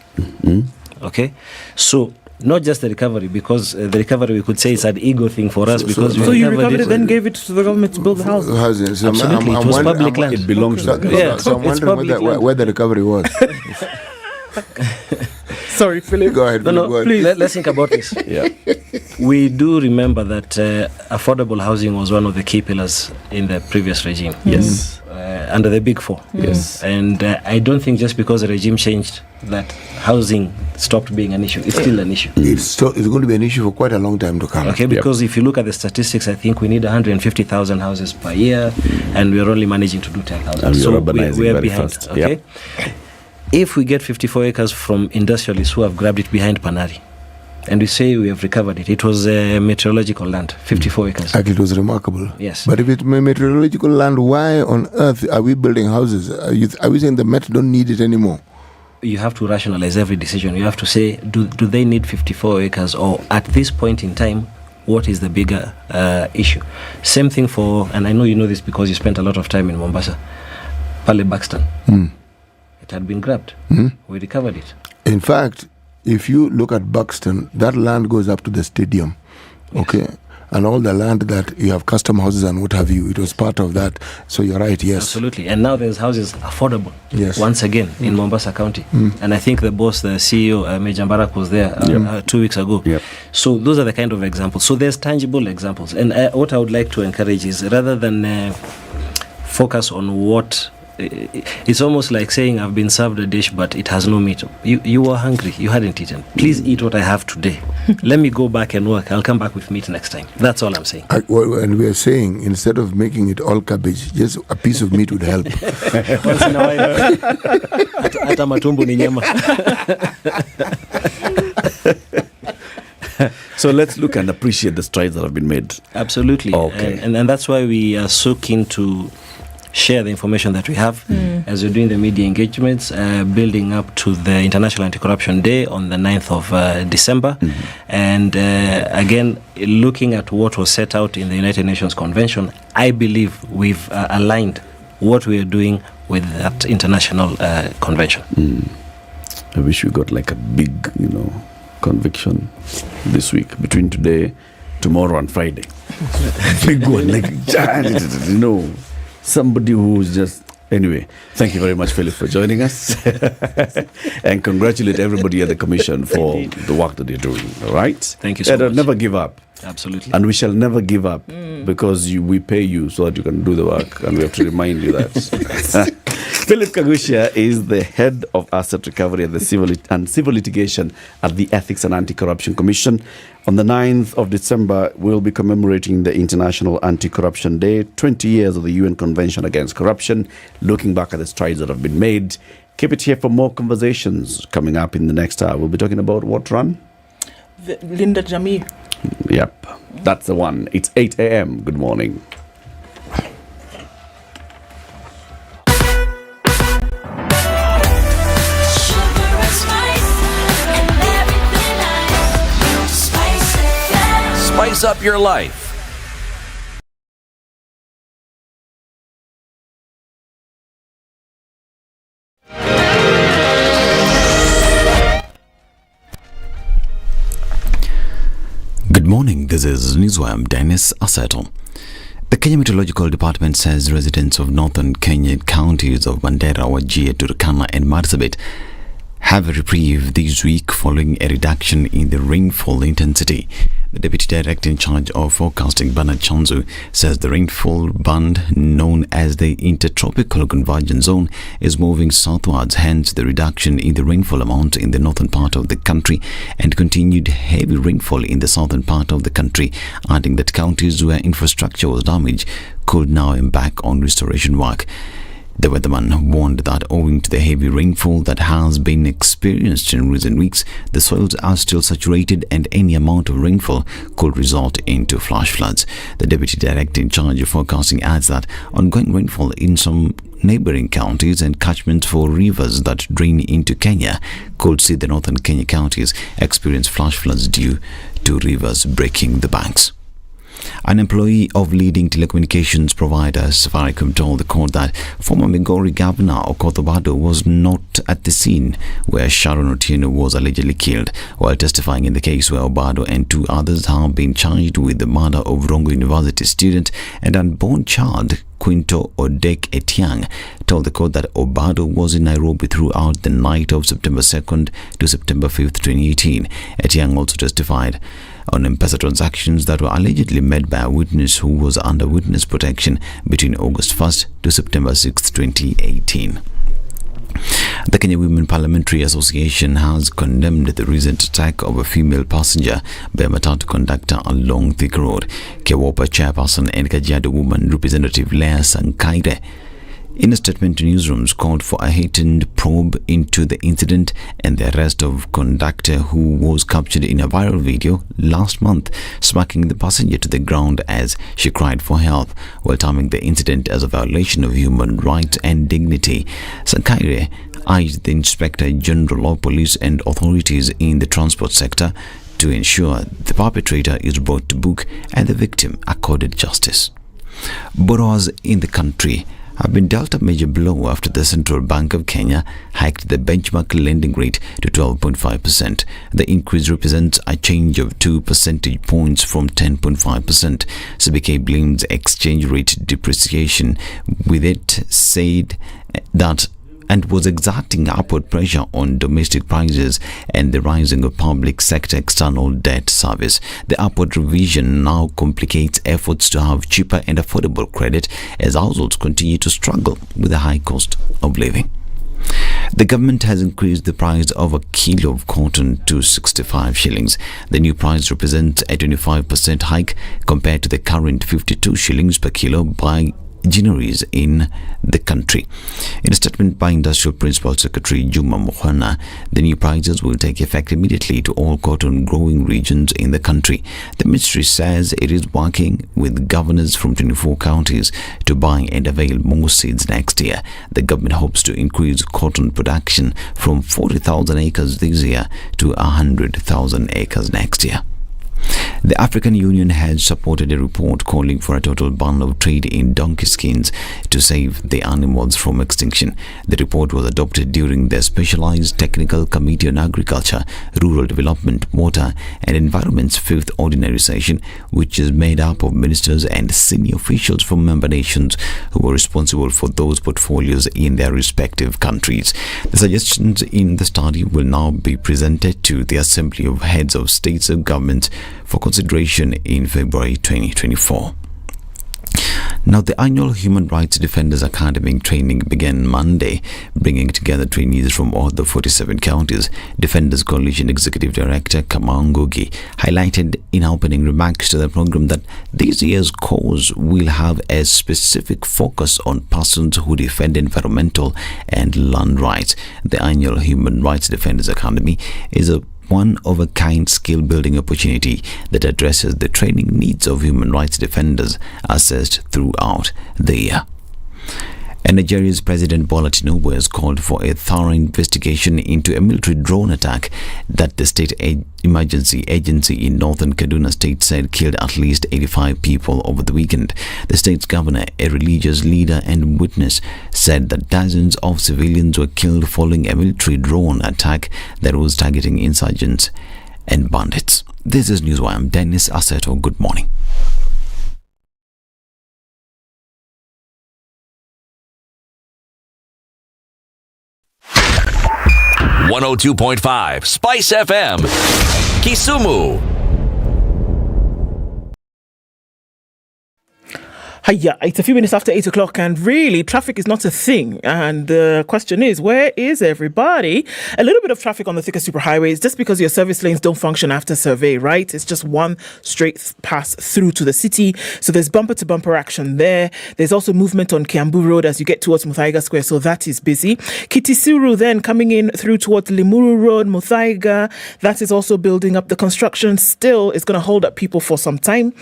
Okay? So, not just the recovery, because the recovery, we could say it's an ego thing for us, because so you recovered it, then gave it to the government to build the housing? So Absolutely, it was public land. It belongs to the government. So I'm wondering where the recovery was. Sorry, Philip. Go ahead. No, please. Let's think about this. We do remember that affordable housing was one of the key pillars in the previous regime. Yes. Under the Big Four. Yes. And I don't think just because the regime changed that housing stopped being an issue. It's still an issue. It's going to be an issue for quite a long time to come. Okay, because if you look at the statistics, I think we need 150,000 houses per year, and we're only managing to do 10,000. And so we're behind. fast. Okay. If we get 54 acres from industrialists who have grabbed it behind Panari, and we say we have recovered it, it was a meteorological land, 54 acres. Actually, it was remarkable. Yes. But if it's meteorological land, why on earth are we building houses? Are we saying the Met don't need it anymore? You have to rationalize every decision. You have to say, do they need 54 acres? Or at this point in time, what is the bigger issue? Same thing for, and I know you know this because you spent a lot of time in Mombasa, Pale Buxton. It had been grabbed. We recovered it. In fact, if you look at Buxton, that land goes up to the stadium. Okay. And all the land that you have custom houses and what have you, it was part of that. So you're right, yes. Absolutely. And now there's houses affordable. Yes. Once again in Mombasa County. And I think the boss, the CEO, Major Mbarak, was there 2 weeks ago. So those are the kind of examples. So there's tangible examples. And what I would like to encourage is rather than focus on what... It's almost like saying I've been served a dish but it has no meat. You were hungry, you hadn't eaten. Please eat what I have today. Let me go back and work. I'll come back with meat next time. That's all I'm saying. And we are saying instead of making it all cabbage, just a piece of meat would help. Once in a while. Hata matumbo ni nyama. So let's look and appreciate the strides that have been made. Absolutely. Okay. And that's why we are so keen to share the information that we have as we're doing the media engagements, building up to the International Anti-Corruption Day on the 9th of December. And again, looking at what was set out in the United Nations Convention, I believe we've aligned what we are doing with that international convention. I wish we got like a big, conviction this week between today, tomorrow, and Friday. Big one, like somebody who's just. Anyway, thank you very much, Philip, for joining us, and congratulate everybody at the Commission for the work that they're doing. All right, thank you so much. Never give up. Absolutely. And we shall never give up because we pay you so that you can do the work, and we have to remind you that. Philip Kagusha is the head of asset recovery and civil litigation at the Ethics and Anti-Corruption Commission. On the 9th of December, we'll be commemorating the International Anti-Corruption Day, 20 years of the UN Convention Against Corruption, looking back at the strides that have been made. Keep it here for more conversations coming up in the next hour. We'll be talking about what, Ron? Linda Jamii. Yep, that's the one. It's 8 a.m. Good morning. Spice up your life. Good morning, this is Newswire. I'm Dennis Aseto. The Kenya Meteorological Department says residents of northern Kenyan counties of Mandera, Wajir, Turkana and Marsabit have a reprieve this week following a reduction in the rainfall intensity. The Deputy Director in charge of forecasting, Bernard Chanzu, says the rainfall band, known as the Intertropical Convergence Zone, is moving southwards, hence the reduction in the rainfall amount in the northern part of the country and continued heavy rainfall in the southern part of the country, adding that counties where infrastructure was damaged could now embark on restoration work. The weatherman warned that owing to the heavy rainfall that has been experienced in recent weeks, the soils are still saturated and any amount of rainfall could result into flash floods. The Deputy Director in charge of forecasting adds that ongoing rainfall in some neighboring counties and catchments for rivers that drain into Kenya could see the northern Kenya counties experience flash floods due to rivers breaking the banks. An employee of leading telecommunications provider Safaricom told the court that former Migori Governor Okoh was not at the scene where Sharon Otieno was allegedly killed. While testifying in the case where Obado and two others have been charged with the murder of Rongo University student and unborn child Quinto Odek Etiang, told the court that Obado was in Nairobi throughout the night of September 2nd to September 5th, 2018. Etiang also testified on M-Pesa transactions that were allegedly made by a witness who was under witness protection between August 1st to September 6th, 2018. The Kenya Women Parliamentary Association has condemned the recent attack of a female passenger by a matatu conductor along Thika Road. Kewopa chairperson and Kajiado woman Representative Leah Sankaire, in a statement to newsrooms, called for a heightened probe into the incident and the arrest of conductor who was captured in a viral video last month, smacking the passenger to the ground as she cried for help, while terming the incident as a violation of human rights and dignity. Sankaire urged the Inspector General of Police and authorities in the transport sector to ensure the perpetrator is brought to book and the victim accorded justice. Borrowers in the country have been dealt a major blow after the Central Bank of Kenya hiked the benchmark lending rate to 12.5%. The increase represents a change of 2 percentage points from 10.5%. CBK blames exchange rate depreciation, with it said that and was exerting upward pressure on domestic prices and the rising of public sector external debt service. The upward revision now complicates efforts to have cheaper and affordable credit as households continue to struggle with the high cost of living. The government has increased the price of a kilo of cotton to 65 shillings. The new price represents a 25% hike compared to the current 52 shillings per kilo by refineries in the country. In a statement by Industrial Principal Secretary Juma Mukhwana, the new prices will take effect immediately to all cotton growing regions in the country. The ministry says it is working with governors from 24 counties to buy and avail more seeds next year. The government hopes to increase cotton production from 40,000 acres this year to 100,000 acres next year. The African Union has supported a report calling for a total ban of trade in donkey skins to save the animals from extinction. The report was adopted during the Specialized Technical Committee on Agriculture, Rural Development, Water and Environment's 5th Ordinary Session, which is made up of ministers and senior officials from member nations who were responsible for those portfolios in their respective countries. The suggestions in the study will now be presented to the Assembly of Heads of States and Governments for consideration in February 2024. Now, the annual Human Rights Defenders Academy training began Monday, bringing together trainees from all the 47 counties. Defenders Coalition Executive Director Kamangogi highlighted in opening remarks to the program that this year's course will have a specific focus on persons who defend environmental and land rights. The annual Human Rights Defenders Academy is a one-of-a-kind skill-building opportunity that addresses the training needs of human rights defenders assessed throughout the year. And Nigeria's President Bola Tinubu has called for a thorough investigation into a military drone attack that the State Emergency Agency in northern Kaduna State said killed at least 85 people over the weekend. The state's governor, a religious leader and witness, said that dozens of civilians were killed following a military drone attack that was targeting insurgents and bandits. This is Newswire. I'm Dennis Aseto. Good morning. .5 Spice FM, Kisumu. Hiya, it's a few minutes after 8 o'clock and really traffic is not a thing. And the question is, where is everybody? A little bit of traffic on the thicker superhighways just because your service lanes don't function after survey, right? It's just one straight pass through to the city. So there's bumper to bumper action there. There's also movement on Kiambu Road as you get towards Muthaiga Square. So that is busy. Kitisuru then coming in through towards Limuru Road, Muthaiga. That is also building up. The construction still is going to hold up people for some time.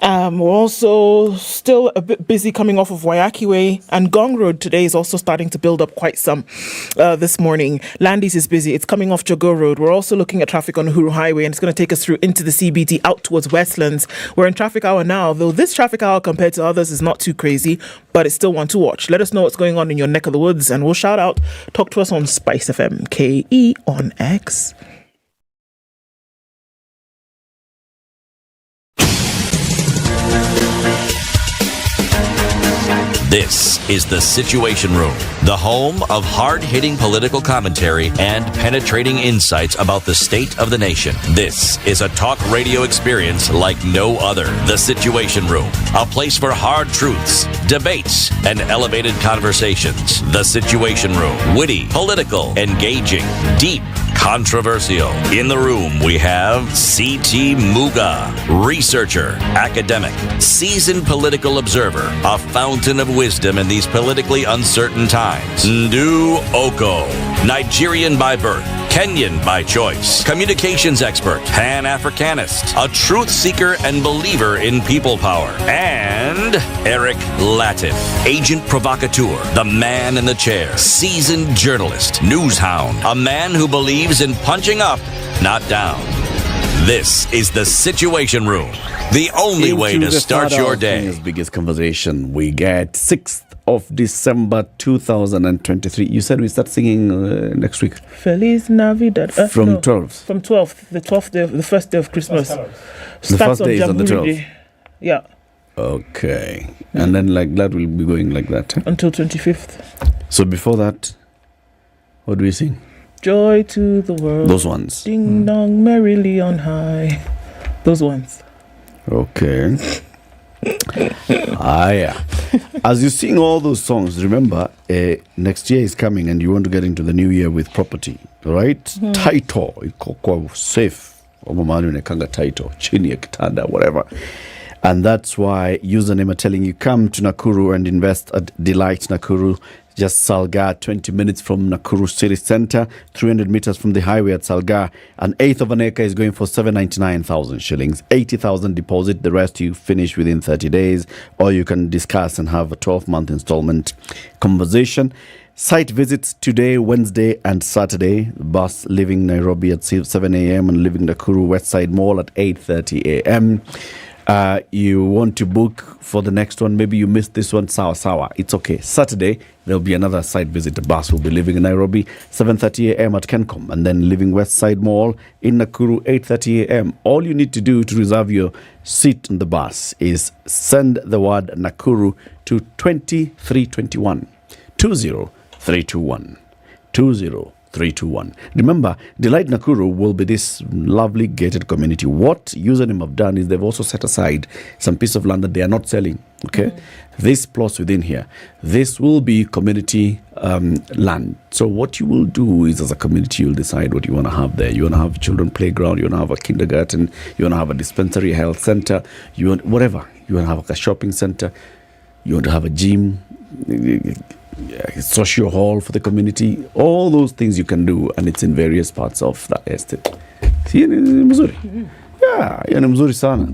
We're also still a bit busy coming off of Wayaki Way, and Gong Road today is also starting to build up quite some this morning. Landis is busy. It's coming off Jogo Road. We're also looking at traffic on Uhuru Highway, and it's going to take us through into the CBD out towards Westlands. We're in traffic hour now, though this traffic hour compared to others is not too crazy, but it's still one to watch. Let us know what's going on in your neck of the woods, and we'll shout out. Talk to us on SpiceFM, KE on X. This is The Situation Room, the home of hard-hitting political commentary and penetrating insights about the state of the nation. This is a talk radio experience like no other. The Situation Room, a place for hard truths, debates, and elevated conversations. The Situation Room, witty, political, engaging, deep, controversial. In the room, we have C.T. Muga, researcher, academic, seasoned political observer, a fountain of wisdom in these politically uncertain times. Ndu Okoh, Nigerian by birth, Kenyan by choice, communications expert, Pan-Africanist, a truth seeker and believer in people power, and Eric Latiff, agent provocateur, the man in the chair, seasoned journalist, news hound, a man who believes in punching up, not down. This is The Situation Room, the only way to start your day. Kenya's biggest conversation. We get 6th of December 2023. You said we start singing next week. Feliz Navidad. From 12th. From 12th. The 12th day, the first day of Christmas. The first day is on the 12th. Yeah. Okay. And then like that will be going like that. Huh? Until 25th. So before that, what do we sing? Joy to the world. Those ones. Ding dong merrily on high. Those ones. Okay. Yeah. As you sing all those songs, remember, next year is coming and you want to get into the new year with property, right? Title. Iko kwa safe. Title. Chini ya kitanda, whatever. And that's why username are telling you, come to Nakuru and invest at Delight Nakuru. Just Salga, 20 minutes from Nakuru city centre, 300 meters from the highway at Salga. An eighth of an acre is going for 799,000 shillings, 80,000 deposit. The rest you finish within 30 days, or you can discuss and have a 12-month installment conversation. Site visits today, Wednesday and Saturday. Bus leaving Nairobi at 7 a.m. and leaving Nakuru Westside Mall at 8:30 a.m. You want to book for the next one, maybe you missed this one, sawa. It's okay. Saturday, there'll be another site visit. The bus will be leaving in Nairobi, 7:30 a.m. at Kencom, and then leaving Westside Mall in Nakuru, 8:30 a.m. All you need to do to reserve your seat on the bus is send the word Nakuru to 20321. 20321. 20321. Remember, Delight Nakuru will be this lovely gated community. What username have done is they've also set aside some piece of land that they are not selling. Okay, this plots within here, this will be community land. So what you will do is, as a community, you'll decide what you want to have there. You want to have a children playground, you want to have a kindergarten, you want to have a dispensary, health center, you want whatever. You want to have a shopping center, you want to have a gym, social hall for the community. All those things you can do, and it's in various parts of that estate. Hiyo ni mzuri. Yeah, hiyo ni mzuri sana.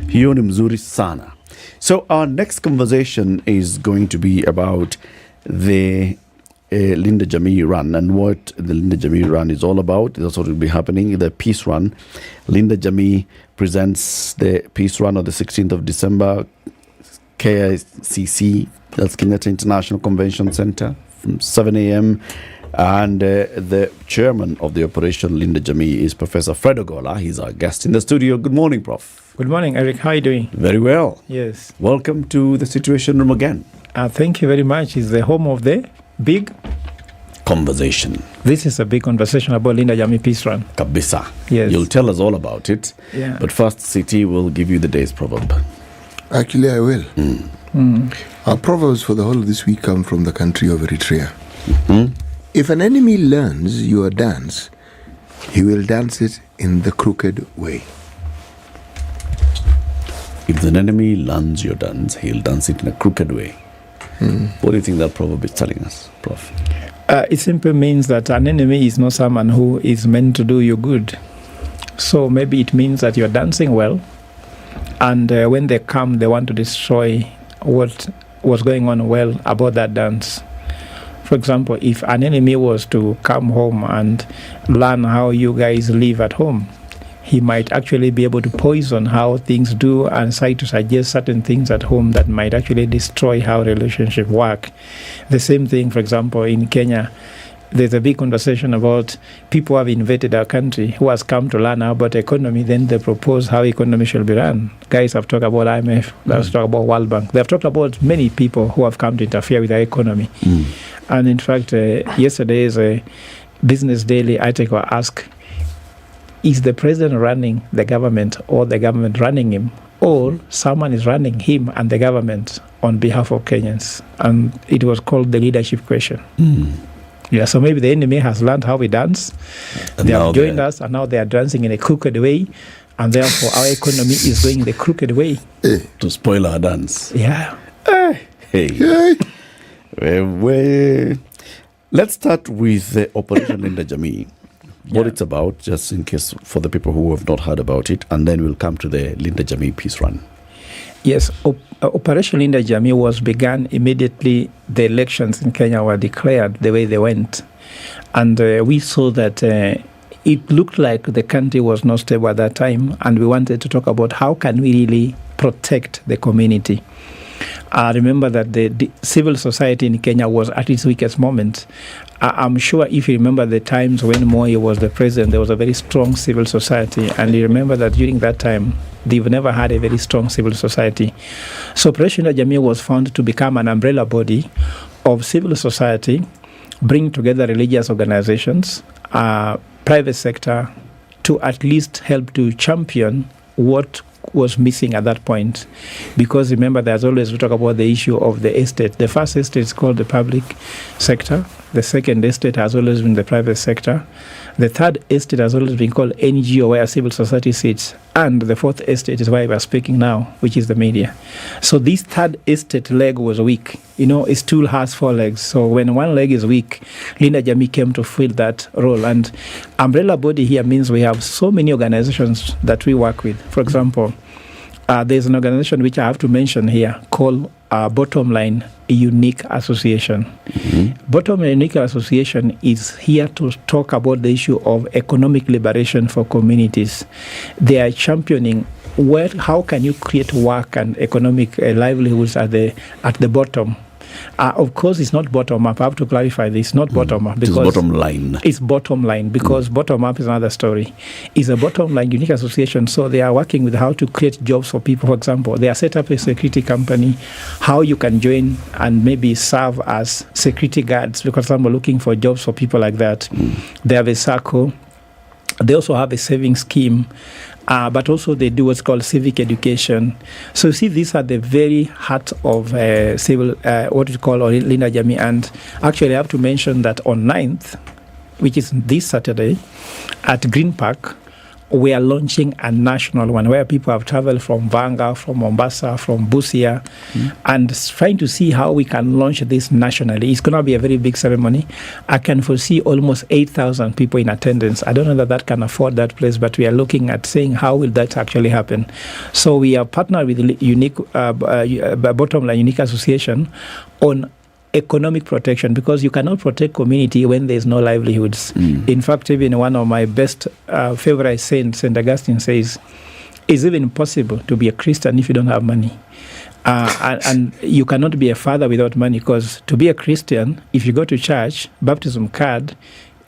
Hiyo ni mzuri sana. So our next conversation is going to be about the Linda Jamii Run, and what the Linda Jamii Run is all about. That's what will be happening. The Peace Run. Linda Jamii presents the Peace Run on the 16th of December. KICC, that's Kenyatta International Convention Center, from 7 a.m. And the chairman of the operation, Linda Jamii, is Professor Fred Ogola. He's our guest in the studio. Good morning, Prof. Good morning, Eric. How are you doing? Very well. Yes. Welcome to the Situation Room again. Thank you very much. It's the home of the big conversation. This is a big conversation about Linda Jamii Peace Run. Kabisa. Yes. You'll tell us all about it. Yeah. But first, City will give you the day's proverb. Actually, I will. Our proverbs for the whole of this week come from the country of Eritrea. If an enemy learns your dance, he will dance it in the crooked way. If an enemy learns your dance, he'll dance it in a crooked way. What do you think that proverb is telling us, Prof? It simply means that an enemy is not someone who is meant to do you good. So maybe it means that you're dancing well, and when they come, they want to destroy what was going on well about that dance. For example, if an enemy was to come home and learn how you guys live at home, he might actually be able to poison how things do and try to suggest certain things at home that might actually destroy how relationships work. The same thing, for example, in Kenya, there's a big conversation about people who have invaded our country, who has come to learn about economy, then they propose how economy should be run. Guys have talked about IMF, they've talked about World Bank. They've talked about many people who have come to interfere with our economy. And in fact, yesterday's Business Daily article asked, is the president running the government or the government running him, or someone is running him and the government on behalf of Kenyans? And it was called the leadership question. Yeah, so maybe the enemy has learned how we dance. And they have joined us, and now they are dancing in a crooked way, and therefore our economy is going the crooked way. To spoil our dance. Yeah. Hey. Let's start with the Operation Linda Jamii. What it's about, just in case for the people who have not heard about it, and then we'll come to the Linda Jamii Peace Run. Yes, Operation Linda Jamii was begun immediately the elections in Kenya were declared the way they went. And we saw that it looked like the country was not stable at that time, and we wanted to talk about how can we really protect the community. I remember that the civil society in Kenya was at its weakest moment. I'm sure if you remember the times when Moi was the president, there was a very strong civil society. And you remember that during that time, they've never had a very strong civil society. So Operation Jamii was found to become an umbrella body of civil society, bring together religious organizations, private sector, to at least help to champion what was missing at that point. Because remember, there's always, we talk about the issue of the estate. The first estate is called the public sector, The second estate has always been the private sector. The third estate has always been called NGO, where civil society sits. And the fourth estate is why we're speaking now, which is the media. So this third estate leg was weak. A stool has 4 legs. So when one leg is weak, Linda Jammeh came to fill that role. And umbrella body here means we have so many organizations that we work with. For example, there's an organization which I have to mention here called Bottom Line Unique Association. Bottom Line Unique Association is here to talk about the issue of economic liberation for communities. They are championing how can you create work and economic livelihoods at the bottom. Of course, it's not bottom up. I have to clarify this. Not bottom up. Because it's bottom line. It's bottom line because bottom up is another story. It's a bottom line unique association. So they are working with how to create jobs for people. For example, they are set up a security company, how you can join and maybe serve as security guards because some are looking for jobs for people like that. They have a circle. They also have a saving scheme. But also they do what's called civic education. So you see, these are the very heart of civil, what we call Linda Jammeh. And actually I have to mention that on 9th, which is this Saturday, at Green Park, we are launching a national one where people have traveled from Vanga, from Mombasa, from Busia, and trying to see how we can launch this nationally. It's going to be a very big ceremony. I can foresee almost 8,000 people in attendance. I don't know that can afford that place, but we are looking at saying how will that actually happen. So we are partnered with Bottom Line Unique Association on economic protection because you cannot protect community when there's no livelihoods. In fact, even one of my best favorite saints, St. Augustine, says, it's even possible to be a Christian if you don't have money. And you cannot be a father without money because to be a Christian, if you go to church, baptism card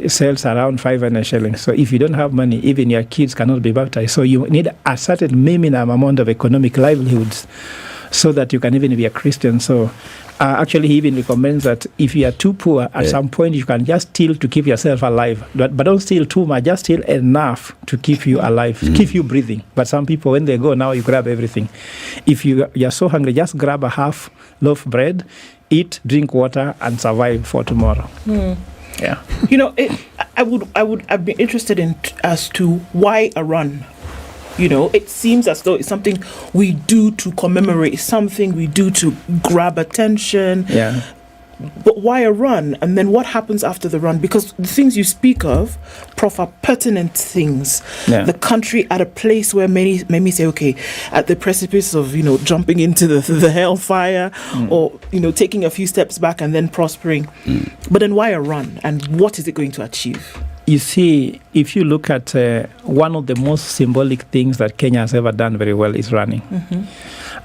sells around 500 shillings. So if you don't have money, even your kids cannot be baptized. So you need a certain minimum amount of economic livelihoods so that you can even be a Christian. So actually, he even recommends that if you are too poor, at some point you can just steal to keep yourself alive. But don't steal too much, just steal enough to keep you alive, keep you breathing. But some people, when they go now, you grab everything. If you're so hungry, just grab a half loaf bread, eat, drink water, and survive for tomorrow. Yeah. I'd be interested in as to why a run. It seems as though it's something we do to commemorate, something we do to grab attention. Yeah. But why a run? And then what happens after the run? Because the things you speak of, Prof, are pertinent things. Yeah. The country at a place where many say, okay, at the precipice of, jumping into the hellfire or, taking a few steps back and then prospering. But then why a run? And what is it going to achieve? You see, if you look at one of the most symbolic things that Kenya has ever done very well is running.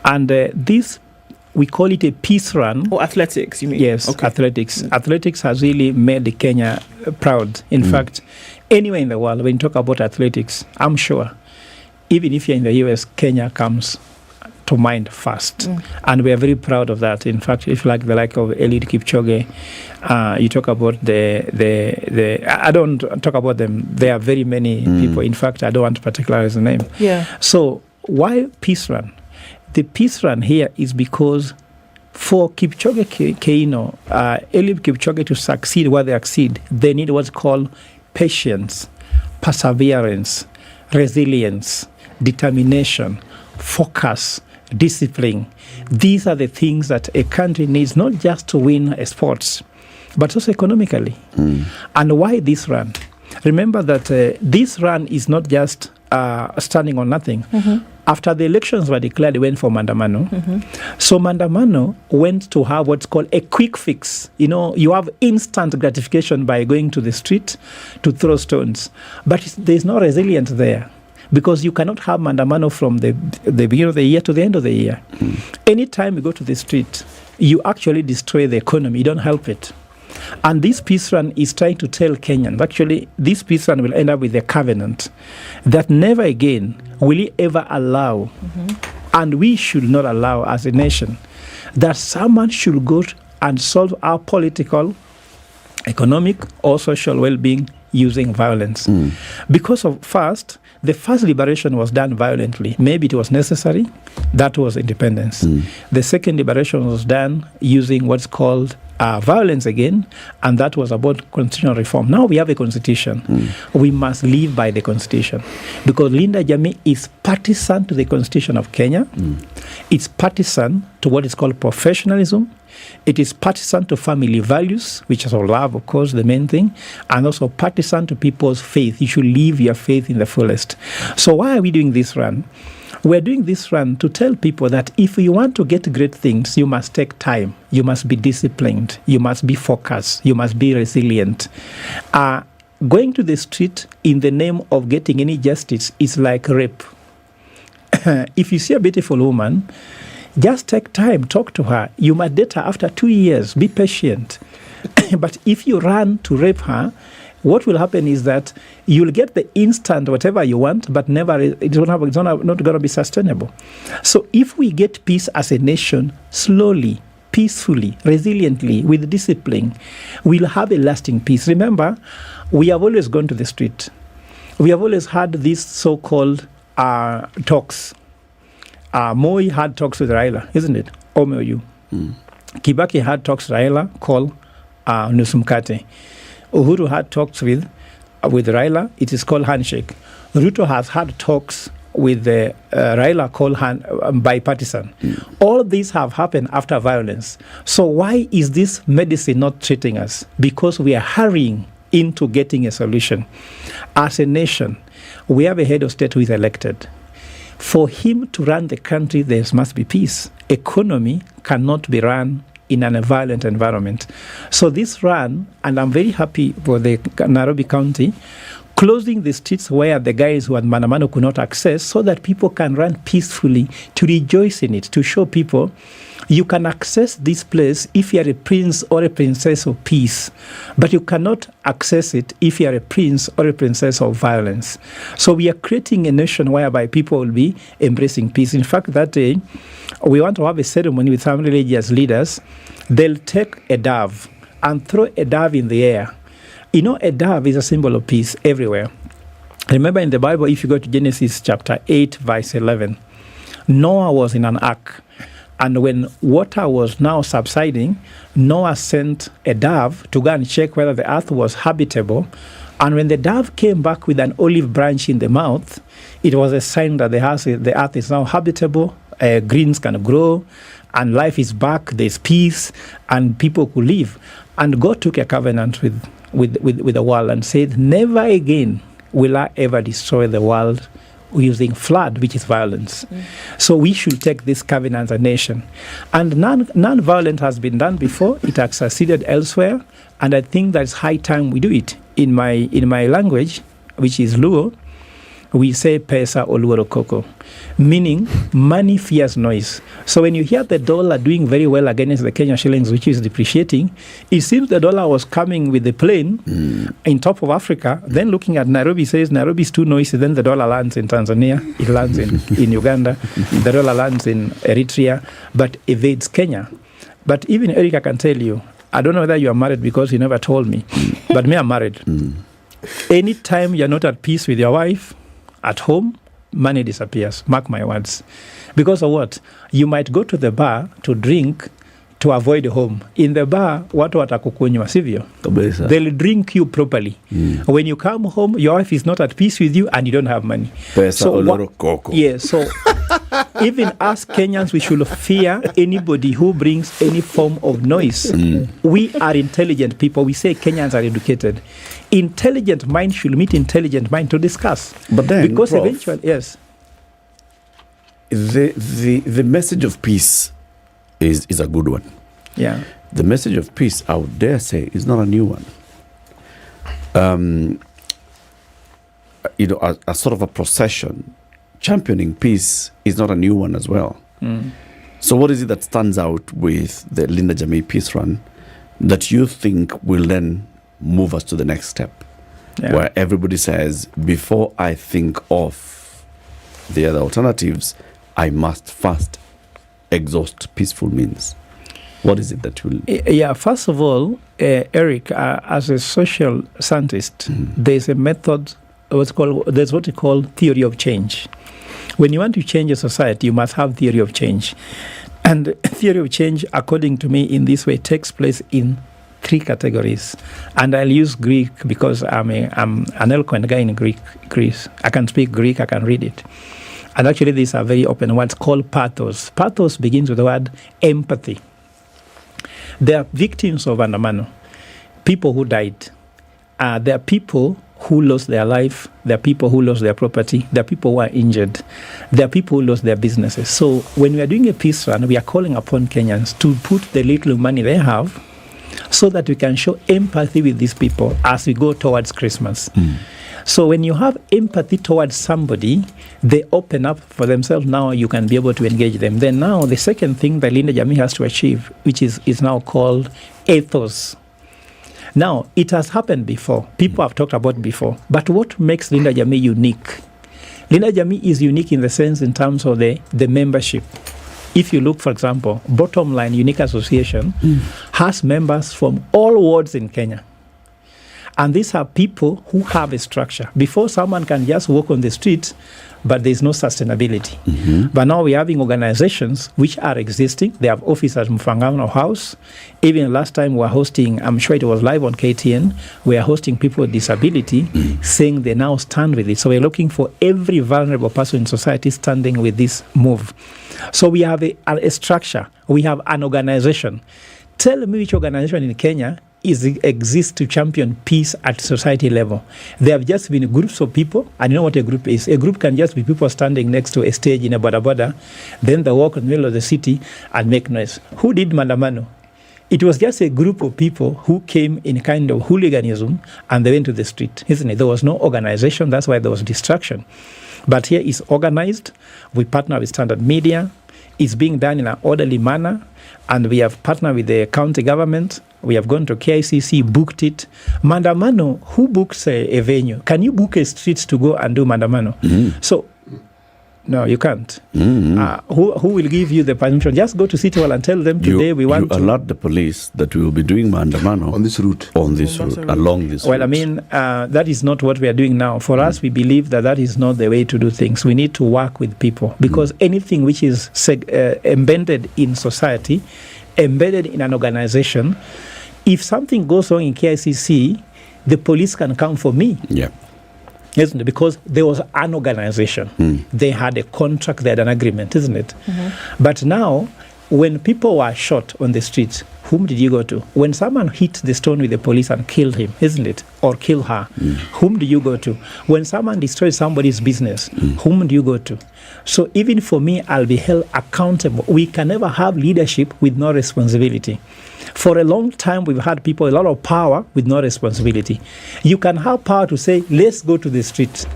And this, we call it a peace run. Oh, athletics, you mean? Yes, okay. Athletics. Athletics has really made Kenya proud. In fact, anywhere in the world, when you talk about athletics, I'm sure, even if you're in the US, Kenya comes to mind first. And we are very proud of that. In fact, if you like the like of Eliud Kipchoge, you talk about the I don't talk about them. There are very many people. In fact, I don't want to particularize the name. Yeah. So why peace run? The peace run here is because for Kipchoge Keino, Eliud Kipchoge to succeed where they succeed, they need what's called patience, perseverance, resilience, determination, focus, discipline. These are the things that a country needs, not just to win sports, but also economically. And why this run? Remember that this run is not just standing on nothing. After the elections were declared, they went for Mandamano. So Mandamano went to have what's called a quick fix. You have instant gratification by going to the street to throw stones. But there's no resilience there. Because you cannot have Mandamano from the beginning of the year to the end of the year. Anytime you go to the street, you actually destroy the economy. You don't help it. And this peace run is trying to tell Kenyans, actually, this peace run will end up with a covenant that never again will he ever allow, and we should not allow as a nation, that someone should go and solve our political, economic, or social well-being using violence. Because of the first liberation was done violently. Maybe it was necessary. That was independence. The second liberation was done using what's called violence again, and that was about constitutional reform. Now we have a constitution. We must live by the constitution, because Linda Jammeh is partisan to the constitution of Kenya. It's partisan to what is called professionalism. It is partisan to family values, which is love, of course, the main thing, and also partisan to people's faith. You should live your faith in the fullest. So why are we doing this run? We're doing this run to tell people that if you want to get great things, you must take time. You must be disciplined. You must be focused. You must be resilient. Going to the street in the name of getting any justice is like rape. If you see a beautiful woman, just take time, talk to her. You might date her after 2 years. Be patient. But if you run to rape her, what will happen is that you'll get the instant whatever you want, but it's not going to be sustainable. So if we get peace as a nation, slowly, peacefully, resiliently, with discipline, we'll have a lasting peace. Remember, we have always gone to the street. We have always had these so-called talks. Moi had talks with Raila, isn't it? OMOU. Kibaki had talks with Raila, called Nusumkate. Uhuru had talks with Raila. It is called handshake. Ruto has had talks with Raila, called bipartisan. All these have happened after violence. So why is this medicine not treating us? Because we are hurrying into getting a solution. As a nation, we have a head of state who is elected. For him to run the country, there must be peace. Economy cannot be run in a violent environment. So this run, and I'm very happy for the Nairobi County, closing the streets where the guys who had Manamano could not access, so that people can run peacefully, to rejoice in it, to show people you can access this place if you are a prince or a princess of peace, but you cannot access it if you are a prince or a princess of violence. So we are creating a nation whereby people will be embracing peace. In fact, that day, we want to have a ceremony with some religious leaders. They'll take a dove and throw a dove in the air. You know, a dove is a symbol of peace everywhere. Remember in the Bible, if you go to Genesis chapter 8, verse 11, Noah was in an ark. And when water was now subsiding, Noah sent a dove to go and check whether the earth was habitable. And when the dove came back with an olive branch in the mouth, it was a sign that the earth is now habitable, greens can grow, and life is back, there's peace, and people could live. And God took a covenant with the world and said, never again will I ever destroy the world using flood, which is violence. So we should take this covenant as a nation. And non-violence has been done before. It has succeeded elsewhere. And I think that it's high time we do it. In my language, which is Luo, we say pesa oluoro koko, meaning money fears noise. So when you hear the dollar doing very well against the Kenyan shillings, which is depreciating, it seems the dollar was coming with the plane in top of Africa, then looking at Nairobi, says Nairobi is too noisy, then the dollar lands in Tanzania, it lands in Uganda, the dollar lands in Eritrea, but evades Kenya. But even Erica can tell you, I don't know whether you are married because you never told me, but me, I'm married. Anytime you're not at peace with your wife, at home, money disappears. Mark my words. Because of what? You might go to the bar to drink to avoid home. In the bar, watu watakukunywa, sivyo? They'll drink you properly. When you come home, your wife is not at peace with you and you don't have money. So even as Kenyans, we should fear anybody who brings any form of noise. We are intelligent people. We say Kenyans are educated. Intelligent mind should meet intelligent mind to discuss. But then, because Prof, eventually, yes, the message of peace is a good one. Yeah. The message of peace, I would dare say, is not a new one. A sort of a procession championing peace is not a new one as well. So what is it that stands out with the Linda Jammeh Peace Run that you think will then move us to the next step? Where everybody says, before I think of the other alternatives, I must first exhaust peaceful means. What is it that will... Yeah, first of all, Eric, as a social scientist, there's a method, there's what you call theory of change. When you want to change a society, you must have theory of change. And theory of change, according to me, in this way, takes place in 3 categories. And I'll use Greek because I'm an eloquent guy in Greece. I can speak Greek, I can read it. And actually, these are very open words called pathos. Pathos begins with the word empathy. They are victims of Andamano, people who died. There are people who lost their life. There are people who lost their property. There are people who are injured. There are people who lost their businesses. So when we are doing a peace run, we are calling upon Kenyans to put the little money they have so that we can show empathy with these people as we go towards Christmas. So when you have empathy towards somebody, they open up for themselves. Now you can be able to engage them. Then now the second thing that Linda Jamii has to achieve, which is now called ethos. Now, it has happened before. People have talked about it before. But what makes Linda Jamii unique? Linda Jamii is unique in the sense in terms of the membership. If you look, for example, Bottom Line Unique Association has members from all wards in Kenya. And these are people who have a structure. Before, someone can just walk on the street, but there's no sustainability. But now we're having organizations which are existing. They have offices at Mfangano House. Even last time we were hosting, I'm sure it was live on KTN, we are hosting people with disability, saying they now stand with it. So we're looking for every vulnerable person in society standing with this move. So we have a structure. We have an organization. Tell me which organization in Kenya exists to champion peace at society level. There have just been groups of people, and you know what a group is. A group can just be people standing next to a stage in a boda, then they walk in the middle of the city and make noise. Who did Mandamano? It was just a group of people who came in kind of hooliganism and they went to the street, isn't it? There was no organization, that's why there was distraction. But here is organized. We partner with Standard Media. It's being done in an orderly manner, and we have partnered with the county government. We have gone to KICC, booked it. Mandamano, who books a venue? Can you book a street to go and do Mandamano? So, no, you can't. Who will give you the permission? Just go to City Hall and tell them today we want to alert the police that we will be doing Mandamano on this route. Along this route. Well, I mean, that is not what we are doing now. For us, we believe that is not the way to do things. We need to work with people because anything which is embedded in society, embedded in an organization, if something goes wrong in KICC, the police can come for me. Yeah. Isn't it? Because there was an organization. They had a contract, they had an agreement, isn't it? But now, when people were shot on the streets, whom did you go to? When someone hit the stone with the police and killed him, isn't it? Or kill her, whom do you go to? When someone destroys somebody's business, whom do you go to? So even for me, I'll be held accountable. We can never have leadership with no responsibility. For a long time, we've had people, a lot of power with no responsibility. You can have power to say, let's go to the street.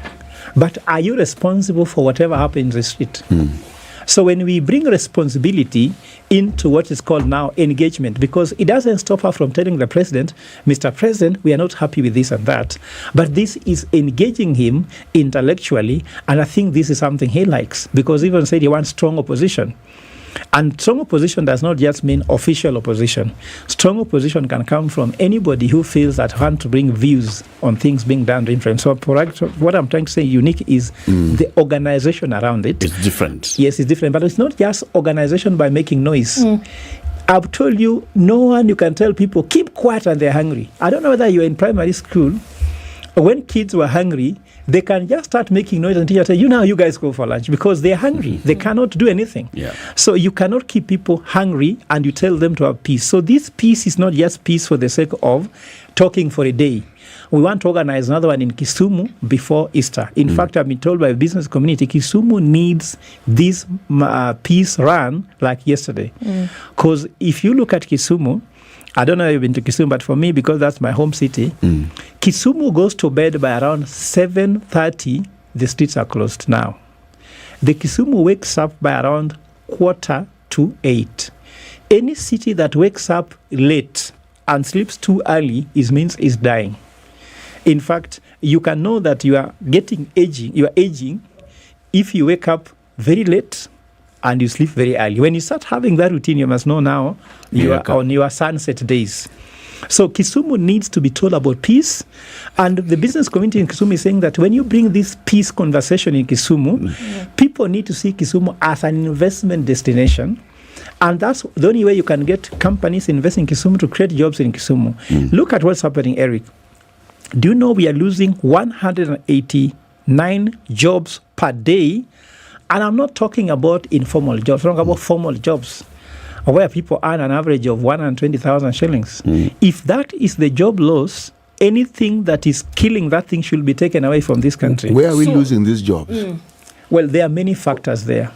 But are you responsible for whatever happens in the street? So when we bring responsibility into what is called now engagement, because it doesn't stop her from telling the president, Mr. President, we are not happy with this and that. But this is engaging him intellectually, and I think this is something he likes, because he even said he wants strong opposition. And strong opposition does not just mean official opposition. Strong opposition can come from anybody who feels that want to bring views on things being done different. So what I'm trying to say unique is the organization around it. It's different. Yes, it's different. But it's not just organization by making noise. I've told you, no one you can tell people, keep quiet when they're hungry. I don't know whether you're in primary school. When kids were hungry, they can just start making noise and teacher say, you guys go for lunch, because they're hungry. They cannot do anything. So you cannot keep people hungry and you tell them to have peace. So this peace is not just peace for the sake of talking for a day. We want to organize another one in Kisumu before Easter. In fact, I've been told by the business community, Kisumu needs this peace run like yesterday. Because if you look at Kisumu, I don't know if you've been to Kisumu, but for me, because that's my home city, Kisumu goes to bed by around 7:30. The streets are closed now. The Kisumu wakes up by around 7:45. Any city that wakes up late and sleeps too early means is dying. In fact, you can know that you are aging if you wake up very late and you sleep very early. When you start having that routine, you must know now you are on your sunset days. So Kisumu needs to be told about peace. And the business community in Kisumu is saying that when you bring this peace conversation in Kisumu, people need to see Kisumu as an investment destination. And that's the only way you can get companies invest in Kisumu to create jobs in Kisumu. Look at what's happening, Eric. Do you know we are losing 189 jobs per day? And I'm not talking about informal jobs. I'm talking about formal jobs where people earn an average of 120,000 shillings. If that is the job loss, anything that is killing that thing should be taken away from this country. Where are we losing these jobs? Well, there are many factors there.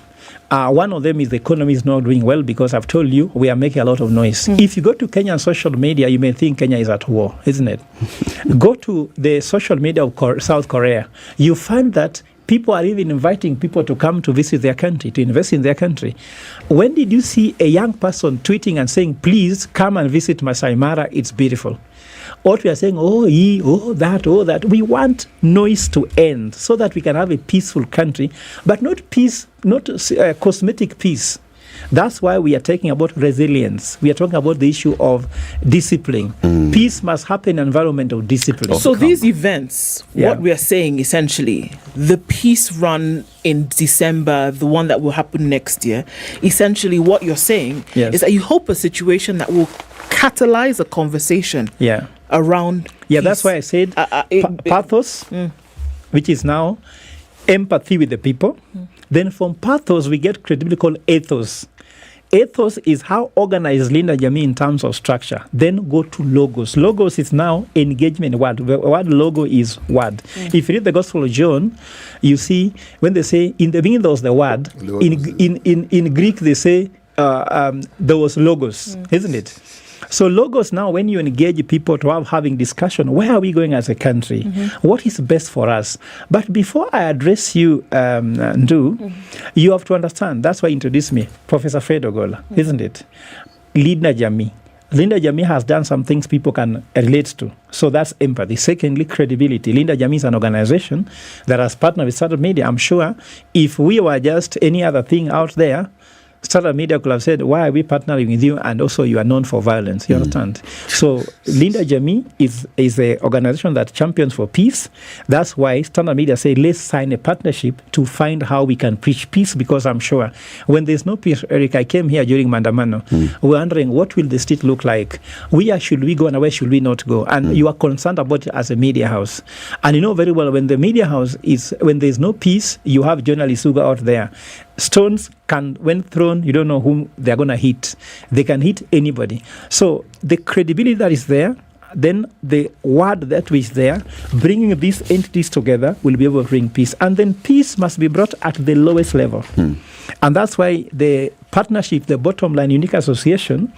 One of them is the economy is not doing well because I've told you we are making a lot of noise. If you go to Kenyan social media, you may think Kenya is at war, isn't it? Go to the social media of South Korea. You find that people are even inviting people to come to visit their country, to invest in their country. When did you see a young person tweeting and saying, please come and visit Masai Mara, it's beautiful? Or we are saying, that. We want noise to end so that we can have a peaceful country, but not peace, not cosmetic peace. That's why we are talking about resilience. We are talking about the issue of discipline. Peace must happen in an environment of discipline. So these events, what we are saying essentially, the peace run in December, the one that will happen next year, essentially what you're saying is that you hope a situation that will catalyze a conversation around peace. That's why I said pathos, which is now empathy with the people. Then from pathos, we get credibility called ethos. Ethos is how organized Linda Jammeh in terms of structure. Then go to logos. Logos is now engagement word. The word logo is word. If you read the Gospel of John, you see when they say in the beginning there was the word. In Greek they say there was logos, isn't it? So logos now, when you engage people to having discussion, where are we going as a country? What is best for us? But before I address you, Ndu, you have to understand, that's why you introduced me, Professor Fred Ogola, isn't it? Linda Jammeh. Linda Jammeh has done some things people can relate to. So that's empathy. Secondly, credibility. Linda Jammeh is an organization that has partnered with Standard Media. I'm sure if we were just any other thing out there, Standard Media could have said, why are we partnering with you? And also you are known for violence. You understand? So Linda Jammeh is an organization that champions for peace. That's why Standard Media say, let's sign a partnership to find how we can preach peace, because I'm sure when there's no peace, Eric, I came here during Mandamano, we're wondering what will the state look like? Where should we go and where should we not go? And you are concerned about it as a media house. And you know very well when the media house when there's no peace, you have journalists who go out there. Stones can, when thrown, you don't know whom they're going to hit. They can hit anybody. So the credibility that is there, then the word that is there, bringing these entities together will be able to bring peace. And then peace must be brought at the lowest level. And that's why the partnership, the bottom line unique association,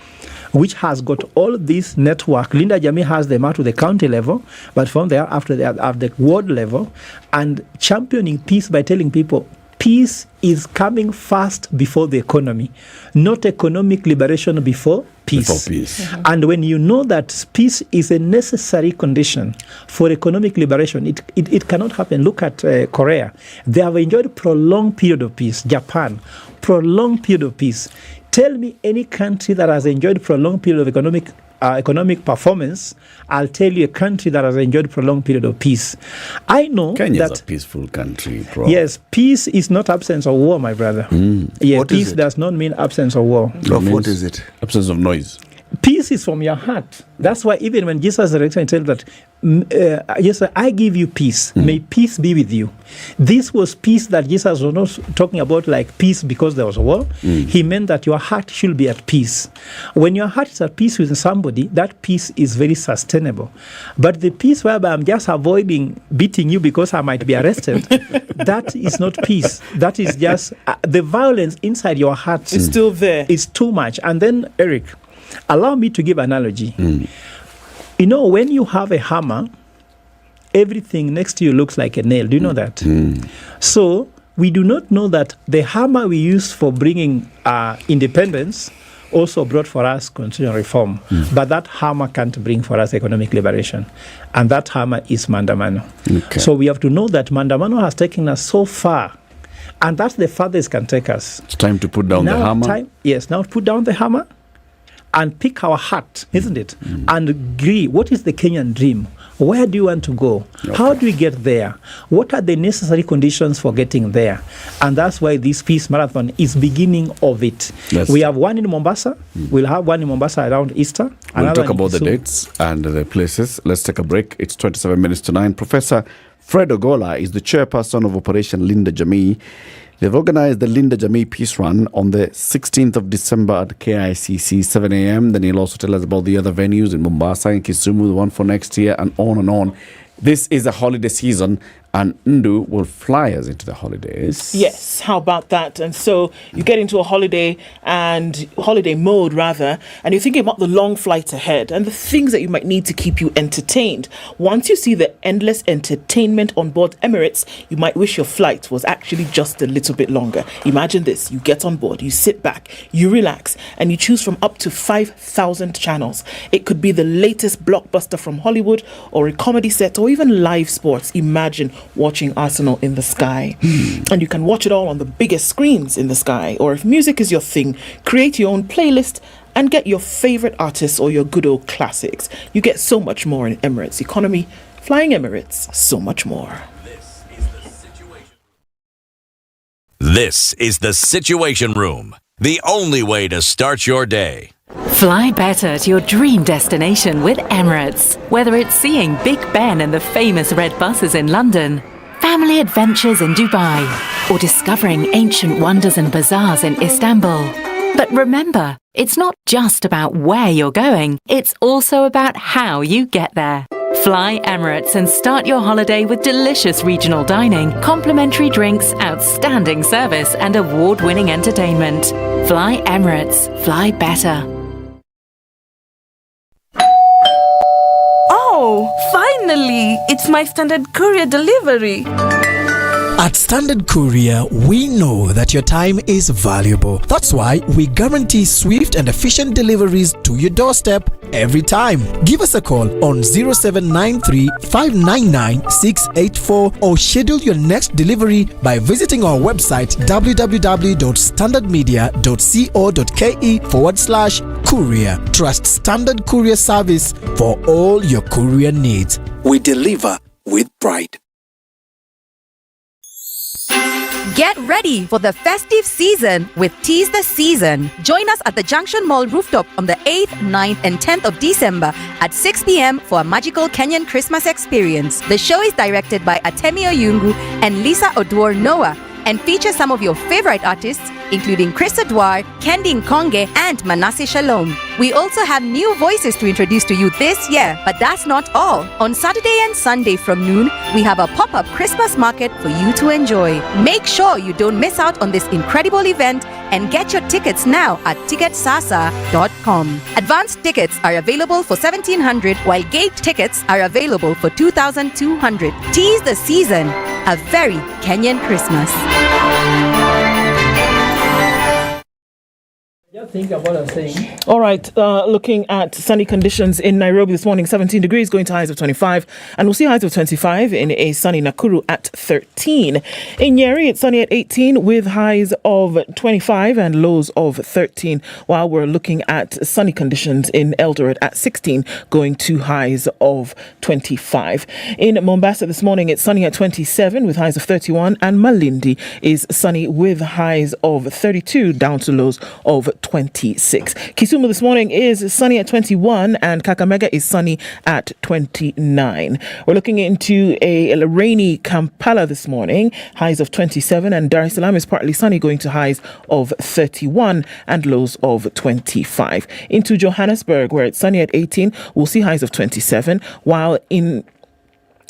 which has got all this network. Linda Jammeh has them out to the county level, but from there, after they are at the ward level, and championing peace by telling people, peace is coming first before the economy, not economic liberation before peace. And when you know that peace is a necessary condition for economic liberation, it cannot happen. Look at Korea. They have enjoyed prolonged period of peace. Japan, prolonged period of peace. Tell me any country that has enjoyed prolonged period of economic performance. I'll tell you a country that has enjoyed prolonged period of peace. I know Kenya that is a peaceful country, bro. Yes, peace is not absence of war, my brother. Peace does not mean absence of war. What is it? Absence of noise. Peace is from your heart. That's why even when Jesus resurrected, he said that, yes, I give you peace. May peace be with you. This was peace that Jesus was not talking about like peace because there was a war. He meant that your heart should be at peace. When your heart is at peace with somebody, that peace is very sustainable. But the peace whereby I'm just avoiding beating you because I might be arrested, that is not peace. That is just the violence inside your heart. It's still there. It's too much. And then, Eric, allow me to give an analogy. You know, when you have a hammer, everything next to you looks like a nail. Do you know that? So we do not know that the hammer we used for bringing independence also brought for us constitutional reform. But that hammer can't bring for us economic liberation. And that hammer is Mandamano. So we have to know that Mandamano has taken us so far. And that's the farthest can take us. It's time to put down the hammer. Now put down the hammer and pick our heart, isn't it? And agree, what is the Kenyan dream? Where do you want to go? Okay. How do we get there? What are the necessary conditions for getting there? And that's why this Peace Marathon is beginning of it. Yes. We have one in Mombasa. We'll have one in Mombasa around Easter. We'll talk about the dates and the places. Let's take a break. It's 27 minutes to 9. Professor Fred Ogola is the chairperson of Operation Linda Jamii. They've organized the Linda Jamii Peace Run on the 16th of December at KICC, 7 a.m. Then he'll also tell us about the other venues in Mombasa and Kisumu, the one for next year, and on and on. This is a holiday season, and Ndu will fly us into the holidays. Yes, how about that? And so you get into a holiday mode, rather, and you're thinking about the long flight ahead and the things that you might need to keep you entertained. Once you see the endless entertainment on board Emirates, you might wish your flight was actually just a little bit longer. Imagine this: you get on board, you sit back, you relax, and you choose from up to 5,000 channels. It could be the latest blockbuster from Hollywood, or a comedy set, or even live sports. Imagine watching Arsenal in the sky. And you can watch it all on the biggest screens in the sky. Or if music is your thing, create your own playlist and get your favorite artists or your good old classics. You get so much more in Emirates economy. Flying Emirates, so much more. This is the Situation Room, the only way to start your day. Fly better to your dream destination with Emirates. Whether it's seeing Big Ben and the famous red buses in London, family adventures in Dubai, or discovering ancient wonders and bazaars in Istanbul. But remember, it's not just about where you're going, it's also about how you get there. Fly Emirates and start your holiday with delicious regional dining, complimentary drinks, outstanding service, and award-winning entertainment. Fly Emirates. Fly better. Oh, finally! It's my Standard Courier delivery. At Standard Courier, we know that your time is valuable. That's why we guarantee swift and efficient deliveries to your doorstep every time. Give us a call on 0793 599 684 or schedule your next delivery by visiting our website www.standardmedia.co.ke/courier. Trust Standard Courier service for all your courier needs. We deliver with pride. Get ready for the festive season with Tease the Season. Join us at the Junction Mall rooftop on the 8th, 9th, and 10th of December at 6 p.m. for a magical Kenyan Christmas experience. The show is directed by Atemi Oyungu and Lisa Oduor Noah and features some of your favorite artists, including Chris Adwar, Kendi Nkonge, and Manasseh Shalom. We also have new voices to introduce to you this year, but that's not all. On Saturday and Sunday from noon, we have a pop-up Christmas market for you to enjoy. Make sure you don't miss out on this incredible event and get your tickets now at ticketsasa.com. Advanced tickets are available for 1,700, while gate tickets are available for 2,200. Tease the Season, a very Kenyan Christmas. Think about a thing. All right, looking at sunny conditions in Nairobi this morning, 17 degrees, going to highs of 25, and we'll see highs of 25 in a sunny Nakuru at 13. In Nyeri, it's sunny at 18 with highs of 25 and lows of 13, while we're looking at sunny conditions in Eldoret at 16, going to highs of 25. In Mombasa this morning, it's sunny at 27 with highs of 31, and Malindi is sunny with highs of 32 down to lows of 26. Kisumu this morning is sunny at 21 and Kakamega is sunny at 29. We're looking into a rainy Kampala this morning, highs of 27, and Dar es Salaam is partly sunny, going to highs of 31 and lows of 25. Into Johannesburg, where it's sunny at 18, we'll see highs of 27, while in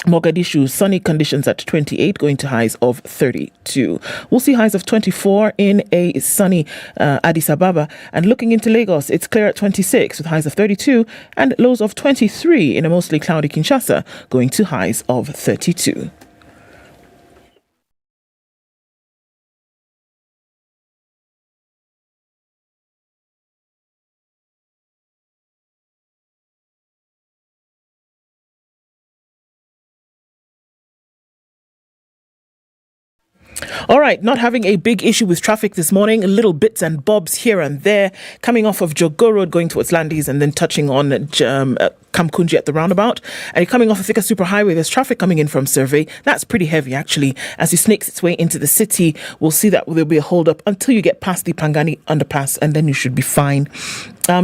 Mogadishu, sunny conditions at 28, going to highs of 32. We'll see highs of 24 in a sunny Addis Ababa. And looking into Lagos, it's clear at 26 with highs of 32 and lows of 23 in a mostly cloudy Kinshasa, going to highs of 32. All right, not having a big issue with traffic this morning, little bits and bobs here and there, coming off of Jogoo Road going towards Landis and then touching on Kamkunji at the roundabout. And you're coming off of Thika Superhighway, there's traffic coming in from Survey. That's pretty heavy, actually. As it snakes its way into the city, we'll see that there'll be a hold-up until you get past the Pangani underpass, and then you should be fine.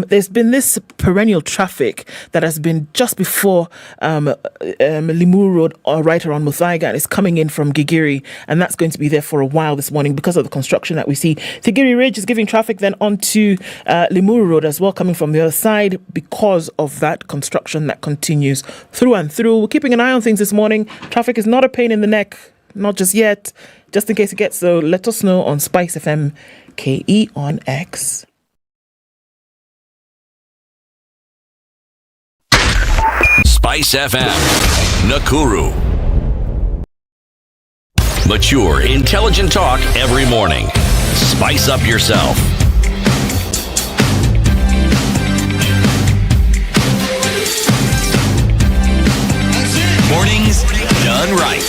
There's been this perennial traffic that has been just before Limuru Road, or right around Muthaiga, and it's coming in from Gigiri, and that's going to be there for a while this morning because of the construction that we see. Tigiri Ridge is giving traffic then onto Limuru Road as well, coming from the other side because of that construction that continues through and through. We're keeping an eye on things this morning. Traffic is not a pain in the neck, not just yet. Just in case it gets so, let us know on SpiceFM KE on X. Spice FM, Nakuru. Mature, intelligent talk every morning. Spice up yourself. Mornings done right.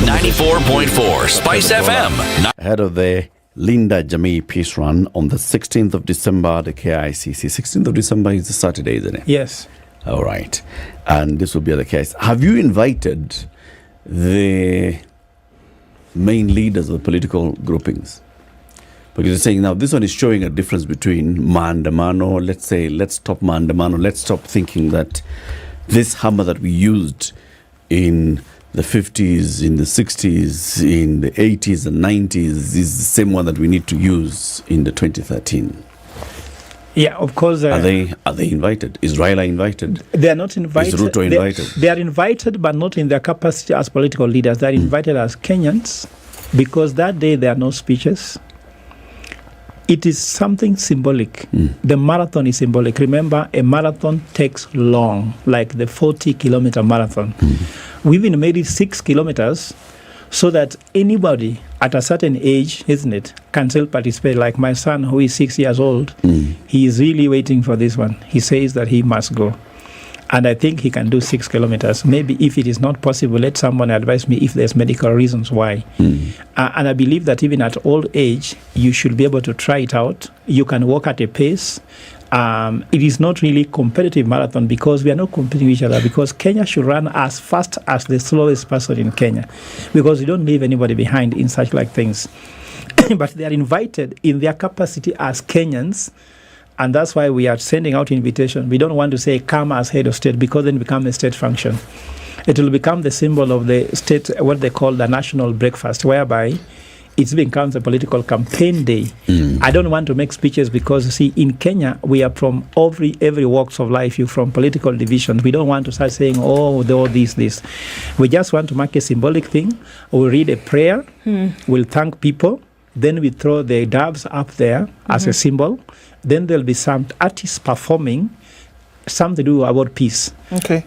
94.4 Spice FM. Ahead of the Linda Jamii Peace Run on the 16th of December, the KICC. 16th of December is the Saturday, isn't it? Yes. All right. And this will be the case. Have you invited the main leaders of the political groupings? Because you're saying now this one is showing a difference between Maandamano. Let's say, let's stop Maandamano. Let's stop thinking that this hammer that we used in the 50s, in the 60s, in the 80s and 90s is the same one that we need to use in the 2013. Yeah, of course. Are they invited? Is Raila invited? They are not invited. Is Ruto invited? They are invited, but not in their capacity as political leaders. They are invited as Kenyans because that day there are no speeches. It is something symbolic. The marathon is symbolic. Remember, a marathon takes long, like the 40-kilometer marathon. We even made it 6 kilometers so that anybody at a certain age, isn't it, can still participate. Like my son, who is 6 years old, he is really waiting for this one. He says that he must go. And I think he can do 6 kilometers. Maybe if it is not possible, let someone advise me if there's medical reasons why. And I believe that even at old age, you should be able to try it out. You can walk at a pace. It is not really competitive marathon because we are not competing with each other, because Kenya should run as fast as the slowest person in Kenya, because you don't leave anybody behind in such like things. But they are invited in their capacity as Kenyans, and that's why we are sending out invitation. We don't want to say come as head of state, because then become a state function. It will become the symbol of the state, what they call the national breakfast, whereby it becomes a political campaign day. I don't want to make speeches because, see, in Kenya, we are from every walks of life. You're from political divisions. We don't want to start saying, this. We just want to make a symbolic thing. We'll read a prayer. We'll thank people. Then we throw the doves up there as a symbol. Then there'll be some artists performing something to do about peace. Okay.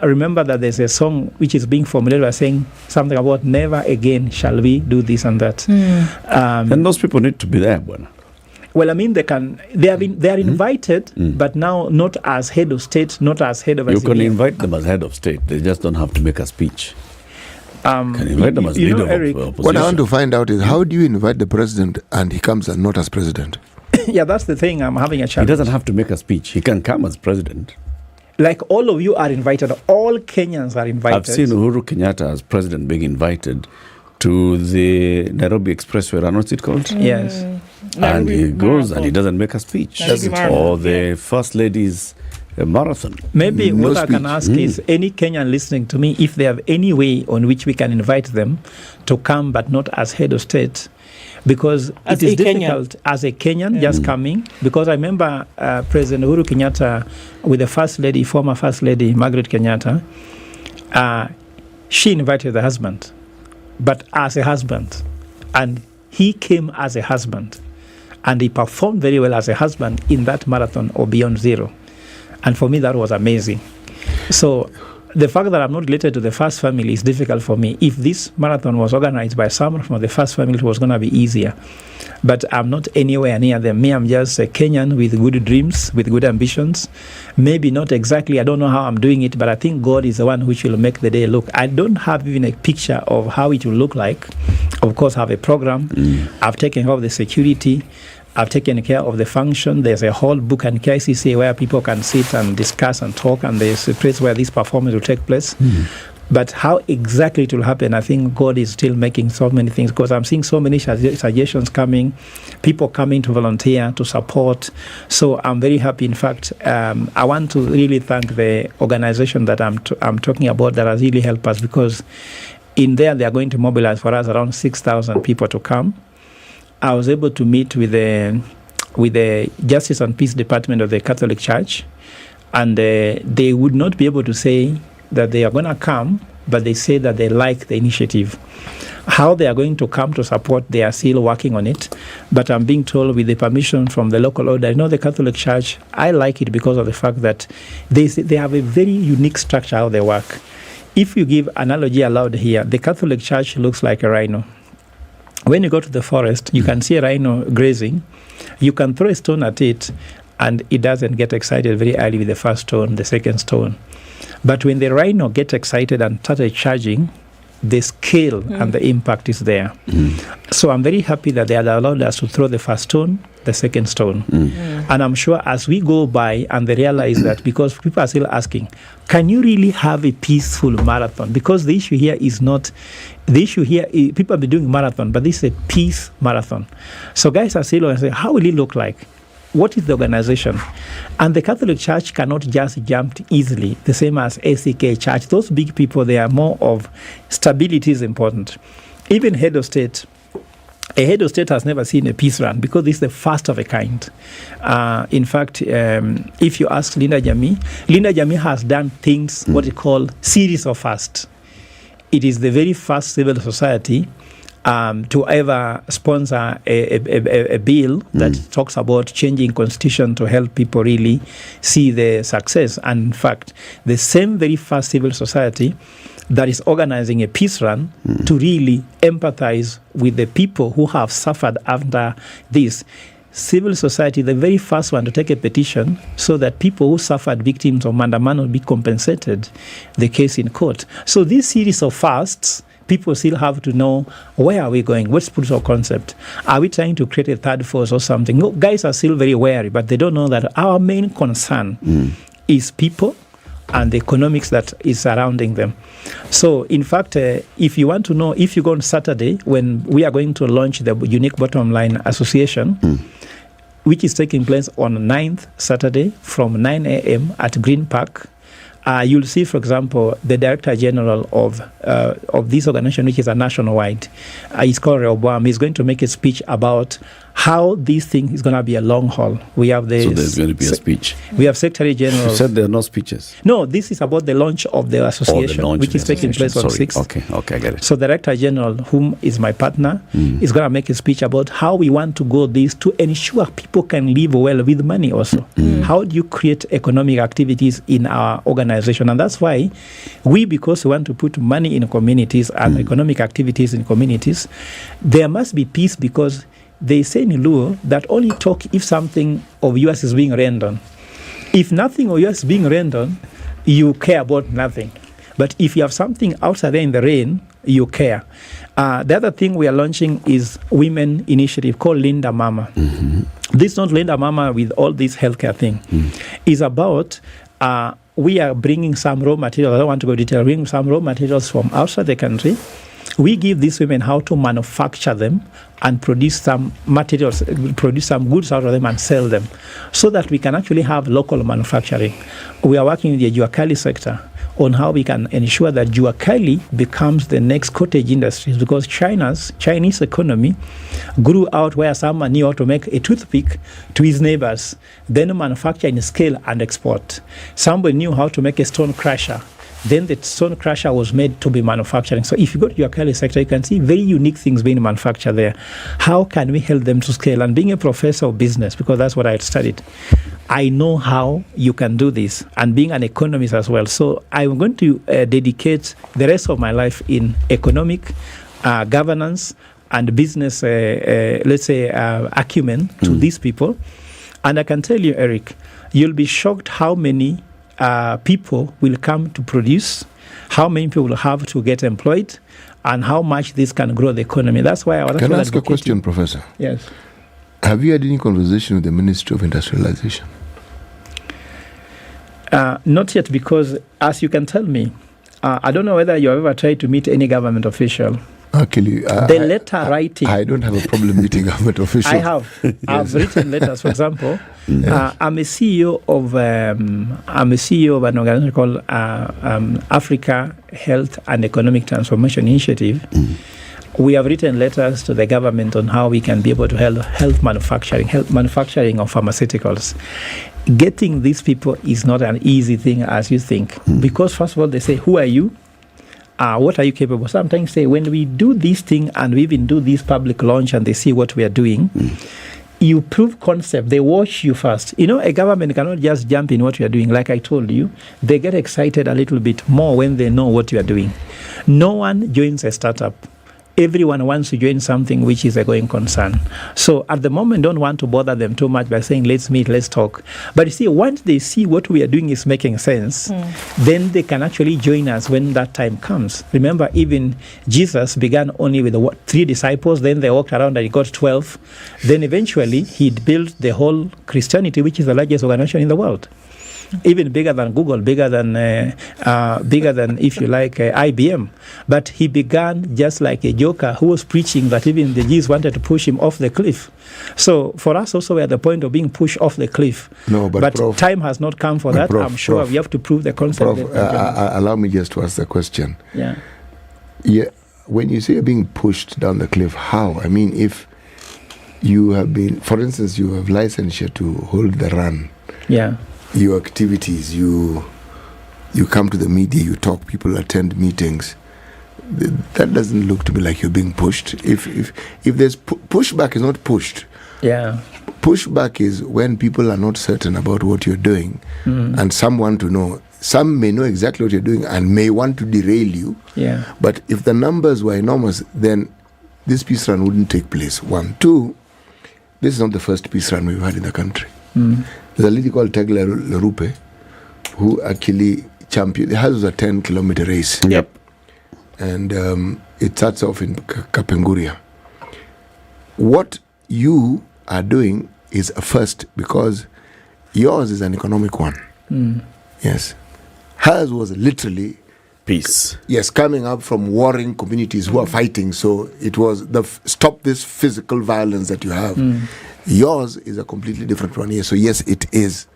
Remember that there's a song which is being formulated by saying something about never again shall we do this and that. And those people need to be there, Bwana. Well, I mean, they are invited, but now not as head of state, not as head of You can invite them as head of state. They just don't have to make a speech. Can invite them as leader of opposition. What I want to find out is, how do you invite the president and he comes and not as president? Yeah, that's the thing. I'm having a challenge. He doesn't have to make a speech. He can come as president. Like all of you are invited. All Kenyans are invited. I've seen Uhuru Kenyatta as president being invited to the Nairobi Expressway. What's it called? Yes. And he goes and he doesn't make a speech. Or the first lady's marathon. Maybe what I can ask is any Kenyan listening to me, if they have any way on which we can invite them to come, but not as head of state. Because it is difficult as a Kenyan just coming. Because I remember President Uhuru Kenyatta with the former First Lady Margaret Kenyatta, she invited the husband, but as a husband. And he came as a husband. And he performed very well as a husband in that marathon or Beyond Zero. And for me, that was amazing. So the fact that I'm not related to the first family is difficult for me. If this marathon was organized by someone from the first family, it was going to be easier. But I'm not anywhere near them. Me, I'm just a Kenyan with good dreams, with good ambitions. Maybe not exactly, I don't know how I'm doing it, but I think God is the one which will make the day look. I don't have even a picture of how it will look like. of course, have a program. I've taken care of the security. I've taken care of the function. There's a whole book and KICC where people can sit and discuss and talk, and there's a place where this performance will take place. But how exactly it will happen, I think God is still making so many things, because I'm seeing so many suggestions coming, people coming to volunteer, to support. So I'm very happy. In fact, I want to really thank the organization that I'm talking about that has really helped us, because in there they are going to mobilize for us around 6,000 people to come. I was able to meet with the Justice and Peace Department of the Catholic Church, and they would not be able to say that they are going to come, but they say that they like the initiative. How they are going to come to support, they are still working on it. But I'm being told, with the permission from the local order, the Catholic Church, I like it because of the fact that they have a very unique structure how they work. If you give analogy allowed here, the Catholic Church looks like a rhino. When you go to the forest, you can see a rhino grazing. You can throw a stone at it, and it doesn't get excited very early with the first stone, the second stone. But when the rhino gets excited and started charging, the scale and the impact is there. So I'm very happy that they had allowed us to throw the first stone, the second stone. And I'm sure as we go by and they realize that, because people are still asking, can you really have a peaceful marathon? Because the issue here is not, the issue here is people have been doing marathon, but this is a peace marathon. So guys are still saying, how will it look like? What is the organization? And the Catholic Church cannot just jump easily, the same as ACK Church. Those big people, they are more of stability is important. Even head of state, a head of state has never seen a peace run, because this is the first of a kind. In fact, if you ask Linda Jami has done things, what we call series of firsts. It is the very first civil society to ever sponsor a bill that talks about changing constitution to help people really see the success. And in fact, the same very first civil society that is organizing a peace run to really empathize with the people who have suffered after this. Civil society, the very first one to take a petition so that people who suffered victims of Mandaman will be compensated the case in court. So this series of fasts, people still have to know, where are we going? What's spiritual concept? Are we trying to create a third force or something? No, guys are still very wary, but they don't know that our main concern is people and the economics that is surrounding them. So, in fact, if you want to know, if you go on Saturday, when we are going to launch the Unique Bottom Line Association, which is taking place on 9th Saturday from 9 a.m. at Green Park, you'll see, for example, the Director General of this organization, which is a nationwide, he's called Rehoboam. He's going to make a speech about how this thing is going to be a long haul. We have the so there's going to be a speech. We have Secretary General. You said there are no speeches. No, this is about the launch of the association, which is taking place on 6th. Okay, I get it. So Director General, whom is my partner, is going to make a speech about how we want to go this to ensure people can live well with money also. How do you create economic activities in our organization? And that's why because we want to put money in communities and economic activities in communities, there must be peace, because they say in Luo that only talk if something of yours is being rained on. If nothing of yours is being rained on, you care about nothing. But if you have something outside there in the rain, you care. The other thing we are launching is women initiative called Linda Mama. This is not Linda Mama with all this healthcare thing. It's about we are bringing some raw materials. I don't want to go detail. Bringing some raw materials from outside the country. We give these women how to manufacture them and produce some materials, produce some goods out of them and sell them, so that we can actually have local manufacturing. We are working with the Juakali sector on how we can ensure that Juakali becomes the next cottage industry, because Chinese economy grew out where someone knew how to make a toothpick to his neighbors, then manufacture in scale and export. Somebody knew how to make a stone crusher. Then the stone crusher was made to be manufacturing. So if you go to your Kali sector, you can see very unique things being manufactured there. How can we help them to scale? And being a professor of business, because that's what I had studied, I know how you can do this, and being an economist as well. So I'm going to dedicate the rest of my life in economic governance and business, acumen to these people. And I can tell you, Eric, you'll be shocked how many people will come to produce, how many people will have to get employed, and how much this can grow the economy. That's why I was Can I ask a question, Professor? Yes. Have you had any conversation with the Ministry of Industrialization? Not yet, because as you can tell me, I don't know whether you have ever tried to meet any government official. Actually, the letter writing. I don't have a problem meeting government officials. I have. Yes. I've written letters. For example, I'm a CEO of an organization called Africa Health and Economic Transformation Initiative. We have written letters to the government on how we can be able to help manufacturing of pharmaceuticals. Getting these people is not an easy thing as you think, because first of all they say, "Who are you? What are you capable?" Sometimes say, when we do this thing and we even do this public launch and they see what we are doing, you prove concept. They watch you first. A government cannot just jump in what you are doing. Like I told you, they get excited a little bit more when they know what you are doing. No one joins a startup. Everyone wants to join something which is a going concern. So at the moment, don't want to bother them too much by saying, let's meet, let's talk. But you see, once they see what we are doing is making sense, then they can actually join us when that time comes. Remember, even Jesus began only with 3 disciples, then they walked around and he got 12. Then eventually, he built the whole Christianity, which is the largest organization in the world. Even bigger than Google, bigger than if you like IBM. But he began just like a joker who was preaching that even the Jews wanted to push him off the cliff. So for us also, we're at the point of being pushed off the cliff. No, but Prof, time has not come for that. I'm sure we have to prove the concept. Prof, allow me just to ask the question. Yeah. When you say you're being pushed down the cliff, how? I mean, if you have been, for instance, you have licensure to hold the run. Yeah. Your activities, you come to the media, you talk, people attend meetings. That doesn't look to me like you're being pushed. If there's pushback is not pushed. Yeah. Pushback is when people are not certain about what you're doing, and some want to know. Some may know exactly what you're doing and may want to derail you. Yeah. But if the numbers were enormous, then this peace run wouldn't take place. 1, 2. This is not the first peace run we've had in the country. There's a lady called Tegla Lerupe who actually championed. Hers was a 10-kilometer race. Yep. And it starts off in Kapenguria. What you are doing is a first because yours is an economic one. Yes. Hers was literally peace. Yes, coming up from warring communities who are fighting. So it was stop this physical violence that you have. Yours is a completely different one here. So yes, it is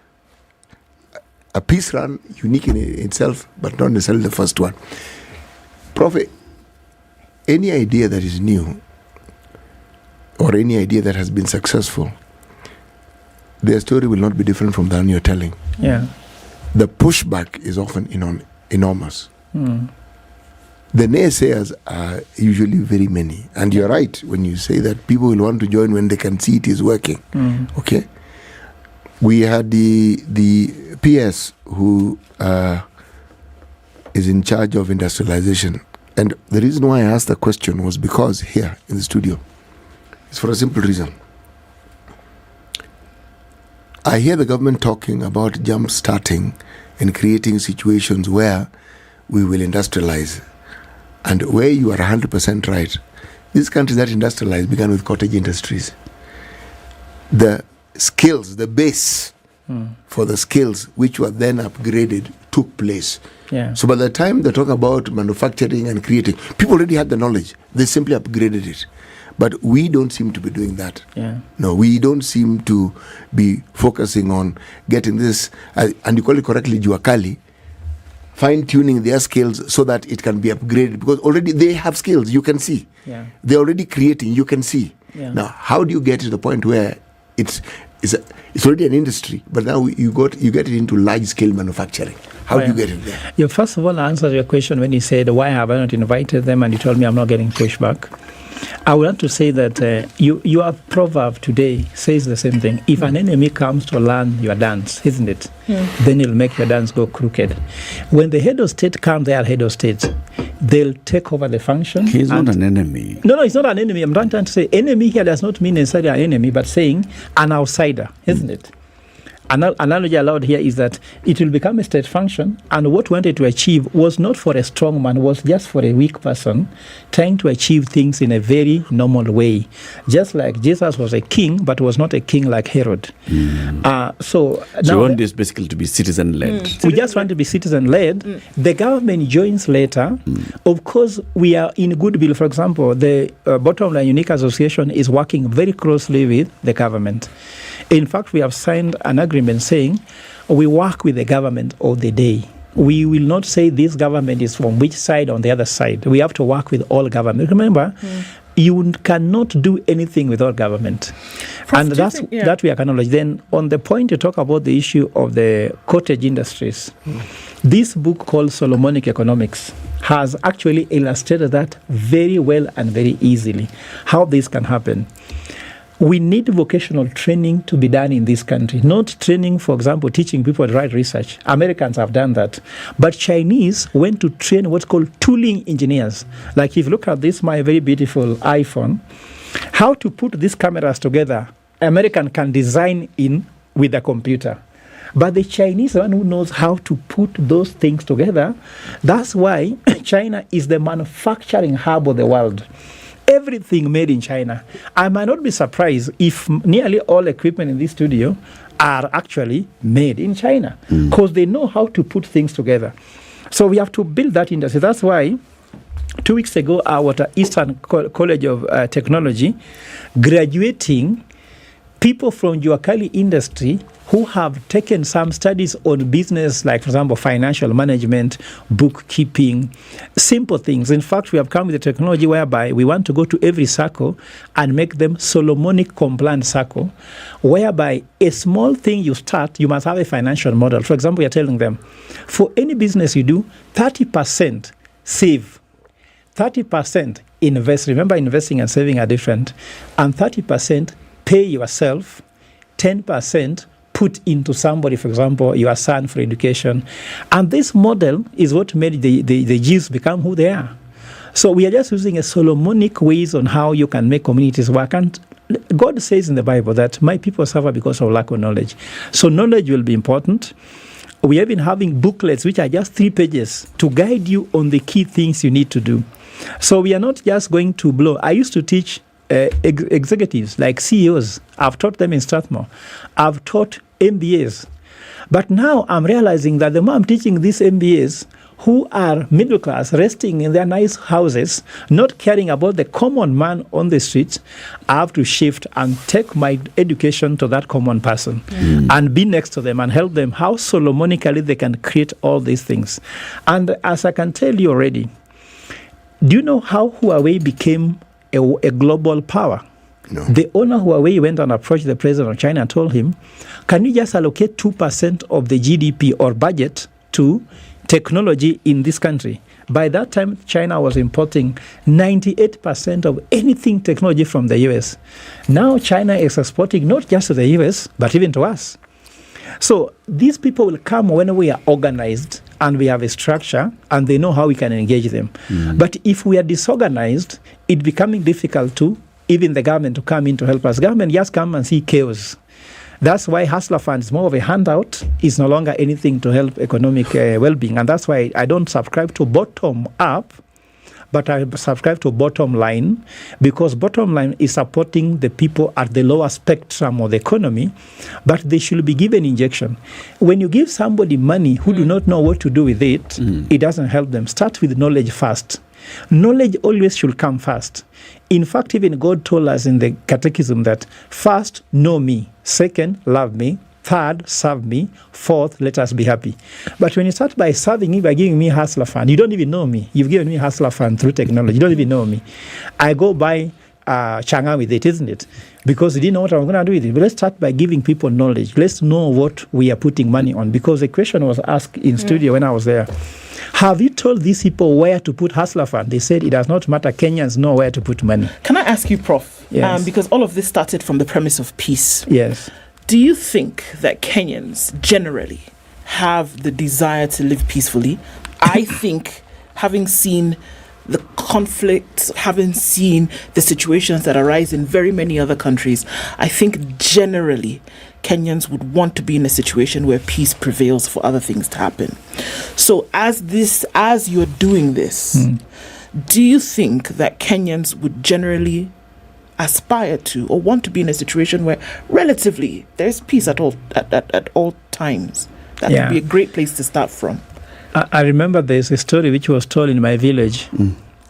a peace run, unique in itself, but not necessarily the first one. Prof, any idea that is new or any idea that has been successful, their story will not be different from the one you're telling. Yeah. The pushback is often enormous. The naysayers are usually very many. And you're right when you say that people will want to join when they can see it is working. Okay? We had the PS who is in charge of industrialization. And the reason why I asked the question was because here in the studio, it's for a simple reason. I hear the government talking about jump starting and creating situations where we will industrialize. And where you are 100% right, these countries that industrialized began with cottage industries. The skills, the base for the skills which were then upgraded took place. Yeah. So by the time they talk about manufacturing and creating, people already had the knowledge. They simply upgraded it. But we don't seem to be doing that. Yeah. No, we don't seem to be focusing on getting this, and you call it correctly, juakali, fine-tuning their skills so that it can be upgraded, because already they have skills, you can see. Yeah. They're already creating, you can see. Yeah. Now, how do you get to the point where it's already an industry, but now you get it into large-scale manufacturing? How do you get it there? You first of all answered your question when you said, why have I not invited them? And you told me I'm not getting pushback. I would like to say that your proverb today says the same thing. If an enemy comes to learn your dance, isn't it? Then he'll make your dance go crooked. When the head of state comes, they are head of state. They'll take over the function. He's not an enemy. No, he's not an enemy. I'm trying to say enemy here does not mean necessarily an enemy, but saying an outsider, isn't it? analogy allowed here is that it will become a state function, and what we wanted to achieve was not for a strong man, was just for a weak person trying to achieve things in a very normal way. Just like Jesus was a king, but was not a king like Herod. So you want this basically to be citizen-led. We just want to be citizen-led. The government joins later. Of course, we are in goodwill. For example, the Bottom Line Unique Association is working very closely with the government. In fact, we have signed an agreement saying we work with the government all the day. We will not say this government is from which side on the other side. We have to work with all government. Remember, you cannot do anything without government. And that we acknowledge. Then on the point you talk about the issue of the cottage industries, this book called Solomonic Economics has actually illustrated that very well and very easily, how this can happen. We need vocational training to be done in this country, not training, for example, teaching people to write research. Americans have done that. But Chinese went to train what's called tooling engineers. Like if you look at this, my very beautiful iPhone, how to put these cameras together, American can design in with a computer. But the Chinese are one who knows how to put those things together. That's why China is the manufacturing hub of the world. Everything made in China. I might not be surprised if nearly all equipment in this studio are actually made in China, because they know how to put things together. So we have to build that industry. That's why 2 weeks ago, our Eastern College of Technology, graduating people from Juakali industry who have taken some studies on business, like, for example, financial management, bookkeeping, simple things. In fact, we have come with a technology whereby we want to go to every circle and make them Solomonic compliant circle, whereby a small thing you start, you must have a financial model. For example, we are telling them, for any business you do, 30% save, 30% invest. Remember, investing and saving are different. And 30% pay yourself, 10% put into somebody, for example, your son for education. And this model is what made the Jews become who they are. So we are just using a Solomonic ways on how you can make communities work. And God says in the Bible that my people suffer because of lack of knowledge. So knowledge will be important. We have been having booklets, which are just 3 pages, to guide you on the key things you need to do. So we are not just going to blow. I used to teach executives like CEOs. I've taught them in Strathmore. I've taught MBAs. But now I'm realizing that the more I'm teaching these MBAs who are middle class, resting in their nice houses, not caring about the common man on the streets, I have to shift and take my education to that common person and be next to them and help them how Solomonically they can create all these things. And as I can tell you already, do you know how Huawei became a global power? No. The owner of Huawei went and approached the president of China and told him, can you just allocate 2% of the GDP or budget to technology in this country? By that time, China was importing 98% of anything technology from the US. Now China is exporting not just to the US, but even to us. So these people will come when we are organized and we have a structure and they know how we can engage them. But if we are disorganized, it's becoming difficult to even the government to come in to help us. Government just come and see chaos. That's why Hustler Fund is more of a handout. It's no longer anything to help economic well-being. And that's why I don't subscribe to bottom up, but I subscribe to bottom line, because bottom line is supporting the people at the lower spectrum of the economy, but they should be given injection. When you give somebody money who do not know what to do with it, it doesn't help them. Start with knowledge first. Knowledge always should come first. In fact, even God told us in the catechism that first, know me. Second, love me. Third, serve me. Fourth, let us be happy. But when you start by serving me, by giving me Hustler Fund, you don't even know me. You've given me Hustler Fund through technology. You don't even know me. I go buy changa with it, isn't it? Because you didn't know what I'm going to do with it. But let's start by giving people knowledge. Let's know what we are putting money on. Because the question was asked in studio when I was there. Have you told these people where to put Hustler Fund? They said it does not matter. Kenyans know where to put money. Can I ask you, Prof? Yes. Because all of this started from the premise of peace. Yes. Do you think that Kenyans generally have the desire to live peacefully? I think, having seen the conflicts, having seen the situations that arise in very many other countries, I think generally Kenyans would want to be in a situation where peace prevails for other things to happen. So as you're doing this, do you think that Kenyans would generally aspire to or want to be in a situation where relatively there's peace at all times? That would be a great place to start from. I remember there's a story which was told in my village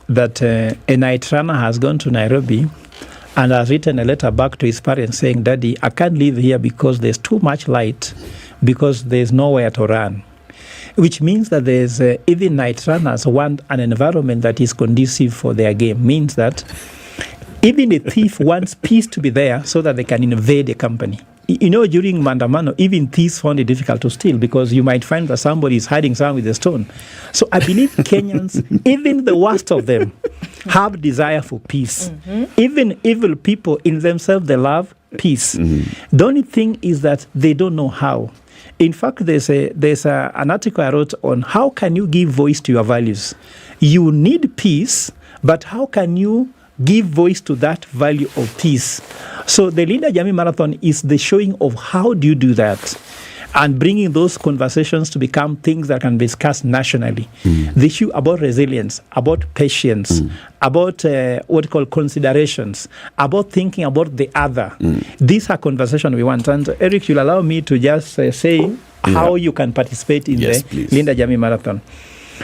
that a night runner has gone to Nairobi and has written a letter back to his parents saying, "Daddy, I can't live here because there's too much light, because there's nowhere to run." Which means that there's even night runners want an environment that is conducive for their game. Means that even a thief wants peace to be there so that they can invade a company. You know, during Mandamano, even thieves found it difficult to steal because you might find that somebody is hiding somewhere with a stone. So I believe Kenyans, even the worst of them, have desire for peace. Even evil people in themselves, they love peace. The only thing is that they don't know how. In fact, there's an article I wrote on how can you give voice to your values. You need peace, but how can you give voice to that value of peace? So the Linda Jamii Marathon is the showing of how do you do that and bringing those conversations to become things that can be discussed nationally. The issue about resilience, about patience, about what we call considerations, about thinking about the other. These are conversations we want. And Eric, you'll allow me to just say how you can participate in the Linda Jamii Marathon.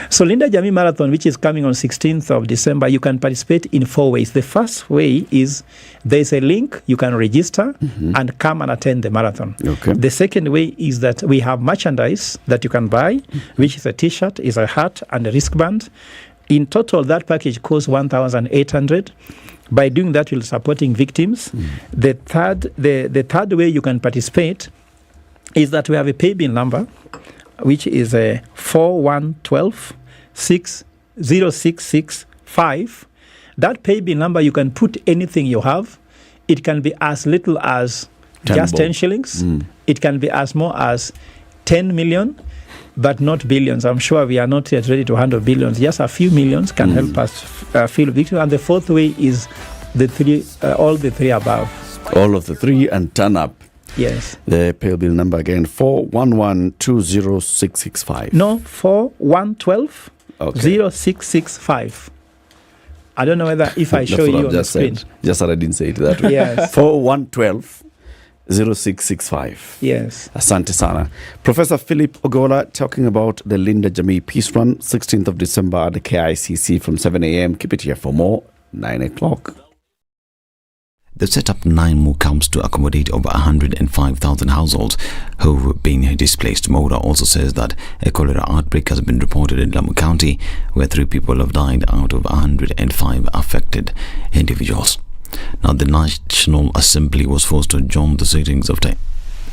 So Linda Jamii Marathon, which is coming on 16th of December, you can participate in 4 ways. The first way is there's a link, you can register and come and attend the marathon. The second way is that we have merchandise that you can buy, which is a t-shirt, is a hat and a wristband. In total, that package costs 1,800. By doing that, you're supporting victims. The third way you can participate is that we have a pay bill number, which is a 4112-60665. That pay bill number, you can put anything you have. It can be as little as just 10 shillings. It can be as more as 10 million, but not billions. I'm sure we are not yet ready to handle billions. Just a few millions can help us feel victim. And the fourth way is the three, all the three above. All of the three and turn up. Yes. The pay bill number again, 411-20665. No, 4112-0665. I don't know whether if I show you on the screen. Just that I didn't say it that way. Yes. 4112-0665. Yes. Asante sana. Professor Philip Ogola talking about the Linda Jamii Peace Run, 16th of December at the KICC from 7 a.m. Keep it here for more, 9 o'clock. They've set up 9 more camps to accommodate over 105,000 households who've been displaced. Muga also says that a cholera outbreak has been reported in Lamu County, where 3 people have died out of 105 affected individuals. Now, the National Assembly was forced to adjourn the sittings after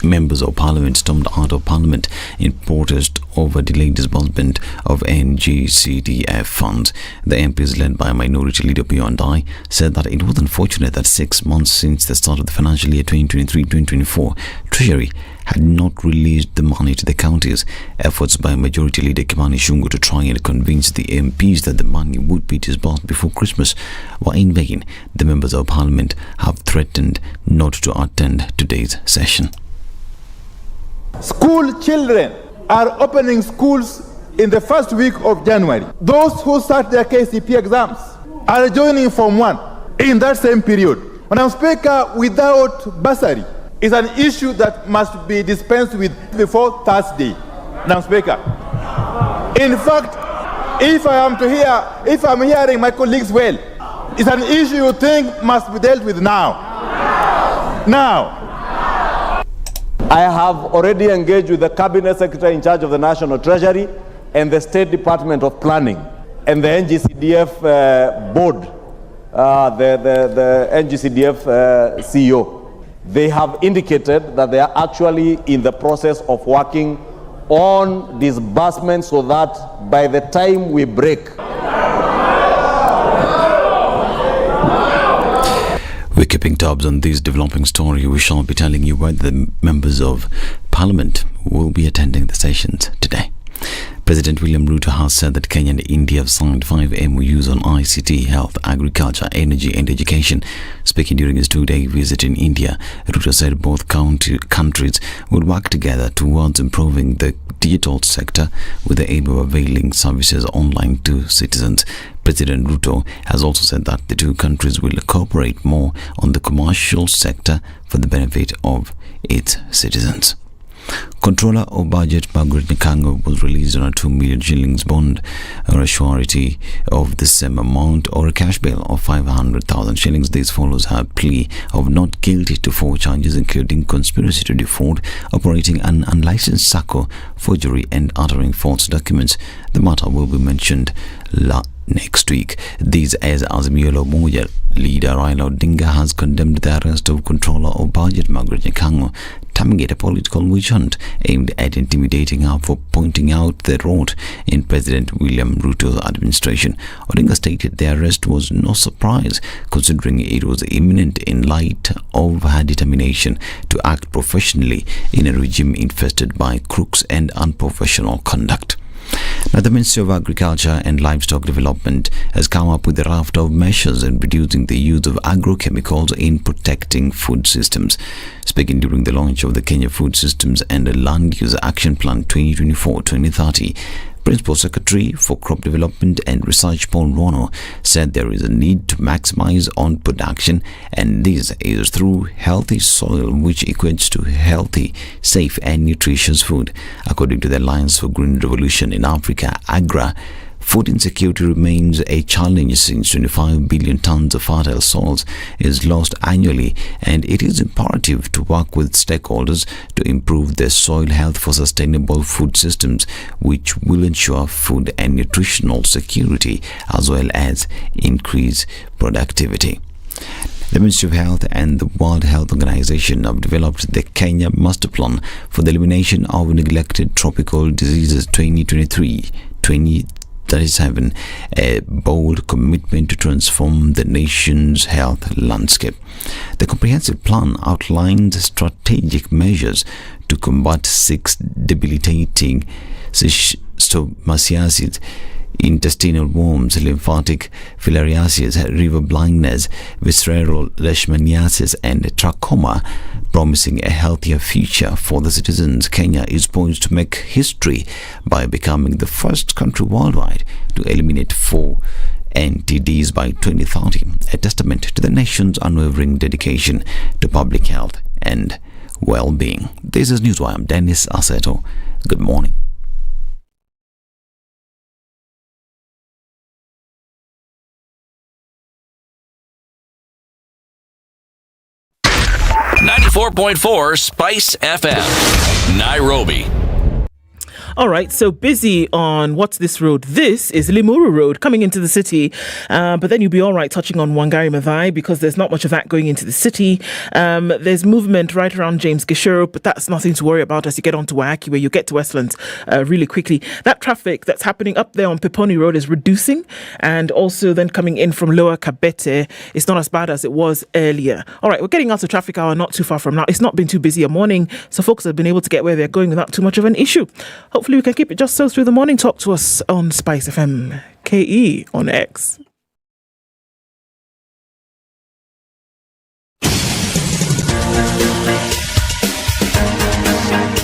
members of Parliament stormed out of Parliament in protest over delayed disbursement of NGCDF funds. The MPs, led by Minority Leader P.O. said that it was unfortunate that 6 months since the start of the financial year 2023-2024, Treasury had not released the money to the counties. Efforts by Majority Leader Japanni to try and convince the MPs that the money would be disbursed before Christmas were in vain. The members of Parliament have threatened not to attend today's session. School children are opening schools in the first week of January. Those who start their KCP exams are joining Form 1 in that same period. Madam Speaker, without bursary is an issue that must be dispensed with before Thursday. Madam Speaker. In fact, if I'm hearing my colleagues well, it's an issue you think must be dealt with now. Now. I have already engaged with the Cabinet Secretary in charge of the National Treasury and the State Department of Planning and the NGCDF board, the NGCDF CEO. They have indicated that they are actually in the process of working on disbursement so that by the time we break, we're keeping tabs on this developing story. We shall be telling you whether the members of Parliament will be attending the sessions today. President William Ruto has said that Kenya and India have signed 5 MOUs on ICT, health, agriculture, energy and education. Speaking during his 2-day visit in India, Ruto said both countries would work together towards improving the digital sector with the aim of availing services online to citizens. President Ruto has also said that the two countries will cooperate more on the commercial sector for the benefit of its citizens. Controller of Budget Margaret Nyakango was released on a 2 million shillings bond or a surety of the same amount or a cash bail of 500,000 shillings. This follows her plea of not guilty to 4 charges including conspiracy to defraud, operating an unlicensed SACCO, forgery and uttering false documents. The matter will be mentioned next week. This as Azimio la Umoja leader Raila Odinga has condemned the arrest of Controller of Budget Margaret Nyakango, terming it a political witch hunt aimed at intimidating her for pointing out the rot in President William Ruto's administration. Odinga stated the arrest was no surprise considering it was imminent in light of her determination to act professionally in a regime infested by crooks and unprofessional conduct. Now, the Ministry of Agriculture and Livestock Development has come up with a raft of measures in reducing the use of agrochemicals in protecting food systems. Speaking during the launch of the Kenya Food Systems and Land Use Action Plan 2024-2030, Principal Secretary for Crop Development and Research Paul Rono said there is a need to maximize on production, and this is through healthy soil, which equates to healthy, safe and nutritious food. According to the Alliance for Green Revolution in Africa, AGRA, food insecurity remains a challenge since 25 billion tons of fertile soils is lost annually, and it is imperative to work with stakeholders to improve their soil health for sustainable food systems, which will ensure food and nutritional security as well as increase productivity. The Ministry of Health and the World Health Organization have developed the Kenya Master Plan for the Elimination of Neglected Tropical Diseases 2023-2037, a bold commitment to transform the nation's health landscape. The comprehensive plan outlines strategic measures to combat 6 debilitating stomatiasis, intestinal worms, lymphatic filariasis, river blindness, visceral leishmaniasis and trachoma, promising a healthier future for the citizens. Kenya is poised to make history by becoming the first country worldwide to eliminate 4 NTDs by 2030, a testament to the nation's unwavering dedication to public health and well-being. This is Newswire. I'm Dennis Aseto. Good morning. .4 Spice FM, Nairobi. All right, so busy on what's this road? This is Limuru Road coming into the city, but then you'll be all right touching on Wangari Maathai because there's not much of that going into the city. There's movement right around James Gishuru, but that's nothing to worry about as you get onto Waaki, where you get to Westlands really quickly. That traffic that's happening up there on Peponi Road is reducing, and also then coming in from Lower Kabete, it's not as bad as it was earlier. All right, we're getting out of traffic hour not too far from now. It's not been too busy a morning, so folks have been able to get where they're going without too much of an issue. Hopefully we can keep it just so through the morning. Talk to us on SpiceFM KE on X.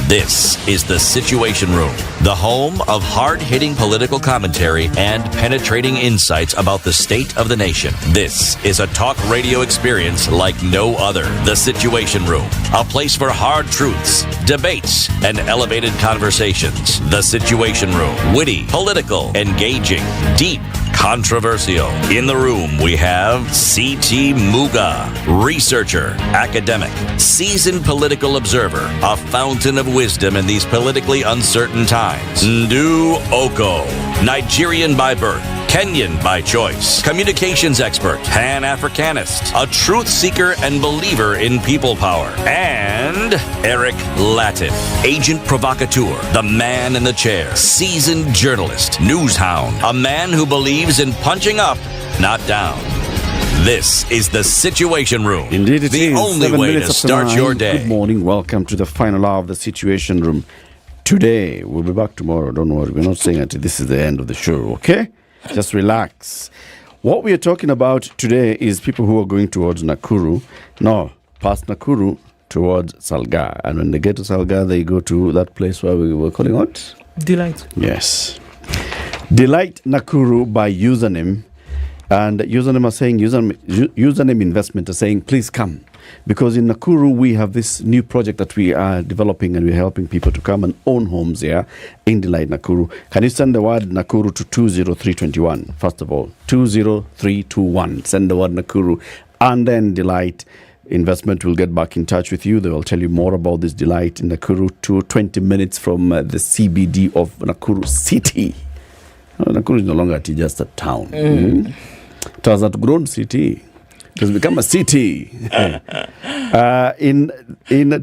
This is The Situation Room, the home of hard-hitting political commentary and penetrating insights about the state of the nation. This is a talk radio experience like no other. The Situation Room, a place for hard truths, debates, and elevated conversations. The Situation Room, witty, political, engaging, deep, controversial. In the room, we have C.T. Muga, researcher, academic, seasoned political observer, a fountain of wisdom in these politically uncertain times. Ndu Okoh, Nigerian by birth, Kenyan by choice, communications expert, Pan-Africanist, a truth seeker and believer in people power, and Eric Latiff, agent provocateur, the man in the chair, seasoned journalist, news hound, a man who believes in punching up, not down. This is The Situation Room. Indeed, it the is. only 7 way minutes to after start 9. your day. Good morning. Welcome to the final hour of The Situation Room. today. We'll be back tomorrow. Don't worry. We're not saying that this is the end of the show, okay? Just relax. What we are talking about today is people who are going towards Nakuru. No, past Nakuru towards Salga. And when they get to Salga, they go to that place where we were calling what? Delight. Yes. Delight Nakuru by username. And username are saying, username investment are saying, please come. Because in Nakuru, we have this new project that we are developing and we're helping people to come and own homes here in Delight Nakuru. Can you send the word Nakuru to 20321? First of all, 20321. Send the word Nakuru. And then Delight Investment will get back in touch with you. They will tell you more about this Delight in Nakuru, 20 minutes from the CBD of Nakuru City. Nakuru is no longer just a town. It was a grown city. It has become a city. In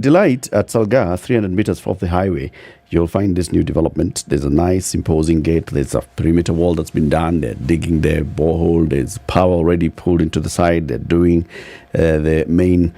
Delight at Salga, 300 meters off the highway, you'll find this new development. There's a nice imposing gate. There's a perimeter wall that's been done. They're digging their borehole. There's power already pulled into the side. They're doing the main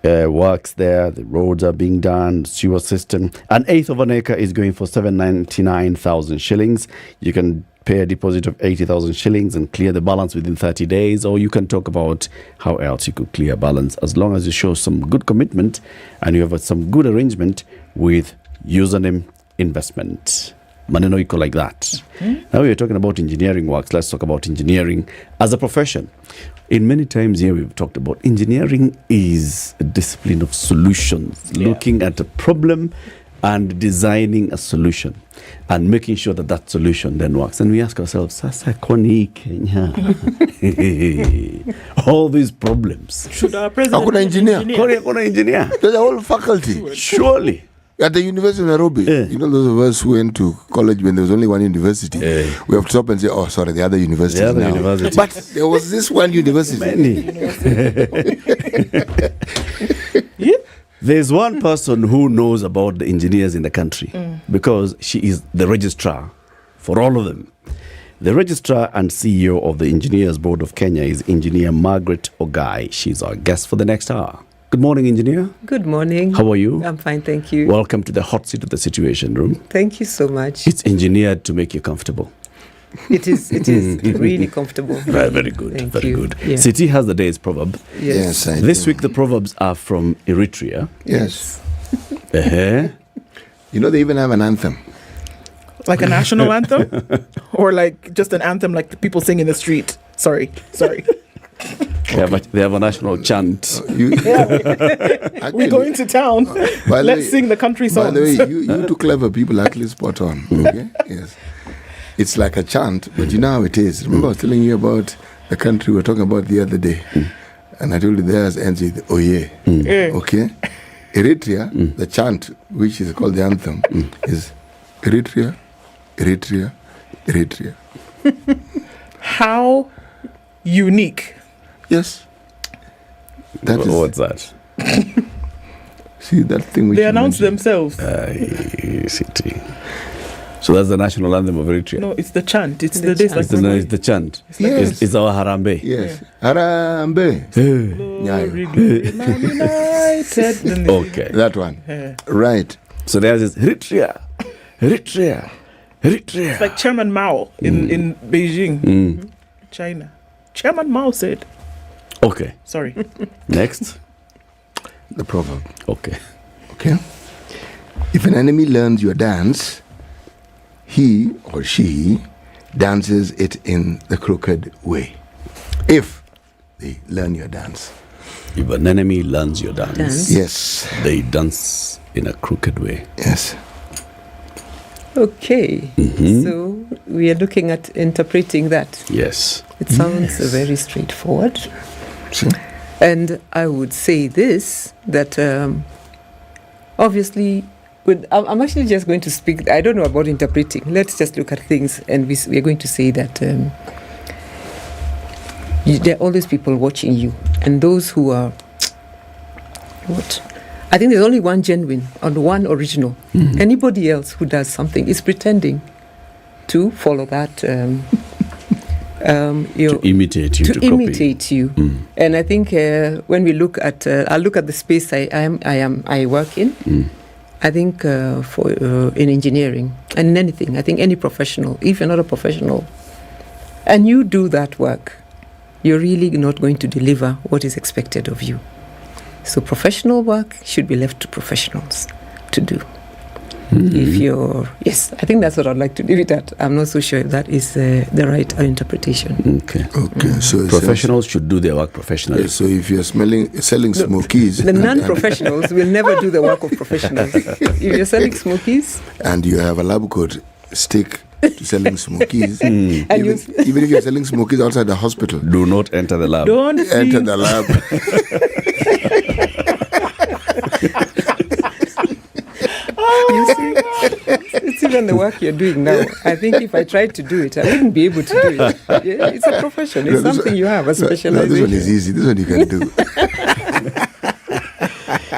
works there. The roads are being done, sewer system. An eighth of an acre is going for 799,000 shillings. You can pay a deposit of 80,000 shillings and clear the balance within 30 days, or you can talk about how else you could clear balance as long as you show some good commitment and you have some good arrangement with username investment. Maneno iko like that. Now we're talking about engineering works. Let's talk about engineering as a profession. In many times here we've talked about engineering is a discipline of solutions, looking at a problem and designing a solution and making sure that that solution then works. And we ask ourselves, Sasa Koni Kenya, all these problems. Should our president Hakuna engineer? Hakuna engineer. There's a whole faculty. Surely. At the University of Nairobi, you know, those of us who went to college when there was only one university, we have to stop and say, oh, sorry, the other university now. University. But there was this one university. Many. There's one person who knows about the engineers in the country because she is the registrar for all of them. The registrar and CEO of the Engineers Board of Kenya is Engineer Margaret Ogai. She's our guest for the next hour. Good morning, Engineer. Good morning. How are you? I'm fine, thank you. Welcome to the hot seat of the Situation Room. Thank you so much. It's engineered to make you comfortable. It is really comfortable. Very good. Thank very you. good. Yeah. City has the day's proverb. Yes. This week the proverbs are from Eritrea. Yes. You know, they even have an anthem. Like a national anthem? Or like just an anthem like the people sing in the street? Sorry. They have a national chant. We're going to town. Let's sing the country songs. By the way, you two clever people are actually spot on. Okay? Yes. It's like a chant, but you know how it is. Remember I was telling you about the country we were talking about the other day? And I told you theirs ends with oye. Okay? Eritrea, the chant, which is called the anthem, is Eritrea, Eritrea, Eritrea. How unique. Yes. What's that? See, that thing which they announce themselves. City. So that's the national anthem of Eritrea. No, it's the chant. It's the It's the chant. Yes. It's our Harambe. Yes. Harambe. Okay. That one. Right. So there's this Eritrea. It's like Chairman Mao in Beijing, China. Chairman Mao said. Okay. Sorry. Next. The proverb. Okay. If an enemy learns your dance, he or she dances it in the crooked way. If they learn your dance. If an enemy learns your dance. Yes. They dance in a crooked way. Yes. Okay. So we are looking at interpreting that. Yes. It sounds very straightforward. Sure. And I would say this, that obviously, I'm actually just going to speak, I don't know about interpreting. Let's just look at things, and we're going to say that there are always people watching you. And those who are, I think there's only one genuine and one original. Anybody else who does something is pretending to follow that. To imitate you. To imitate you. And I think when we look at, I look at the space I work in. I think in engineering and in anything, I think any professional, if you're not a professional, and you do that work, you're really not going to deliver what is expected of you. So professional work should be left to professionals to do. If you're, yes, I think that's what I'd like to leave it at. I'm not so sure if that is the right interpretation. Okay. So professionals should do their work professionally. So if you're selling smokies, the non-professionals will never do the work of professionals. If you're selling smokies, and you have a lab coat, stick to selling smokies, even if you're selling smokies outside the hospital, do not enter the lab. Don't enter the lab. You see, it's even the work you're doing now. I think if I tried to do it, I wouldn't be able to do it. Yeah, it's a profession. It's something you have, a specialization. This one is easy. This one you can do.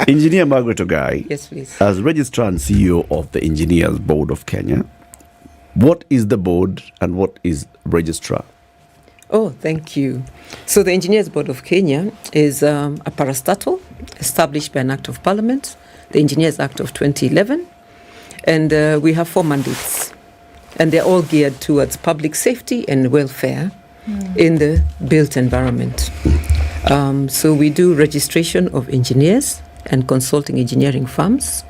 Engineer Margaret Ogai. Yes, please. As Registrar and CEO of the Engineers Board of Kenya, what is the board and what is Registrar? Oh, thank you. So the Engineers Board of Kenya is a parastatal established by an Act of Parliament, the Engineers Act of 2011, and we have 4 mandates, and they're all geared towards public safety and welfare in the built environment. So we do registration of engineers and consulting engineering firms.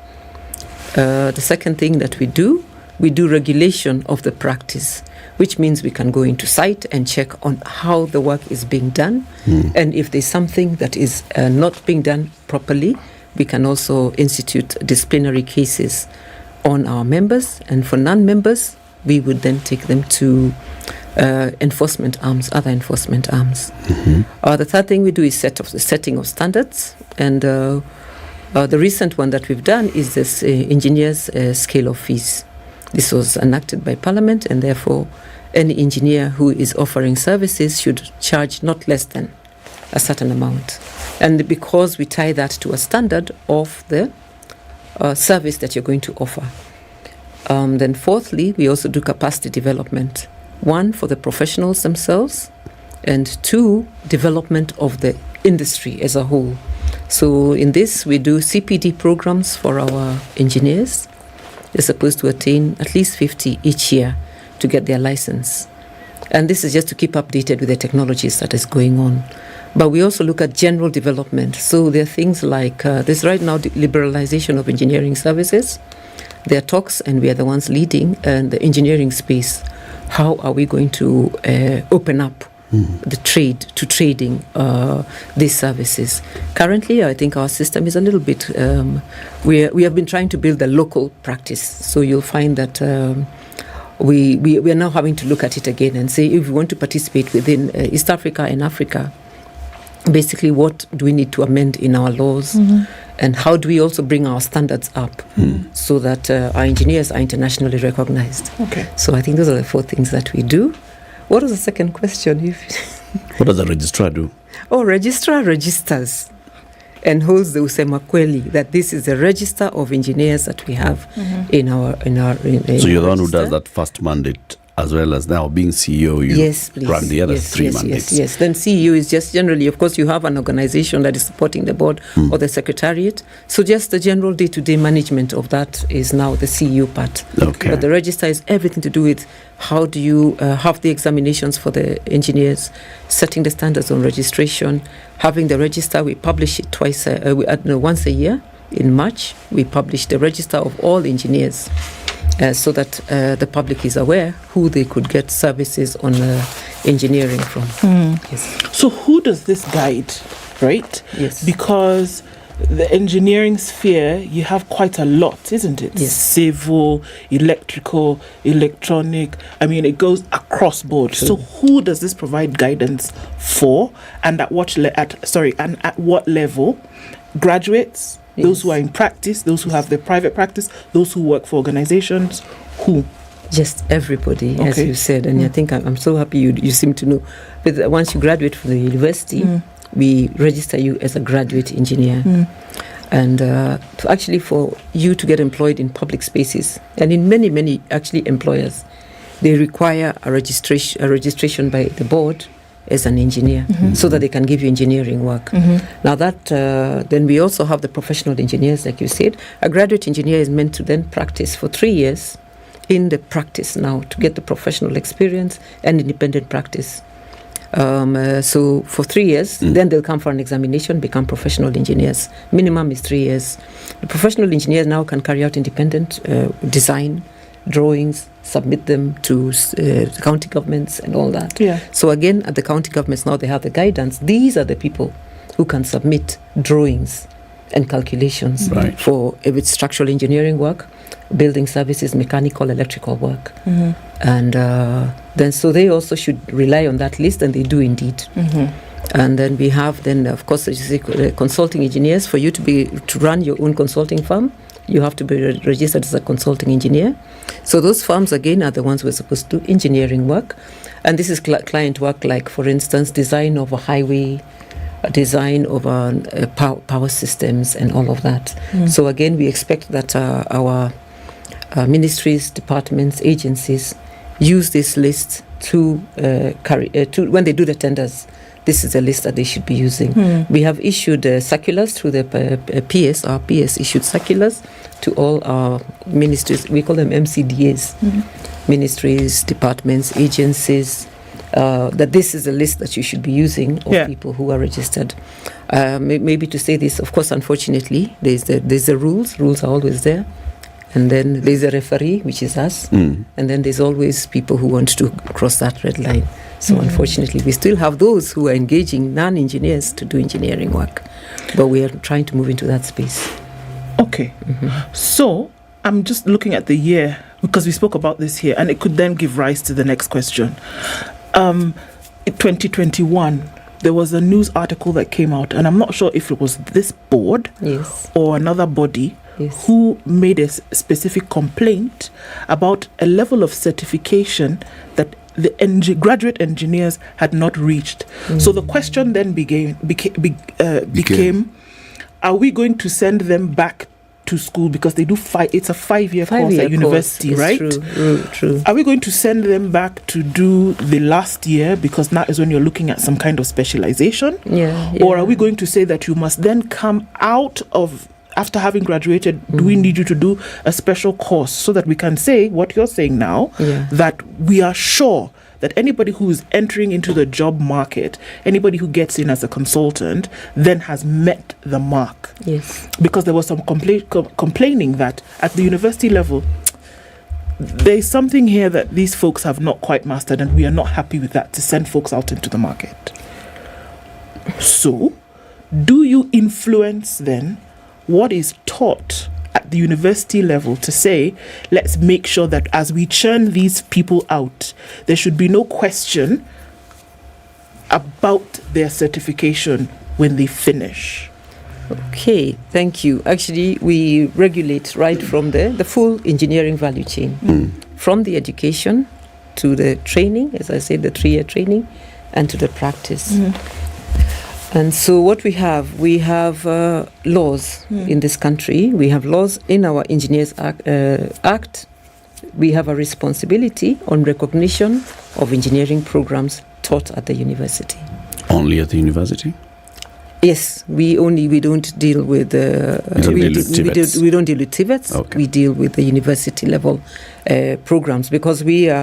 The second thing that we do regulation of the practice, which means we can go into site and check on how the work is being done, and if there's something that is not being done properly, we can also institute disciplinary cases on our members, and for non-members, we would then take them to other enforcement arms. The third thing we do is the setting of standards, and the recent one that we've done is this engineers scale of fees. This was enacted by Parliament, and therefore any engineer who is offering services should charge not less than a certain amount. And because we tie that to a standard of the service that you're going to offer. Then fourthly, we also do capacity development. 1, for the professionals themselves, and 2, development of the industry as a whole. So in this, we do CPD programs for our engineers. They're supposed to attain at least 50 each year to get their license. And this is just to keep updated with the technologies that is going on. But we also look at general development. So there are things like there's right now liberalization of engineering services. There are talks, and we are the ones leading the engineering space. How are we going to open up the trade to trading these services? Currently, I think our system is a little bit, we have been trying to build a local practice. So you'll find that we are now having to look at it again and say, if we want to participate within East Africa and Africa, basically what do we need to amend in our laws, and how do we also bring our standards up so that our engineers are internationally recognized. Okay. So I think those are the 4 things that we do. What was the second question? What does the registrar do? Registrar registers and holds the usema kweli that this is the register of engineers that we have in our. So you're the one who does that first mandate, as well as now being CEO, you run the other 3 mandates. Yes. Then CEO is just generally, of course, you have an organization that is supporting the board or the secretariat. So just the general day-to-day management of that is now the CEO part. Okay. But the register is everything to do with how do you have the examinations for the engineers, setting the standards on registration, having the register. We publish it once a year. In March, we publish the register of all engineers. So that the public is aware who they could get services on engineering from. Yes. So who does this guide, right? Yes. Because the engineering sphere, you have quite a lot, isn't it? Yes. Civil, electrical, electronic. I mean, it goes across board. True. So who does this provide guidance for, and at what level? Graduates? Those who are in practice, those who have their private practice, those who work for organizations, who? Just everybody, as you said. And I think I'm so happy you seem to know. But once you graduate from the university, we register you as a graduate engineer. And for you to get employed in public spaces, and in many actually employers, they require a registration by the board as an engineer, so that they can give you engineering work. Now that, then we also have the professional engineers, like you said. A graduate engineer is meant to then practice for 3 years in the practice now to get the professional experience and independent practice. So for 3 years, then they'll come for an examination, become professional engineers. Minimum is 3 years. The professional engineers now can carry out independent design, drawings, submit them to county governments and all that. Yeah. So again, at the county governments now, they have the guidance. These are the people who can submit drawings and calculations for with structural engineering work, building services, mechanical, electrical work. And then so they also should rely on that list, and they do indeed. And then we have then, of course, consulting engineers. For you to run your own consulting firm, you have to be registered as a consulting engineer. So those firms, again, are the ones who are supposed to do engineering work. And this is client work, like, for instance, design of a highway, design of power systems and all of that. So again, we expect that our ministries, departments, agencies use this list to when they do the tenders. This is a list that they should be using. We have issued circulars through the PS. Our PS issued circulars to all our ministries. We call them MCDAs, ministries, departments, agencies, that this is a list that you should be using of people who are registered. Maybe to say this, of course, unfortunately, there's the rules. Rules are always there. And then there's a referee, which is us. And then there's always people who want to cross that red line. So unfortunately, we still have those who are engaging non-engineers to do engineering work. But we are trying to move into that space. Okay. So I'm just looking at the year, because we spoke about this here, and it could then give rise to the next question. In 2021, there was a news article that came out, and I'm not sure if it was this board or another body who made a specific complaint about a level of certification that the graduate engineers had not reached. So the question then became, are we going to send them back to school, because they do it's a 5-year course at university, right? True. Are we going to send them back to do the last year, because that is when you're looking at some kind of specialization? Or are we going to say that you must then come out of, after having graduated, do we need you to do a special course, so that we can say what you're saying now, that we are sure that anybody who is entering into the job market, anybody who gets in as a consultant, then has met the mark? Because there was some complaining that at the university level, there's something here that these folks have not quite mastered, and we are not happy with that, to send folks out into the market. So, do you influence then what is taught at the university level to say, let's make sure that as we churn these people out, there should be no question about their certification when they finish? Okay, thank you. Actually, we regulate right from the full engineering value chain, from the education to the training, as I said, the 3-year training, and to the practice. And so what we have laws in this country. We have laws in our Engineers Act. We have a responsibility on recognition of engineering programs taught at the university. Only at the university? Yes, we don't deal with we don't deal with TVETs. Okay. We deal with the university level programs, because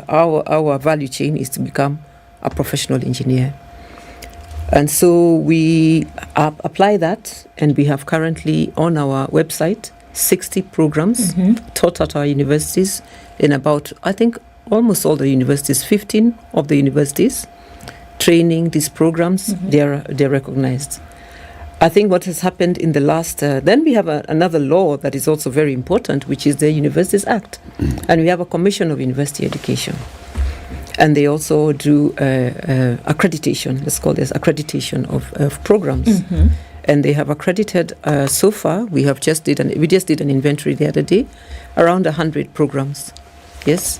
our value chain is to become a professional engineer. And so we apply that, and we have currently on our website 60 programs taught at our universities in about, I think, almost all the universities, 15 of the universities training these programs. They're recognized. I think what has happened in the last, then we have another law that is also very important, which is the Universities Act. And we have a Commission of University Education. And they also do accreditation, let's call this accreditation of programs. And they have accredited, so far, we just did an inventory the other day, around 100 programs. Yes.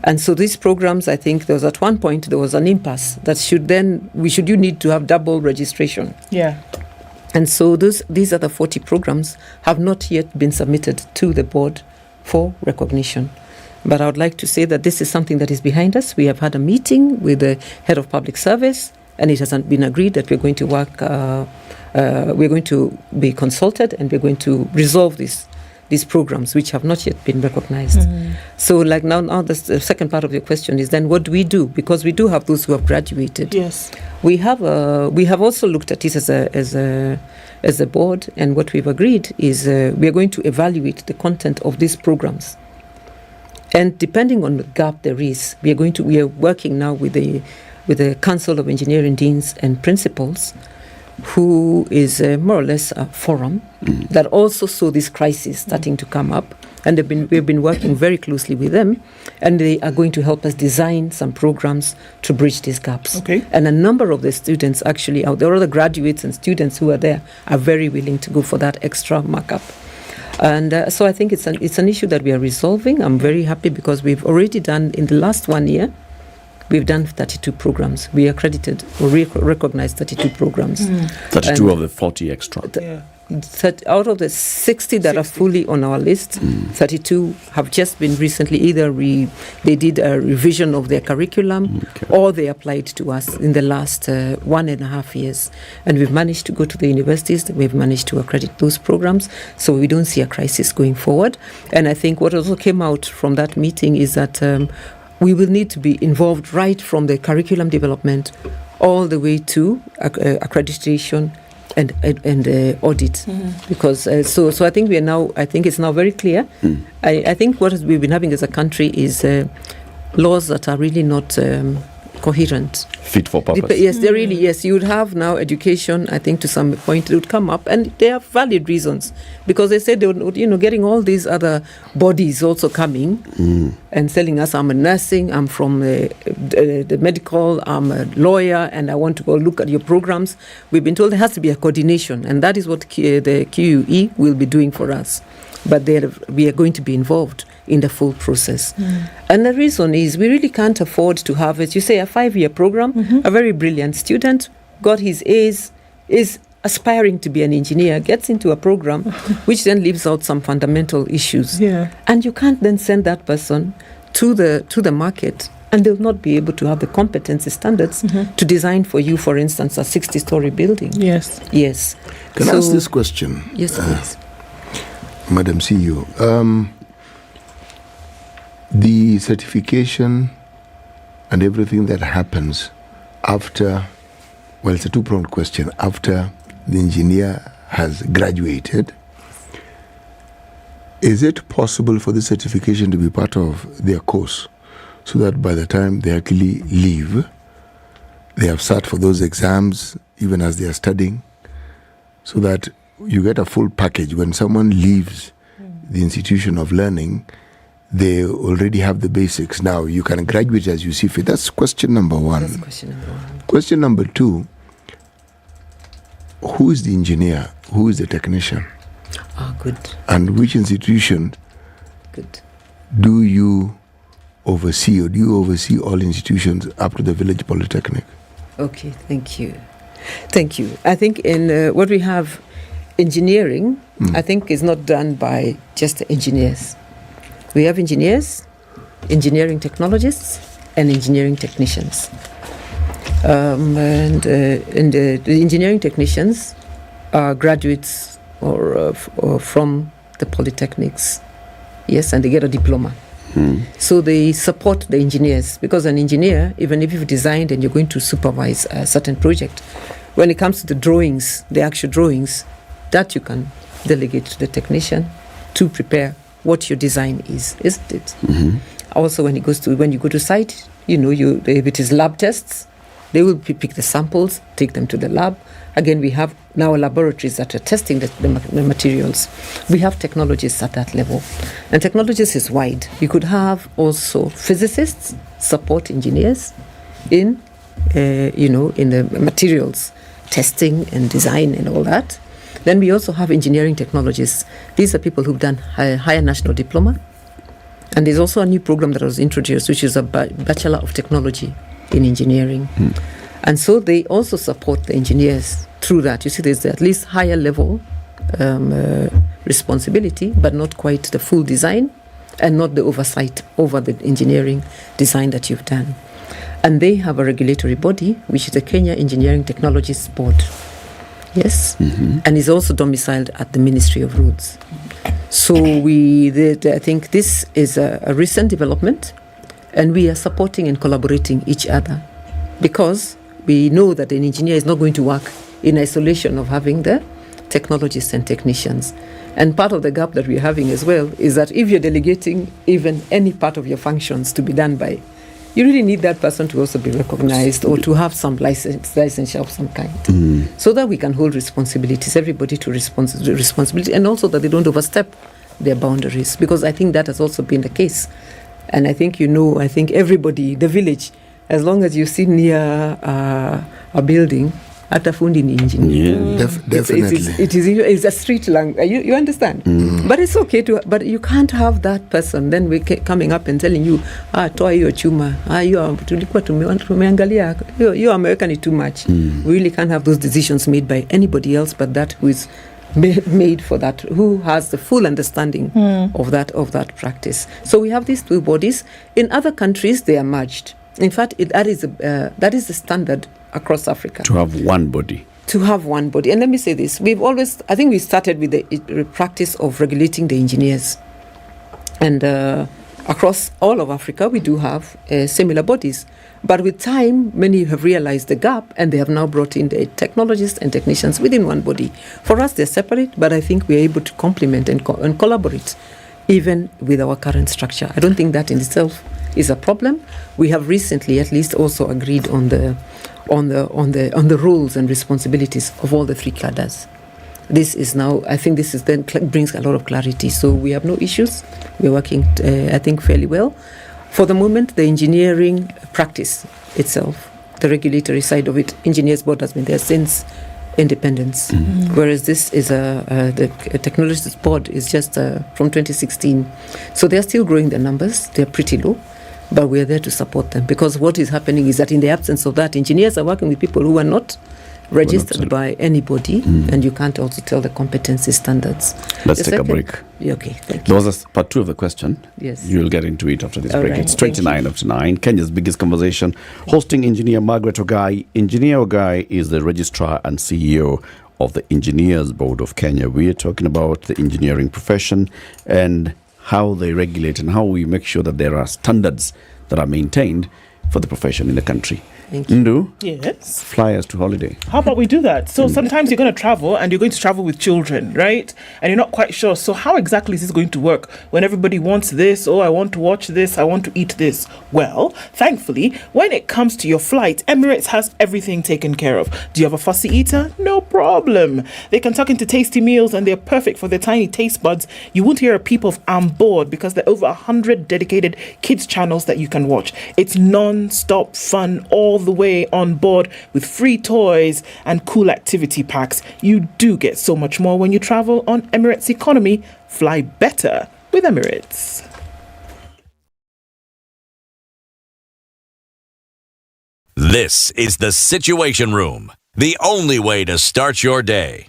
And so these programs, I think there was at one point, there was an impasse that you need to have double registration. And so these other 40 programs have not yet been submitted to the board for recognition. But I would like to say that this is something that is behind us. We have had a meeting with the head of public service and it has been agreed that we're going to work, we're going to be consulted, and we're going to resolve these programs which have not yet been recognized. So like now the second part of your question is then what do we do? Because we do have those who have graduated. Yes. We have also looked at this as a board, and what we've agreed is we are going to evaluate the content of these programs. And depending on the gap there is, we are working now with the Council of Engineering Deans and Principals, who is more or less a forum that also saw this crisis starting to come up, and we've been working very closely with them, and they are going to help us design some programs to bridge these gaps. Okay. And a number of the students actually out there, all the graduates and students who are there, are very willing to go for that extra markup. And so I think it's an issue that we are resolving. I'm very happy because we've already done, in the last 1 year, we've done 32 programs. We accredited or recognized 32 programs. 32 of the 40 extra. Out of the 60 that are fully on our list, 32 have just been recently either they did a revision of their curriculum, or they applied to us in the last 1.5 years. And we've managed to go to the universities, we've managed to accredit those programs, so we don't see a crisis going forward. And I think what also came out from that meeting is that we will need to be involved right from the curriculum development all the way to accreditation and audit, because so I think it's now very clear. I think what we've been having as a country is laws that are really not coherent, fit for purpose. Yes, they really, yes. You would have now education, I think to some point it would come up, and they have valid reasons, because they said they would, getting all these other bodies also coming and telling us, I'm a nursing, I'm from the medical, I'm a lawyer, and I want to go look at your programs. We've been told there has to be a coordination, and that is what the QUE will be doing for us. But we are going to be involved in the full process. And the reason is we really can't afford to have, as you say, a 5-year program. A very brilliant student, got his A's, is aspiring to be an engineer, gets into a program which then leaves out some fundamental issues. And you can't then send that person to the market, and they'll not be able to have the competency standards to design for you, for instance, a 60-story building. Yes. Can I ask this question? Yes, please. Madam CEO, the certification and everything that happens after, well, it's a two-pronged question, after the engineer has graduated, is it possible for the certification to be part of their course, so that by the time they actually leave, they have sat for those exams even as they are studying, so that you get a full package? When someone leaves the institution of learning, they already have the basics. Now you can graduate as you see fit. That's question number one. Question number two, who is the engineer? Who is the technician? Good. And which institution do you oversee, or do you oversee all institutions up to the village polytechnic? Okay, thank you. I think in what we have, engineering, I think, is not done by just engineers. We have engineers, engineering technologists, and engineering technicians. And the engineering technicians are graduates or from the polytechnics, yes, and they get a diploma. So they support the engineers, because an engineer, even if you've designed and you're going to supervise a certain project, when it comes to the drawings, the actual drawings, that you can delegate to the technician to prepare what your design is, isn't it? Also, when you go to site, if it is lab tests, they will pick the samples, take them to the lab. Again, we have now laboratories that are testing the materials. We have technologists at that level, and technologists is wide. You could have also physicists support engineers in the materials testing and design and all that. Then we also have engineering technologists. These are people who've done higher national diploma. And there's also a new program that was introduced, which is a Bachelor of Technology in Engineering. And so they also support the engineers through that. You see, there's at least higher level responsibility, but not quite the full design, and not the oversight over the engineering design that you've done. And they have a regulatory body, which is the Kenya Engineering Technologies Board. Yes, and is also domiciled at the Ministry of Roads. So I think this is a recent development, and we are supporting and collaborating each other, because we know that an engineer is not going to work in isolation of having the technologists and technicians. And part of the gap that we're having as well is that if you're delegating even any part of your functions to be done by, you really need that person to also be recognized or to have some licensure of some kind, so that we can hold responsibilities, everybody to responsibility, and also that they don't overstep their boundaries, because I think that has also been the case. And I think I think everybody, the village, as long as you sit near a building, at a fundi ni engineer. Definitely. It's a street language. You understand? But it's okay but you can't have that person then coming up and telling you, toa hiyo chuma, tulikuwa tumeangalia, hiyo ameweka ni too much. We really can't have those decisions made by anybody else but that who is made for that, who has the full understanding of that practice. So we have these two bodies. In other countries, they are merged. In fact, that is the standard across Africa. To have one body. And let me say this. I think we started with the practice of regulating the engineers. And across all of Africa, we do have similar bodies. But with time, many have realized the gap, and they have now brought in the technologists and technicians within one body. For us, they're separate, but I think we're able to complement and collaborate even with our current structure. I don't think that in itself is a problem. We have recently at least also agreed on the roles and responsibilities of all the three cadres. This is now, I think this is then brings a lot of clarity. So we have no issues. We're working, I think, fairly well. For the moment, the engineering practice itself, the regulatory side of it, Engineers Board has been there since independence, whereas this is the Technologists Board is just from 2016. So they're still growing their numbers. They're pretty low. But we're there to support them, because what is happening is that in the absence of that, engineers are working with people who are not registered by anybody, and you can't also tell the competency standards. Let's take a break. Okay, thank you. There was part 2 of the question. Yes. You'll get into it after this All break. right, It's 29 after 9. Kenya's biggest conversation. Hosting engineer Margaret Ogai. Engineer Ogai is the registrar and CEO of the Engineers Board of Kenya. We are talking about the engineering profession and how they regulate and how we make sure that there are standards that are maintained for the profession in the country. Thank you. Ndu, Yes. fly us to holiday. How about we do that? So sometimes you're going to travel and you're going to travel with children, right? And you're not quite sure. So how exactly is this going to work when everybody wants this? Oh, I want to watch this. I want to eat this. Well, thankfully, when it comes to your flight, Emirates has everything taken care of. Do you have a fussy eater? No problem. They can tuck into tasty meals and they're perfect for their tiny taste buds. You won't hear a peep of "I'm bored" because there are over 100 dedicated kids channels that you can watch. It's non-stop fun all the way on board with free toys and cool activity packs. You do get so much more when you travel on Emirates Economy. Fly better with Emirates. This is the Situation Room, the only way to start your day.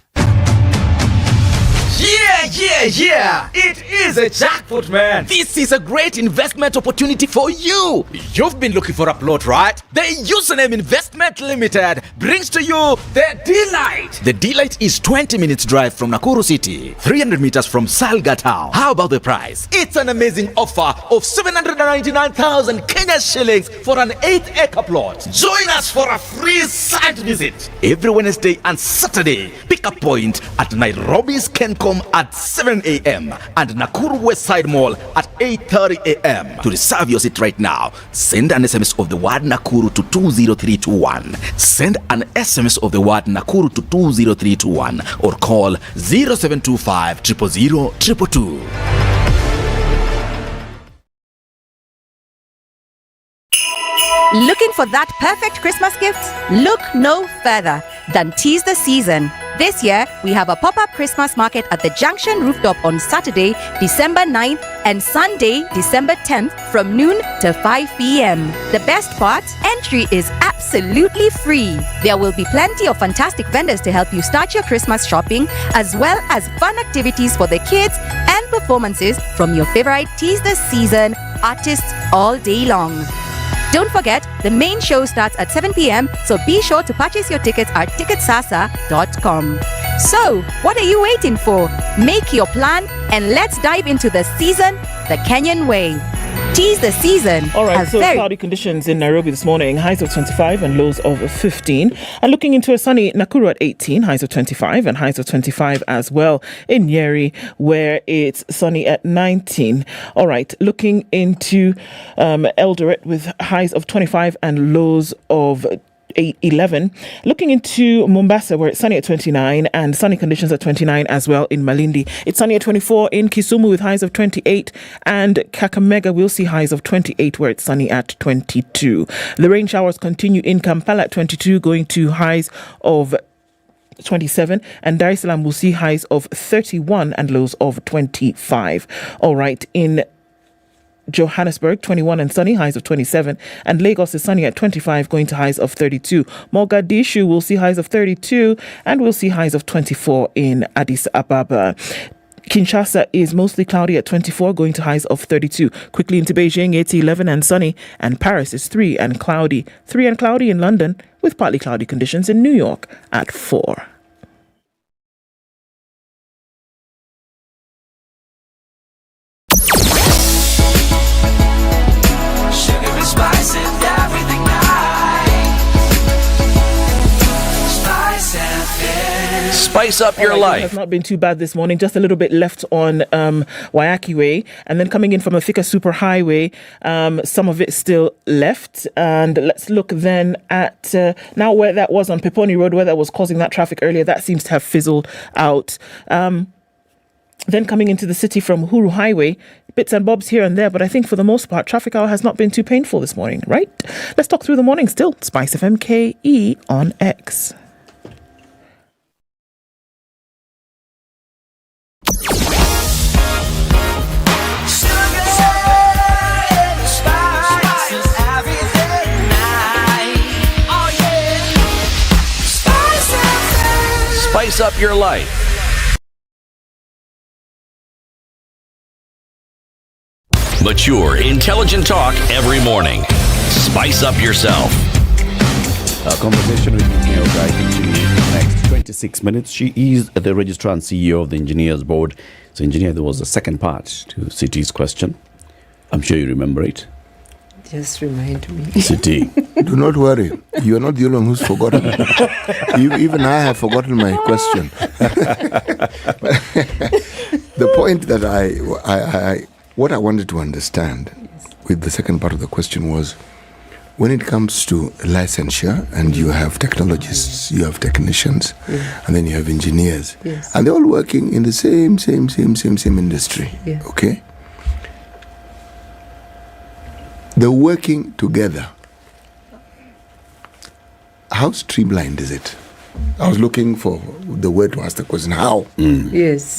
Yeah! It is a jackpot, man! This is a great investment opportunity for you! You've been looking for a plot, right? The Username Investment Limited brings to you the D-Light! The D-Light is 20 minutes drive from Nakuru City, 300 meters from Salga Town. How about the price? It's an amazing offer of 799,000 Kenya shillings for an 8-acre plot. Join us for a free site visit every Wednesday and Saturday. Pick a point at Nairobi's Kencom at 7 a.m. and Nakuru West Side Mall at 8:30 a.m. To reserve your seat right now, send an SMS of the word Nakuru to 20321. Send an SMS of the word Nakuru to 20321 or call 0725 000 222. Looking for that perfect Christmas gift? Look no further than Tease the Season. This year, we have a pop-up Christmas market at the Junction Rooftop on Saturday, December 9th and Sunday, December 10th from noon to 5 p.m. The best part? Entry is absolutely free. There will be plenty of fantastic vendors to help you start your Christmas shopping, as well as fun activities for the kids and performances from your favorite Tease the Season artists all day long. Don't forget, the main show starts at 7 p.m, so be sure to purchase your tickets at ticketsasa.com. So, what are you waiting for? Make your plan and let's dive into the season the Kenyan way. Tease the season. All right, so cloudy conditions in Nairobi this morning, highs of 25 and lows of 15. And looking into a sunny Nakuru at 18, highs of 25 and highs of 25 as well in Nyeri, where it's sunny at 19. All right, looking into Eldoret with highs of 25 and lows of 11. Looking into Mombasa, where it's sunny at 29 and sunny conditions at 29 as well in Malindi. It's sunny at 24 in Kisumu with highs of 28, and Kakamega will see highs of 28 where it's sunny at 22. The rain showers continue in Kampala at 22, going to highs of 27, and Dar es Salaam will see highs of 31 and lows of 25. All right, in Johannesburg, 21 and sunny, highs of 27. And Lagos is sunny at 25, going to highs of 32. Mogadishu will see highs of 32 and we'll see highs of 24 in Addis Ababa. Kinshasa is mostly cloudy at 24, going to highs of 32. Quickly into Beijing, it's 11 and sunny. And Paris is 3 and cloudy. 3 and cloudy in London, with partly cloudy conditions in New York at 4. Spice up your life. It has not been too bad this morning. Just a little bit left on Wayaki Way, and then coming in from the Thika Superhighway, some of it still left. And let's look then at now where that was on Peponi Road, where that was causing that traffic earlier. That seems to have fizzled out. Then coming into the city from Huru Highway, bits and bobs here and there, but I think for the most part, traffic hour has not been too painful this morning, right? Let's talk through the morning still. Spice FM KE on X. Spice up your life. Mature, intelligent talk every morning. Spice up yourself. A conversation with Engineer Guy in the next 26 minutes. She is the Registrar and CEO of the Engineers Board. So, Engineer, there was a second part to Siti's question. I'm sure you remember it. Just remind me. Siti. Do not worry. You are not the only one who's forgotten. Even I have forgotten my question. The point that what I wanted to understand with the second part of the question was, when it comes to licensure, and you have technologists, you have technicians, and then you have engineers, and they're all working in the same industry, okay? They're working together. How streamlined is it? I was looking for the word to ask the question, how? Yes.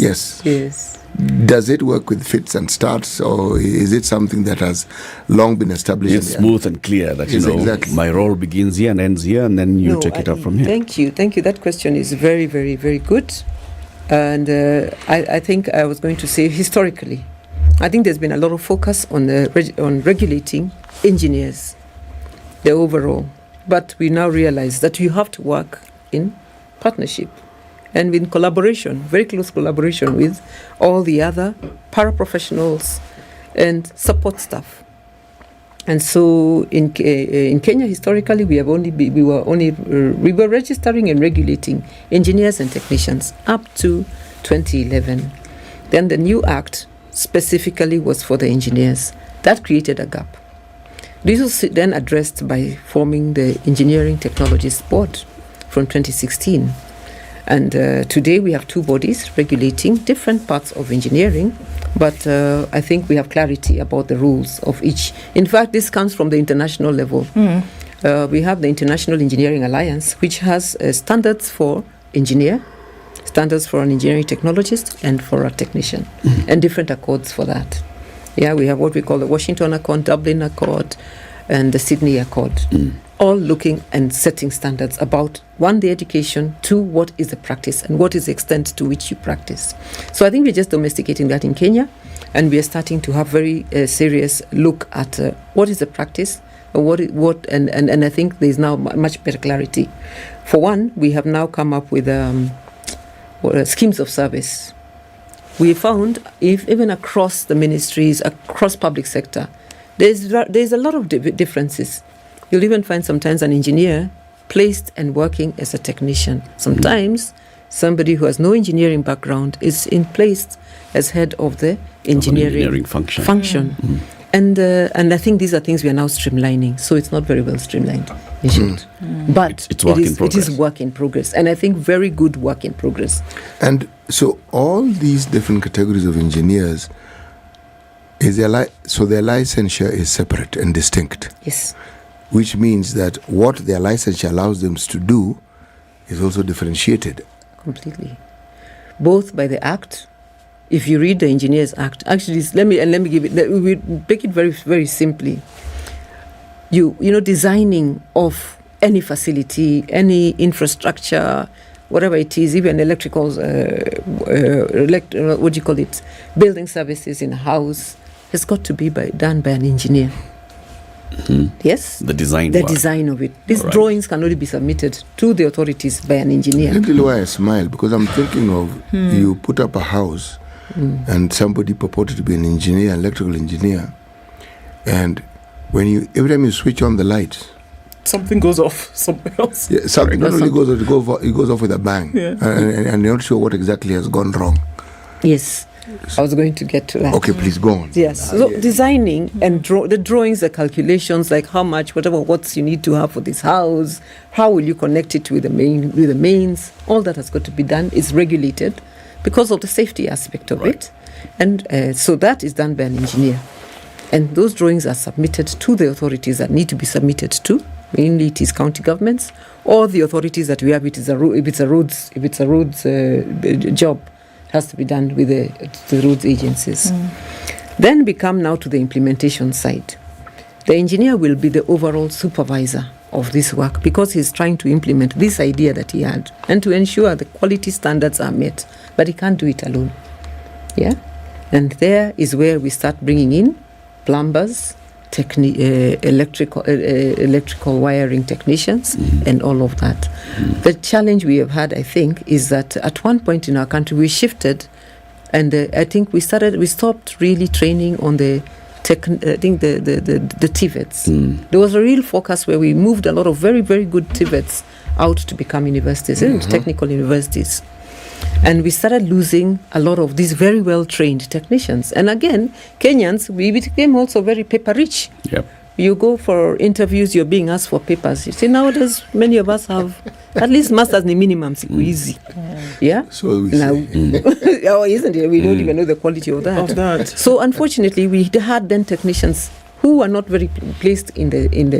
Does it work with fits and starts, or is it something that has long been established? It's smooth and clear that, exactly. My role begins here and ends here, and then you take it up from here. Thank you. That question is very, very, very good. And I think I was going to say historically, I think there's been a lot of focus on regulating engineers, the overall. But we now realize that you have to work in partnership and in collaboration, very close collaboration with all the other paraprofessionals and support staff. And so in Kenya, historically, we were registering and regulating engineers and technicians up to 2011. Then the new act specifically was for the engineers. That created a gap. This was then addressed by forming the Engineering Technologies Board from 2016. And today we have two bodies regulating different parts of engineering, but I think we have clarity about the rules of each. In fact, this comes from the international level. We have the International Engineering Alliance, which has standards for engineer, standards for an engineering technologist, and for a technician, and different accords for that. Yeah, we have what we call the Washington Accord, Dublin Accord, and the Sydney Accord, all looking and setting standards about, one, the education, two, what is the practice, and what is the extent to which you practice. So I think we're just domesticating that in Kenya, and we are starting to have very serious look at what is the practice, And I think there's now much better clarity. For one, we have now come up with schemes of service. We found, even across the ministries, across public sector, there's a lot of differences. You'll even find sometimes an engineer placed and working as a technician. Sometimes somebody who has no engineering background is placed as head of the engineering function. And I think these are things we are now streamlining. So it's not very well streamlined, in short. But it is work in progress. And I think very good work in progress. And so all these different categories of engineers, so their licensure is separate and distinct. Yes. Which means that what their licensure allows them to do is also differentiated. Completely. Both by the Act. If you read the Engineers Act, actually, let me give it. We make it very, very simply. You know, designing of any facility, any infrastructure, whatever it is, even electrical, building services in a house, has got to be done by an engineer. Yes? The design of it. These drawings can only be submitted to the authorities by an engineer. Let me tell you why I smile, because I'm thinking of you put up a house and somebody purported to be an engineer, electrical engineer, and every time you switch on the lights, something goes off somewhere else. Yeah, something not only goes off, it goes off with a bang. Yeah. And you're not sure what exactly has gone wrong. Yes. I was going to get to that. Okay, please go on. Yes. So designing and the drawings, the calculations, like how much, what you need to have for this house, how will you connect it with the mains, all that has got to be done. Is regulated because of the safety aspect of it. And so that is done by an engineer. And those drawings are submitted to the authorities that need to be submitted to. Mainly it is county governments or the authorities that we have. If it's a roads job, has to be done with the roads agencies. Then we come now to the implementation side. The engineer will be the overall supervisor of this work because he's trying to implement this idea that he had and to ensure the quality standards are met. But he can't do it alone. Yeah? And there is where we start bringing in plumbers, electrical wiring technicians, and all of that. The challenge we have had, I think, is that at one point in our country we shifted, and I think we stopped really training on the TVETs. There was a real focus where we moved a lot of very, very good TVETs out to become universities, technical universities. And we started losing a lot of these very well-trained technicians. And again, Kenyans, we became also very paper-rich. Yep. You go for interviews, you're being asked for papers. You see, nowadays, many of us have at least masters ni minimum, easy. Yeah? So we now, oh, isn't it? We don't even know the quality of that. So unfortunately, we had then technicians who are not very placed within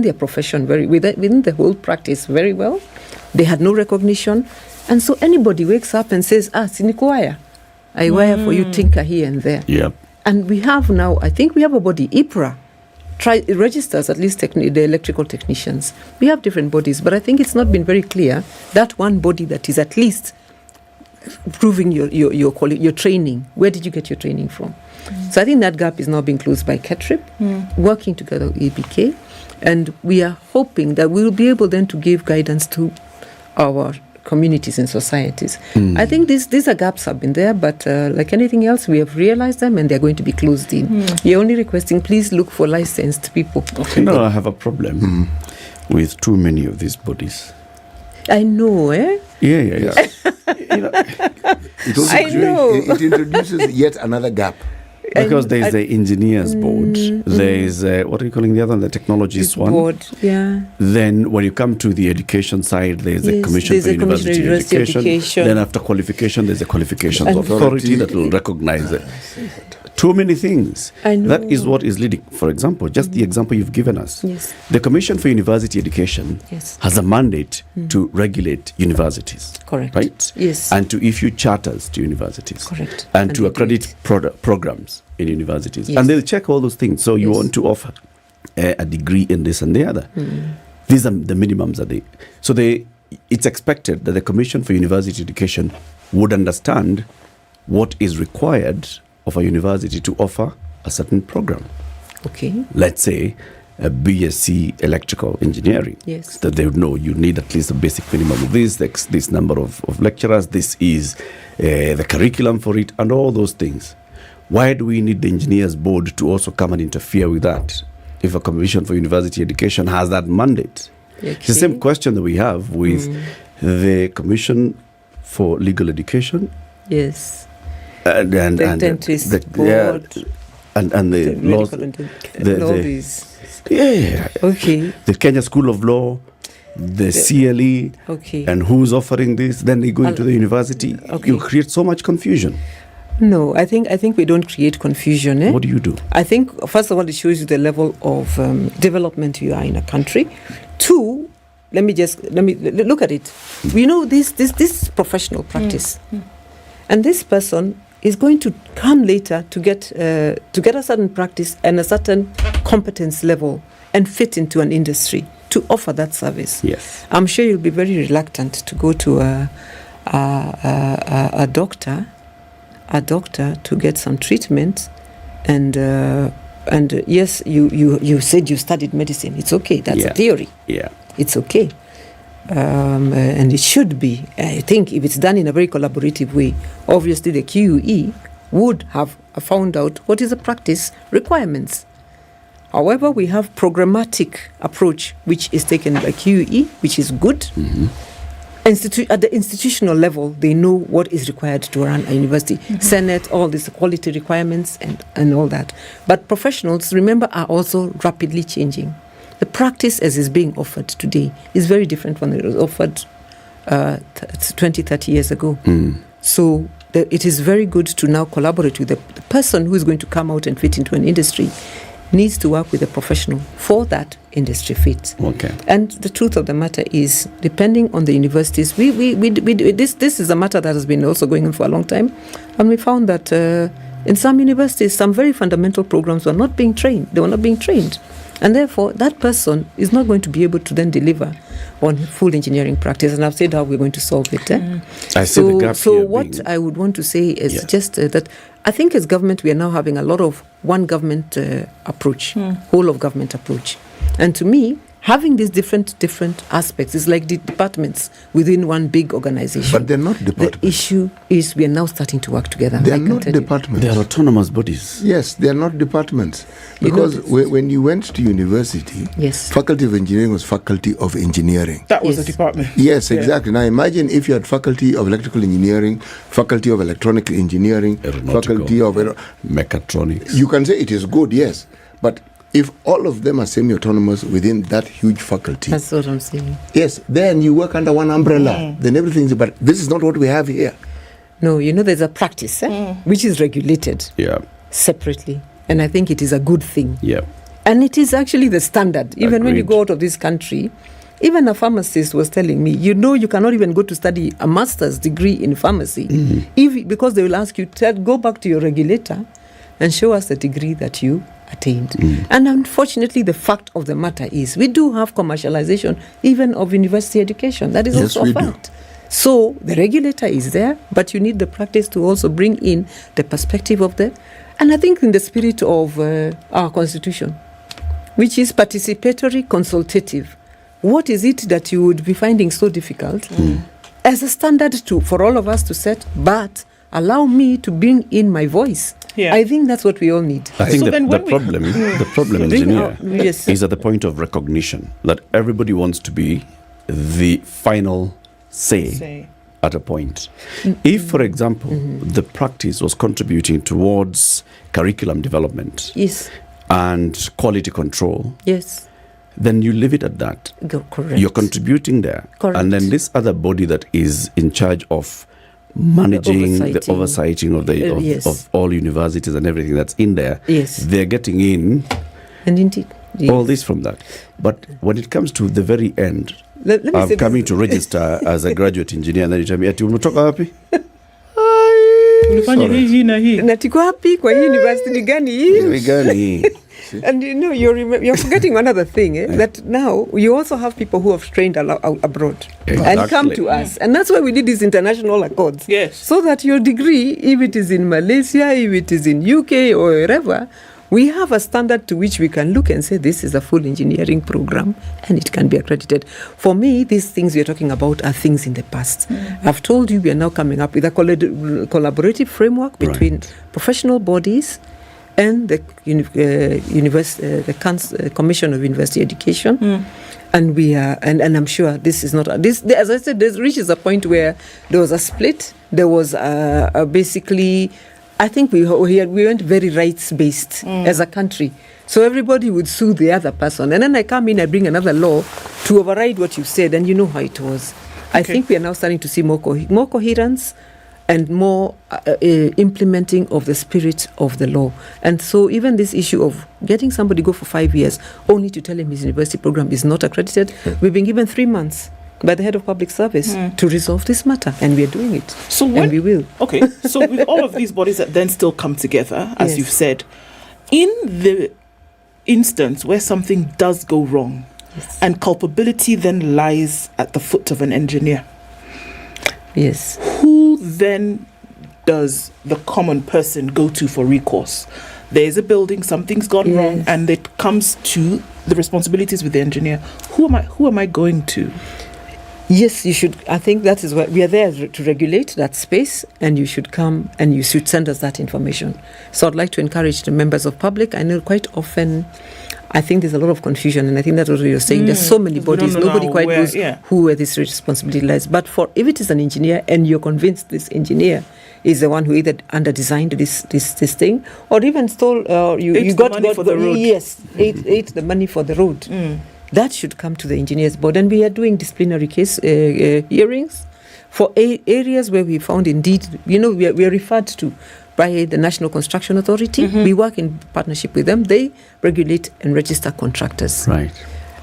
their profession, within the whole practice very well. They had no recognition. And so anybody wakes up and says, sinikuwaya. I wire for you, tinker here and there. Yep. And we have now, I think we have a body, IPRA, registers at least the electrical technicians. We have different bodies, but I think it's not been very clear that one body that is at least proving your training. Where did you get your training from? So I think that gap is now being closed by KETRIP, working together with ABK. And we are hoping that we will be able then to give guidance to our communities and societies. I think these are gaps have been there, but like anything else, we have realized them and they're going to be closed in. You're only requesting, please look for licensed people. Okay. No, I have a problem with too many of these bodies. I know, eh? Yeah. It introduces yet another gap. Because there's the engineers board, there's what are you calling the other one, the technologies one? Board, yeah. Then when you come to the education side, there's a commission for university education. Then after qualification, there's a qualifications authority that will recognize it. Too many things. That is what is leading. For example, just the example you've given us. Yes. The Commission for University Education has a mandate to regulate universities. Correct. Right? Yes. And to issue charters to universities. Correct. And to accredit programs in universities. Yes. And they'll check all those things. So you want to offer a degree in this and the other. These are the minimums. It's expected that the Commission for University Education would understand what is required of a university to offer a certain program. Okay. Let's say a BSc electrical engineering. Yes. That they would know you need at least a basic minimum of this number of lecturers, this is the curriculum for it, and all those things. Why do we need the engineers board to also come and interfere with that if a commission for university education has that mandate? Okay. It's the same question that we have with the commission for legal education. Yes. And dentist board. And the laws. Okay. The Kenya School of Law, the CLE, okay. And who's offering this? Then they go into the university. Okay. You create so much confusion. No, I think we don't create confusion. What do you do? I think, first of all, it shows you the level of development you are in a country. Two, let me look at it. We know this professional practice, and this person is going to come later to get a certain practice and a certain competence level and fit into an industry to offer that service. Yes, I'm sure you'll be very reluctant to go to a doctor to get some treatment, and yes, you said you studied medicine. It's okay. That's a theory. Yeah, it's okay. And it should be. I think if it's done in a very collaborative way, obviously the QE would have found out what is the practice requirements. However, we have programmatic approach which is taken by QE, which is good. At the institutional level, they know what is required to run a university. Senate, all these quality requirements and all that. But professionals, remember, are also rapidly changing. The practice as is being offered today is very different from it was offered 20, 30 years ago. So it is very good to now collaborate with the person who is going to come out and fit into an industry needs to work with a professional for that industry fit. Okay. And the truth of the matter is, depending on the universities, this is a matter that has been also going on for a long time, and we found that in some universities, some very fundamental programs were not being trained. They were not being trained. And therefore, that person is not going to be able to then deliver on full engineering practice. And I've said how we're going to solve it. I see the gap so here what I would want to say is just that I think as government, we are now having a lot of one government approach, whole of government approach. And to me, having these different aspects is like the departments within one big organization. But they're not departments. The issue is we are now starting to work together. They are not departments. They are autonomous bodies. Yes, they are not departments. Because when you went to university, Faculty of Engineering was Faculty of Engineering. That was a department. Yes, exactly. Now imagine if you had Faculty of Electrical Engineering, Faculty of Electronic Engineering, Faculty of Mechatronics. You can say it is good, yes. But if all of them are semi-autonomous within that huge faculty, that's what I'm saying. Yes, then you work under one umbrella. Then everything's. But this is not what we have here. No, there's a practice which is regulated separately, and I think it is a good thing. And it is actually the standard. Even when you go out of this country, even a pharmacist was telling me, you cannot even go to study a master's degree in pharmacy because they will ask you, go back to your regulator and show us the degree that you attained. And unfortunately, the fact of the matter is we do have commercialization even of university education. That is also a fact. So the regulator is there, but you need the practice to also bring in the perspective of and I think in the spirit of our constitution, which is participatory, consultative. What is it that you would be finding so difficult as a standard for all of us to set, but allow me to bring in my voice? I think that's what we all need. I think the problem, engineer, is at the point of recognition that everybody wants to be the final say at a point. If, for example, the practice was contributing towards curriculum development and quality control, then you leave it at that. Correct. You're contributing there. Correct. And then this other body that is in charge of managing the oversighting of all universities and everything that's in there, they're getting in and indeed all this from that. But when it comes to the very end, I'm coming to register as a graduate engineer, and then you tell me, ati umetoka wapi? Unafanya hii na hii. Natiko wapi kwa university gani hii? And you're forgetting another thing, that now you also have people who have trained abroad and come to us. And that's why we did these international accords. Yes. So that your degree, if it is in Malaysia, if it is in UK or wherever, We have a standard to which we can look and say this is a full engineering program and it can be accredited. For me, these things we're talking about are things in the past. I've told you we are now coming up with a collaborative framework between professional bodies and the Commission of University Education. And we are, and I'm sure this is not, this, as I said, this reaches a point where there was a split. There was basically, I think we went very rights-based as a country. So everybody would sue the other person. And then I come in, I bring another law to override what you said, and you know how it was. I think we are now starting to see more coherence and more implementing of the spirit of the law. And so even this issue of getting somebody go for 5 years only to tell him his university program is not accredited, we've been given 3 months by the head of public service to resolve this matter, and we are doing it. And we will. Okay, so with all of these bodies that then still come together, as you've said, in the instance where something does go wrong, and culpability then lies at the foot of an engineer, who then does the common person go to for recourse? There's a building, something's gone wrong, and it comes to the responsibilities with the engineer. Who am I going to? Yes, you should. I think that is what we are there to regulate that space, and you should come and you should send us that information. So I'd like to encourage the members of public. I know quite often, I think there's a lot of confusion, and I think that's what you're saying. There's so many bodies, nobody quite knows who this responsibility lies. But if it is an engineer, and you're convinced this engineer is the one who either under-designed this thing, or even stole, you got money for the road. Yes, ate the money for the road. That should come to the engineers board, and we are doing disciplinary case hearings for areas where we found indeed, we are referred to by the National Construction Authority. We work in partnership with them. They regulate and register contractors. Right.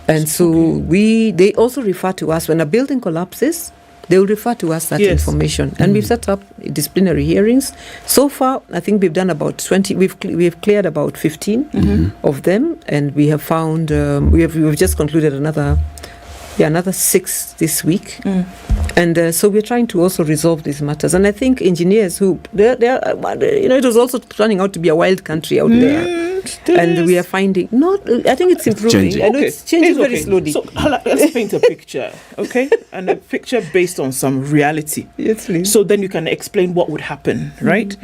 And so they also refer to us when a building collapses. They will refer to us that information, and we've set up disciplinary hearings. So far, I think we've done about 20. We've cleared about 15 of them, and we have found we've just concluded another 6 this week, and so we're trying to also resolve these matters. And I think engineers who it was also turning out to be a wild country out there. And we are finding I think it's improving. I know it's changing very slowly. So let's paint a picture, okay? And a picture based on some reality. Yes, please. So then you can explain what would happen, right?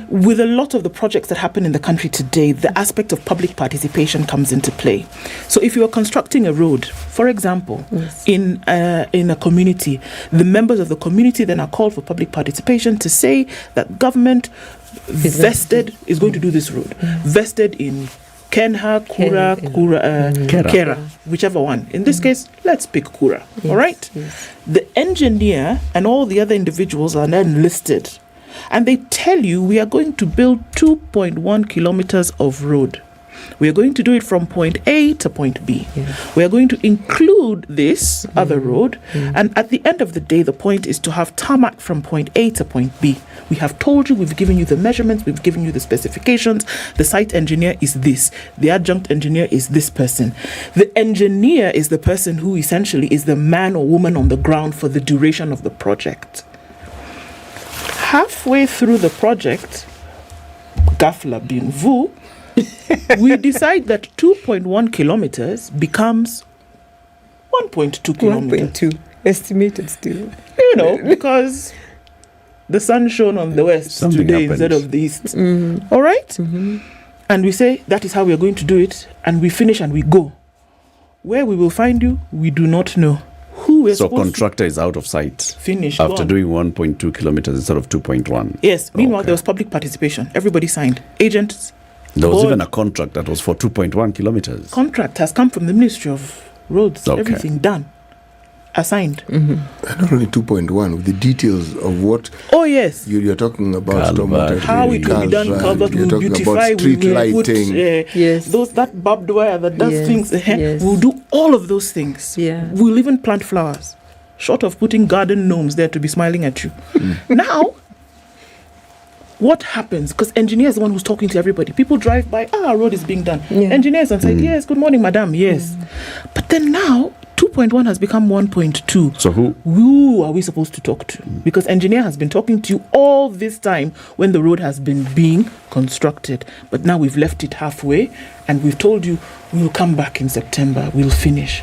With a lot of the projects that happen in the country today, the aspect of public participation comes into play. So if you are constructing a road, for example, in a community, the members of the community then are called for public participation to say that government vested is going to do this road, vested in Kera, whichever one. In this case, let's pick Kura. All right? The engineer and all the other individuals are then listed, and they tell you we are going to build 2.1 kilometers of road. We are going to do it from point A to point B. We are going to include this other road, and at the end of the day, the point is to have tarmac from point A to point B. We have told you, we've given you the measurements, we've given you the specifications. The site engineer is this. The adjunct engineer is this person. The engineer is the person who essentially is the man or woman on the ground for the duration of the project. Halfway through the project, Gafla being Vu, we decide that 2.1 kilometers becomes 1.2 kilometers. 1.2 estimated still. Because the sun shone on the west today instead of the east. All right? And we say that is how we are going to do it, and we finish and we go. Where we will find you, we do not know. So contractor is out of sight. Finish. After doing 1.2 kilometers instead of 2.1. Yes. Meanwhile, there was public participation. Everybody signed. Agents. There was even a contract that was for 2.1 kilometers. Contract has come from the Ministry of Roads. Everything done. Assigned. And not only 2.1, with the details of what you're talking about. How it will be done, covered, we will beautify, we will put that barbed wire that does things. We'll do all of those things. We'll even plant flowers, short of putting garden gnomes there to be smiling at you. Now, what happens? Because engineer is the one who's talking to everybody. People drive by, our road is being done. Engineers and say, yes, good morning, madam, yes. But then now, 2.1 has become 1.2. So who are we supposed to talk to? Because engineer has been talking to you all this time when the road has been being constructed. But now we've left it halfway and we've told you we'll come back in September, we'll finish.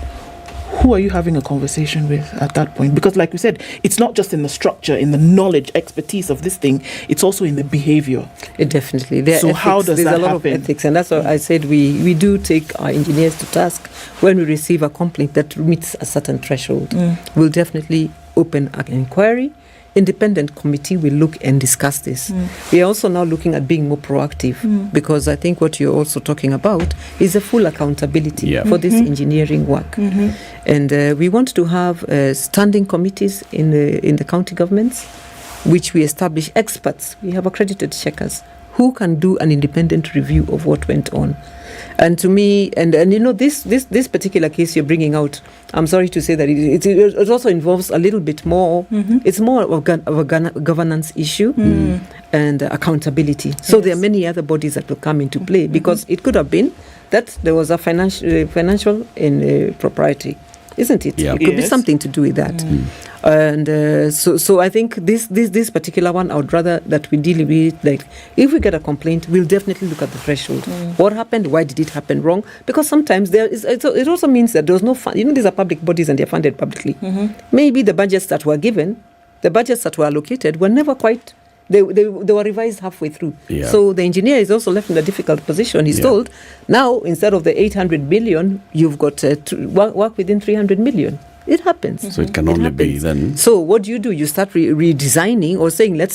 Who are you having a conversation with at that point? Because like we said, it's not just in the structure, in the knowledge, expertise of this thing, it's also in the behavior. Definitely. So how does There's that a lot happen? of ethics, and that's why I said we do take our engineers to task when we receive a complaint that meets a certain threshold. We'll definitely open an inquiry. Independent committee will look and discuss this. We are also now looking at being more proactive because I think what you're also talking about is a full accountability for this engineering work. And we want to have standing committees in the county governments, which we establish experts. We have accredited checkers who can do an independent review of what went on. And to me, and you know, this particular case you're bringing out, I'm sorry to say that it also involves a little bit more. It's more of a governance issue and accountability. So there are many other bodies that will come into play because it could have been that there was a financial propriety, isn't it? Yeah. It could be something to do with that. And so I think this particular one, I would rather that we deal with it. Like, if we get a complaint, we'll definitely look at the threshold. What happened? Why did it happen wrong? Because sometimes it also means that there's no fund. You know, these are public bodies and they're funded publicly. Maybe the budgets that were given, the budgets that were allocated were never quite. They were revised halfway through. So the engineer is also left in a difficult position. He's told, now instead of the 800 billion, you've got to work within 300 million. It happens. So it can only be then. So what do? You start redesigning or saying, let's